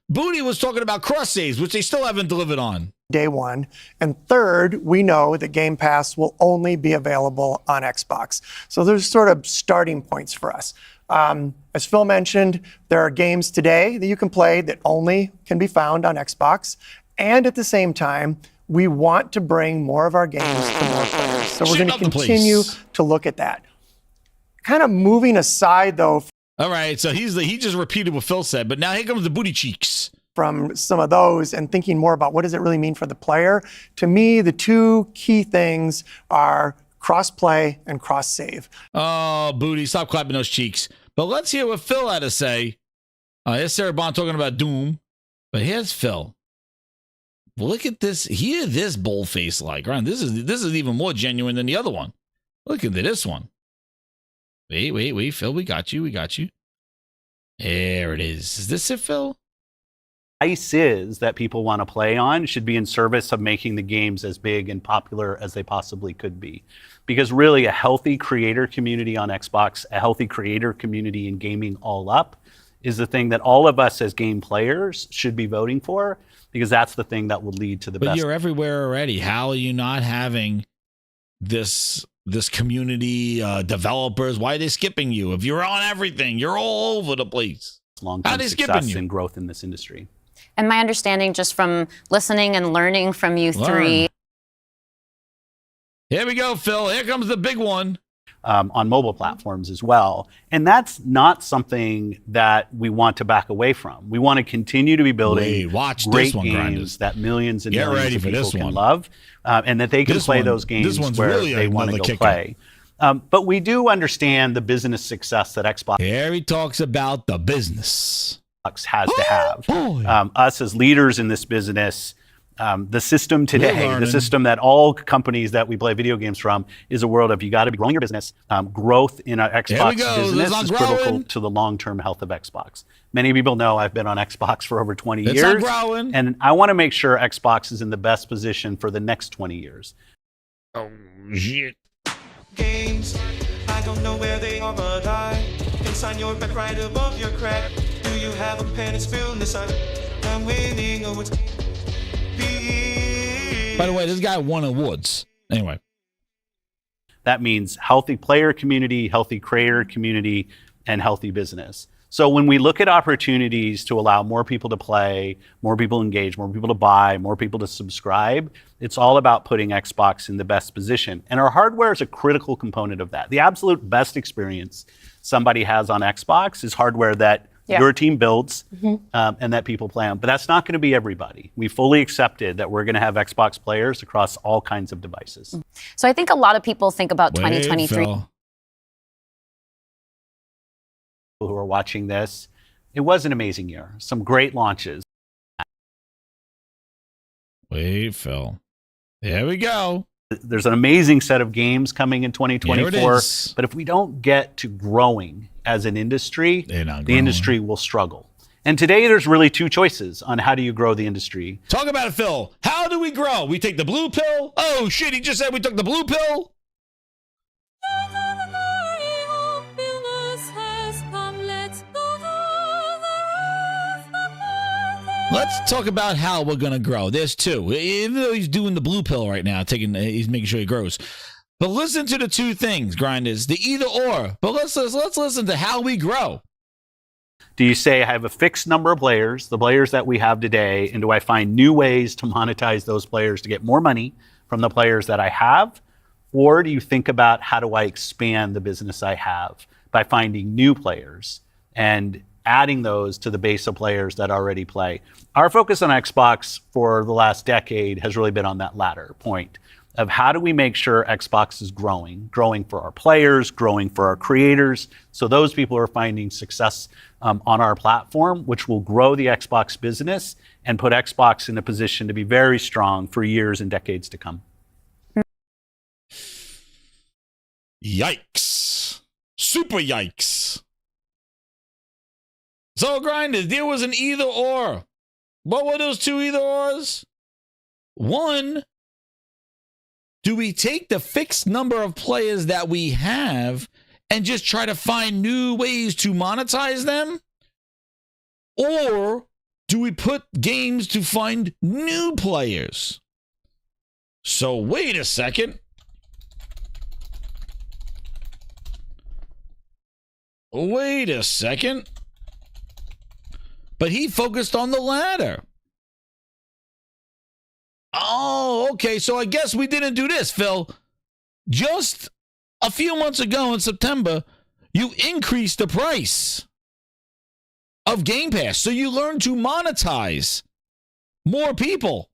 Booty was talking about cross saves, which they still haven't delivered on. Day one. And third, we know that Game Pass will only be available on Xbox. So there's sort of starting points for us. As Phil mentioned, there are games today that you can play that only can be found on Xbox. And at the same time, we want to bring more of our games to more players. So we're going to continue to look at that. Kind of moving aside, though. All right, so he just repeated what Phil said, but now here comes the booty cheeks. From some of those and thinking more about what does it really mean for the player. To me, the two key things are cross-play and cross-save. Oh, Booty, stop clapping those cheeks. But let's hear what Phil had to say. Here's Sarah Bond talking about Doom, but here's Phil. Look at this. Hear this bullface like, right? This is even more genuine than the other one. Look at this one. Wait, Phil, we got you. There it is. Is this it, Phil? Devices that people want to play on should be in service of making the games as big and popular as they possibly could be. Because really a healthy creator community on Xbox, a healthy creator community in gaming all up, is the thing that all of us as game players should be voting for, because that's the thing that will lead to the best. But you're everywhere already. How are you not having this community, developers? Why are they skipping you? If you're on everything, you're all over the place. Long-term success and growth in this industry. And my understanding just from listening and learning from you three. Here we go, Phil. Here comes the big one. On mobile platforms as well. And that's not something that we want to back away from. We want to continue to be building great games that millions and millions of people can love, and that they can play those games where they want to go play. But we do understand the business success that Xbox Here he talks about the business has to have. Us as leaders in this business, the system today, the system that all companies that we play video games from, is a world of you got to be growing your business. Growth in an Xbox business is critical to the long-term health of Xbox. Many people know I've been on Xbox for over 20 years, and I want to make sure Xbox is in the best position for the next 20 years. Oh, shit. Games, I don't know where they are, but I can sign your bet right above your crack. Do you have a pen and spill this? I'm winning awards. By the way, this guy won awards. Anyway. That means healthy player community, healthy creator community, and healthy business. So when we look at opportunities to allow more people to play, more people engage, more people to buy, more people to subscribe, it's all about putting Xbox in the best position. And our hardware is a critical component of that. The absolute best experience somebody has on Xbox is hardware that your team builds and that people play on. But that's not going to be everybody. We fully accepted that we're going to have Xbox players across all kinds of devices. So I think a lot of people think about 2023. Who are watching this, it was an amazing year. Some great launches. Wait, Phil. There we go. There's an amazing set of games coming in 2024. But if we don't get to growing as an industry, the industry will struggle. And today there's really two choices on how do you grow the industry. Talk about it, Phil. How do we grow? We take the blue pill? Oh, shit, he just said we took the blue pill? Let's talk about how we're going to grow. There's two. Even though he's doing the blue pill right now, he's making sure he grows. But listen to the two things, Grinders, the either or. But let's listen to how we grow. Do you say I have a fixed number of players, the players that we have today, and do I find new ways to monetize those players to get more money from the players that I have? Or do you think about how do I expand the business I have by finding new players and adding those to the base of players that already play? Our focus on Xbox for the last decade has really been on that latter point of how do we make sure Xbox is growing for our players, growing for our creators, so those people are finding success on our platform, which will grow the Xbox business and put Xbox in a position to be very strong for years and decades to come. Yikes. Super yikes. So, Grinders, there was an either or. What were those two either ors? One, do we take the fixed number of players that we have and just try to find new ways to monetize them? Or do we put games to find new players? So, wait a second. Wait a second. But he focused on the latter. Oh, okay. So I guess we didn't do this, Phil. Just a few months ago in September, you increased the price of Game Pass. So you learned to monetize more people.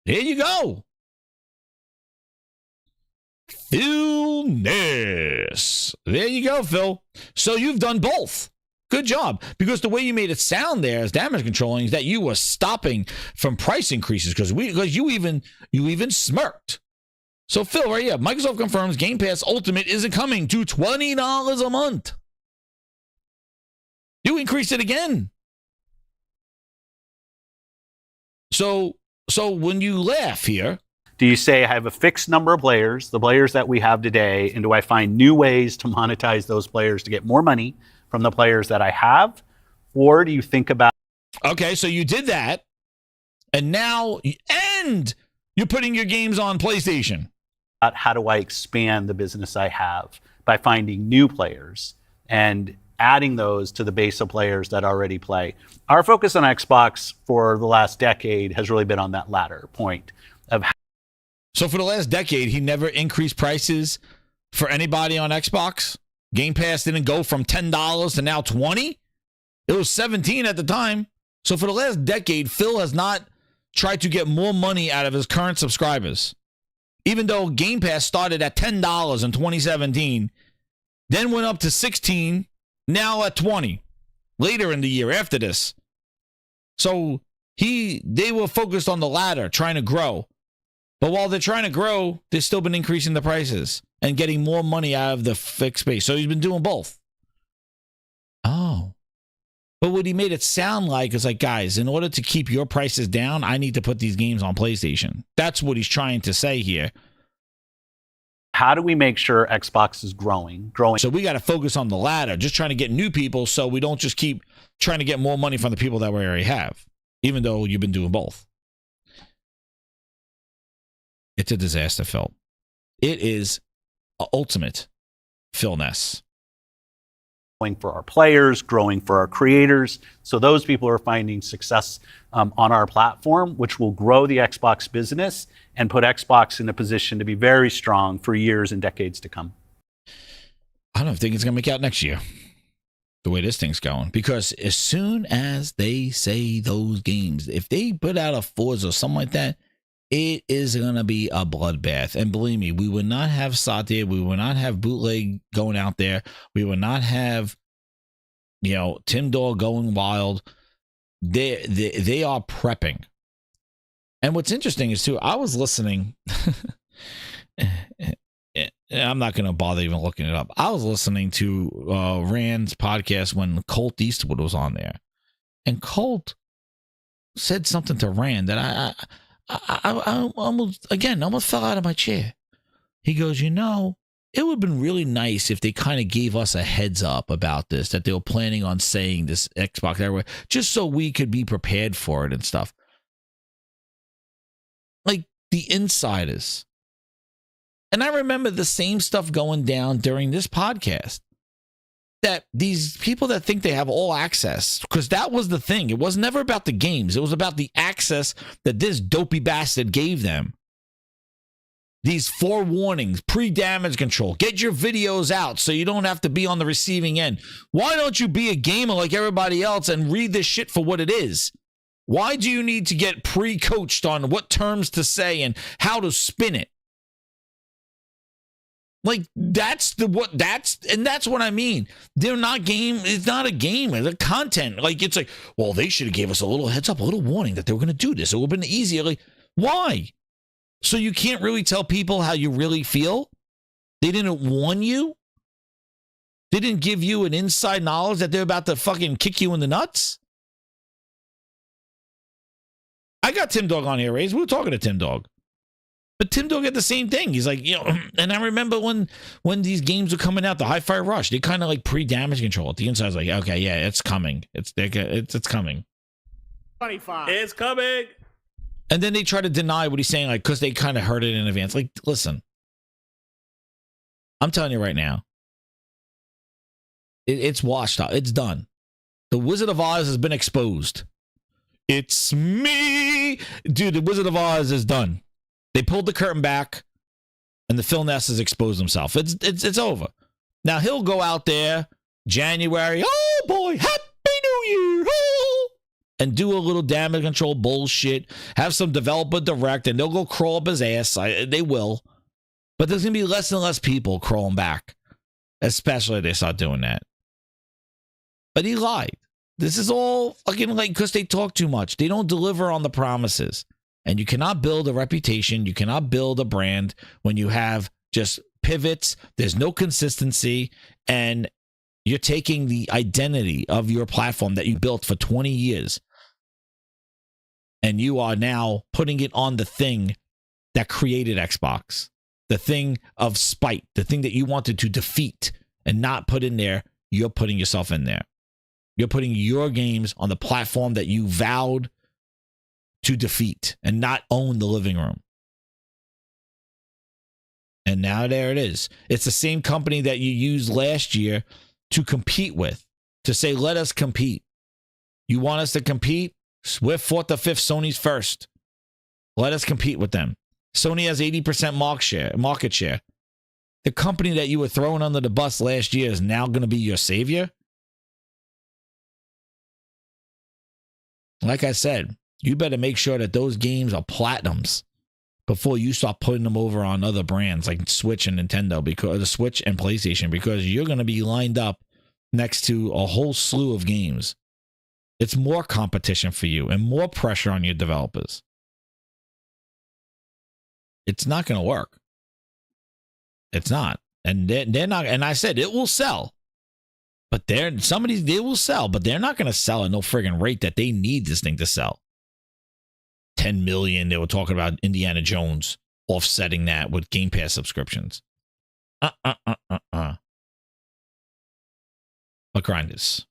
There you go. Philness. There you go, Phil. So you've done both. Good job. Because the way you made it sound there as damage controlling is that you were stopping from price increases because you even smirked. So Phil, right here, Microsoft confirms Game Pass Ultimate isn't coming to $20 a month. You increased it again. So when you laugh here, do you say I have a fixed number of players, the players that we have today, and do I find new ways to monetize those players to get more money from the players that I have? Or do you think about... Okay, so you did that, and now you're putting your games on PlayStation. How do I expand the business I have by finding new players and adding those to the base of players that already play? Our focus on Xbox for the last decade has really been on that latter point of how... So for the last decade, he never increased prices for anybody on Xbox? Game Pass didn't go from $10 to now $20? It was $17 at the time. So for the last decade, Phil has not tried to get more money out of his current subscribers. Even though Game Pass started at $10 in 2017, then went up to $16, now at $20 later in the year after this. So they were focused on the latter, trying to grow. But while they're trying to grow, they've still been increasing the prices and getting more money out of the fixed base. So he's been doing both. Oh. But what he made it sound like is like, guys, in order to keep your prices down, I need to put these games on PlayStation. That's what he's trying to say here. How do we make sure Xbox is growing? So we got to focus on the latter, just trying to get new people so we don't just keep trying to get more money from the people that we already have, even though you've been doing both. It's a disaster, Phil. It is ultimate Phil Ness. Growing for our players, growing for our creators. So those people are finding success on our platform, which will grow the Xbox business and put Xbox in a position to be very strong for years and decades to come. I don't think it's going to make out next year, the way this thing's going. Because as soon as they say those games, if they put out a Forza or something like that, it is going to be a bloodbath. And believe me, we would not have Satya. We would not have Bootleg going out there. We would not have, Tim Dog going wild. They are prepping. And what's interesting is, too, I was listening. I'm not going to bother even looking it up. I was listening to Rand's podcast when Colt Eastwood was on there. And Colt said something to Rand that I almost fell out of my chair. He goes, it would have been really nice if they kind of gave us a heads up about this, that they were planning on saying this Xbox everywhere, just so we could be prepared for it and stuff. Like the insiders. And I remember the same stuff going down during this podcast. That these people that think they have all access, because that was the thing. It was never about the games. It was about the access that this dopey bastard gave them. These forewarnings, pre-damage control, get your videos out so you don't have to be on the receiving end. Why don't you be a gamer like everybody else and read this shit for what it is? Why do you need to get pre-coached on what terms to say and how to spin it? Like, that's what I mean. They're not game. It's not a game. It's a content. Like, it's like, well, they should have gave us a little heads up, a little warning that they were going to do this. It would have been easier. Like, why? So you can't really tell people how you really feel? They didn't warn you? They didn't give you an inside knowledge that they're about to fucking kick you in the nuts? I got Tim Dog on here, Raze. We were talking to Tim Dog. But Tim Dog had the same thing. He's like, and I remember when these games were coming out, the Hi-Fi Rush, they kind of like pre-damage control. At the inside, I was like, okay, yeah, it's coming. It's coming. 25. It's coming. And then they try to deny what he's saying, like, because they kind of heard it in advance. Like, listen, I'm telling you right now, it's washed out. It's done. The Wizard of Oz has been exposed. It's me. Dude, the Wizard of Oz is done. They pulled the curtain back, and the Phil Ness has exposed himself. It's over. Now he'll go out there January. Oh boy, Happy New Year! Oh! And do a little damage control bullshit. Have some developer direct, and they'll go crawl up his ass. They will, but there's gonna be less and less people crawling back, especially if they start doing that. But he lied. This is all fucking like because they talk too much. They don't deliver on the promises. And you cannot build a reputation. You cannot build a brand when you have just pivots. There's no consistency. And you're taking the identity of your platform that you built for 20 years. And you are now putting it on the thing that created Xbox. The thing of spite. The thing that you wanted to defeat and not put in there. You're putting yourself in there. You're putting your games on the platform that you vowed to defeat and not own the living room. And now there it is. It's the same company that you used last year to compete with, to say, let us compete. You want us to compete? We're 4th or 5th, Sony's first. Let us compete with them. Sony has 80% market share. The company that you were throwing under the bus last year is now going to be your savior? Like I said, you better make sure that those games are platinums. before you start putting them over on other brands like Switch and Nintendo, because the Switch and PlayStation, because you're going to be lined up next to a whole slew of games. It's more competition for you and more pressure on your developers. It's not going to work. It's not. And they're not. And I said it will sell. But they will sell, but they're not going to sell at no friggin' rate that they need this thing to sell. 10 million. They were talking about Indiana Jones offsetting that with Game Pass subscriptions. But Grindhouse.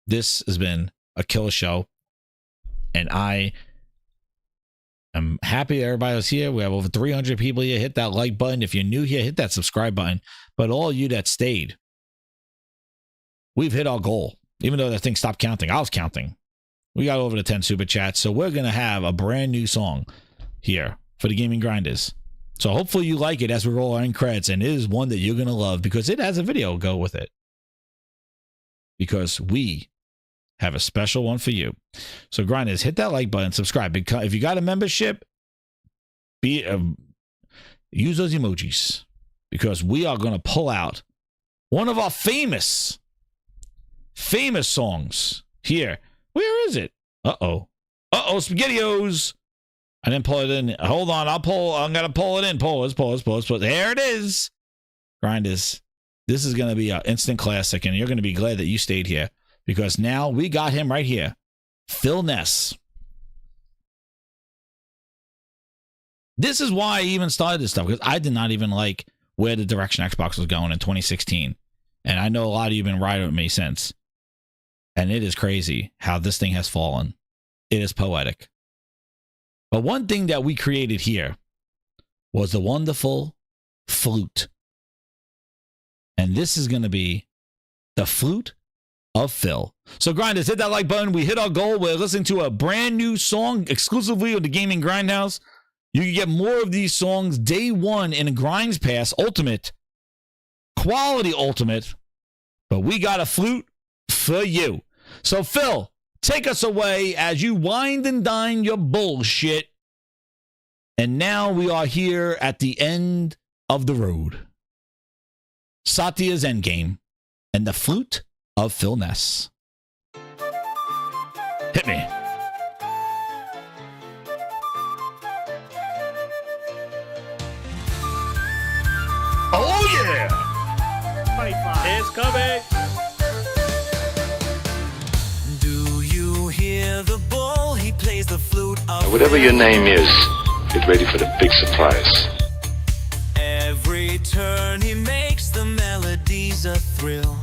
This has been a killer show. And I am happy everybody was here. We have over 300 people here. Hit that like button. If you're new here, hit that subscribe button. But all you that stayed, we've hit our goal. Even though that thing stopped counting. I was counting. We got over the 10 super chats. So we're going to have a brand new song here for the Gaming Grinders. So hopefully you like it as we roll our end credits. And it is one that you're going to love because it has a video go with it. Because we have a special one for you. So Grinders, hit that like button, subscribe. Because if you got a membership, use those emojis. Because we are going to pull out one of our famous songs here. Where is it? SpaghettiOs. I didn't pull it in. Hold on. I'm going to pull it in. Pause. There it is. Grinders. This is going to be an instant classic, and you're going to be glad that you stayed here because now we got him right here. Phil Ness. This is why I even started this stuff, because I did not even like where the direction Xbox was going in 2016. And I know a lot of you have been riding with me since. And it is crazy how this thing has fallen. It is poetic. But one thing that we created here was the wonderful flute. And this is going to be the flute of Phil. So Grinders, hit that like button. We hit our goal. We're listening to a brand new song exclusively on the Gaming Grindhouse. You can get more of these songs day one in a Grinds Pass Ultimate. Quality Ultimate. But we got a flute for you. So Phil, take us away as you wind and dine your bullshit. And now we are here at the end of the road. Satya's Endgame and the flute of Phil Ness. Hit me. Oh yeah! 25. It's coming. Do you hear the bull? He plays the flute of Whatever your name is, get ready for the big surprise. every turn he makes, the melody's a thrill.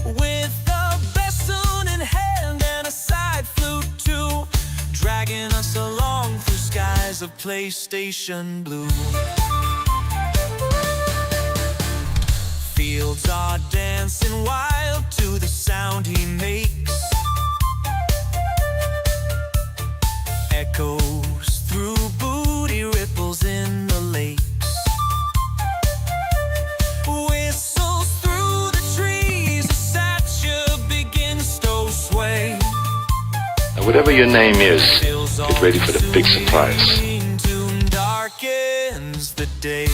With a bassoon in hand and a side flute too, dragging us along through skies of PlayStation blue. Fields are dancing wild to the sound he makes. Echoes through booty ripples in the lakes. Whistles through the trees, a Satya begins to sway. Now, whatever your name is, get ready for the big surprise. Tune darkens the day.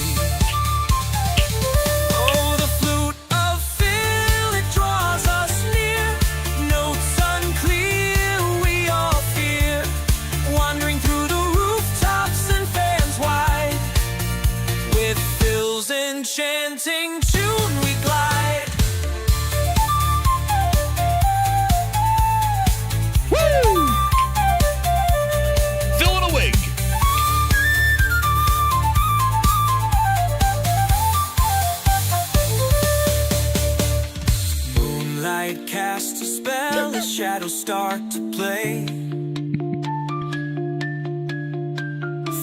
Enchanting tune we glide. Woo! Phil in a wig. Moonlight casts a spell, the shadows start to play.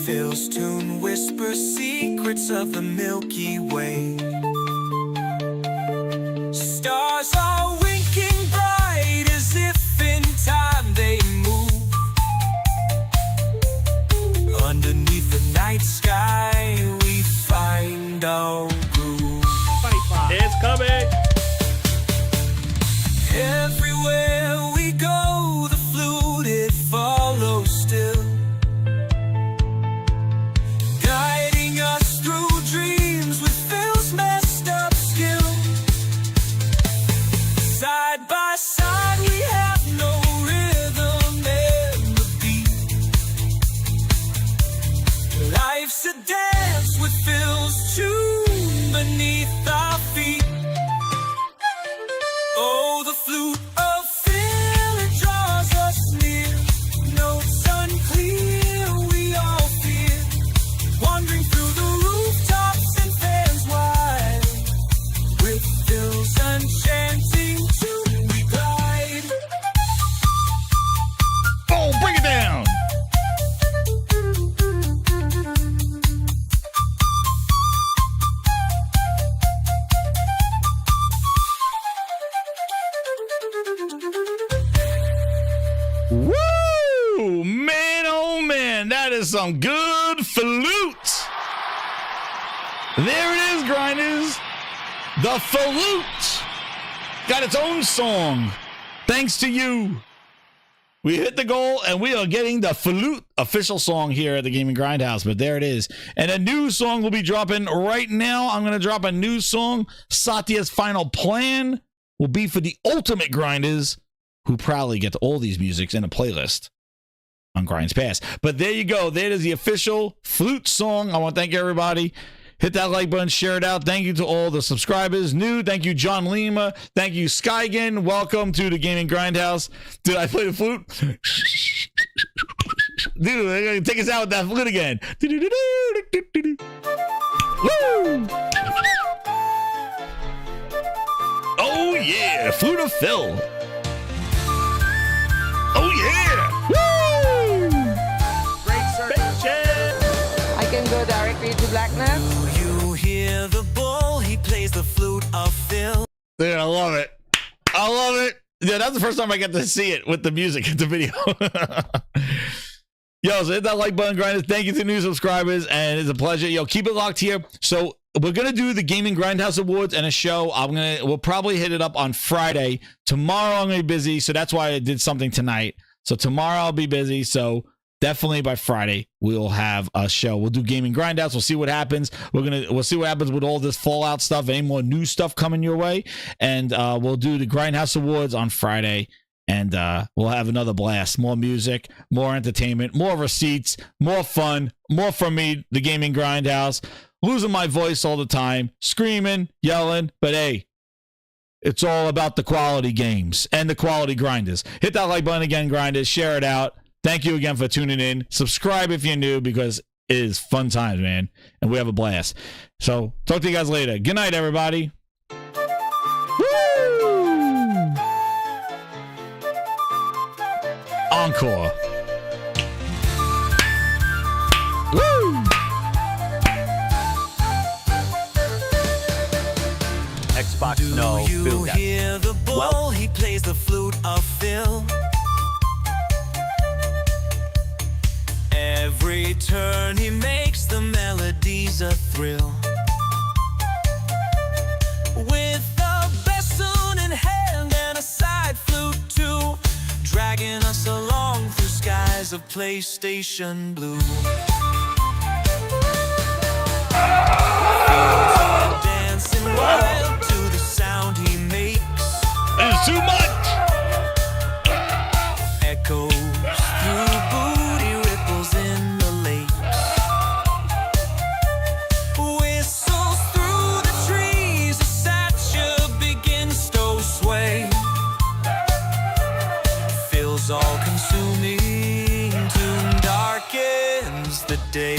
Phil's tune whispers secrets of the Milky Way. Stars are winking bright as if in time they move. Underneath the night sky we find our groove. 25. It's coming. Everywhere we go, the flute it follows. some good flute. There it is, grinders. The flute got its own song. Thanks to you. We hit the goal, and we are getting the flute official song here at the Gaming Grindhouse. But there it is. And a new song will be dropping right now. I'm going to drop a new song. Satya's final plan will be for the ultimate grinders who proudly get all these musics in a playlist on Grinds Pass. But there you go. That is the official flute song. I want to thank everybody. Hit that like button, share it out. Thank you to all the subscribers. New, thank you, John Lima. Thank you, Skygan. Welcome to the Gaming Grindhouse. Did I play the flute? Dude, they're going to take us out with that flute again. Woo! Oh, yeah. Flute of Phil. Oh, yeah. Woo! Great search. I can go directly to blackness. You hear the bull, he plays the flute of Phil. Dude, I love it. I love it. Yeah, that's the first time I get to see it with the music in the video. Yo, so hit that like button, grinders. Thank you to new subscribers, and it's a pleasure. Yo, keep it locked here. So we're gonna do the Gaming Grindhouse Awards and a show. We'll probably hit it up on Friday. Tomorrow I'm gonna be busy, so that's why I did something tonight. So tomorrow I'll be busy. So definitely by Friday we'll have a show. We'll do Gaming Grindhouse. We'll see what happens. We'll see what happens with all this Fallout stuff. Any more new stuff coming your way, and we'll do the Grindhouse Awards on Friday. And we'll have another blast. More music, more entertainment, more receipts, more fun, more from me, the Gaming Grindhouse. Losing my voice all the time, screaming, yelling, but hey, it's all about the quality games and the quality grinders. Hit that like button again, grinders. Share it out. Thank you again for tuning in. Subscribe if you're new, because it is fun times, man. And we have a blast. So talk to you guys later. Good night, everybody. Encore. Woo! Xbox, no. You hear the bull, he plays the flute of Phil. Every turn he makes, the melody's a thrill. With a bassoon in hand and a side flute too, dragging us along through skies of PlayStation blue. Dancing wild to the sound he makes. It's too much. Echoes through booty ripples in the lakes. Whistles through the trees as Satya begins to sway. Feels all consuming, tune darkens the day.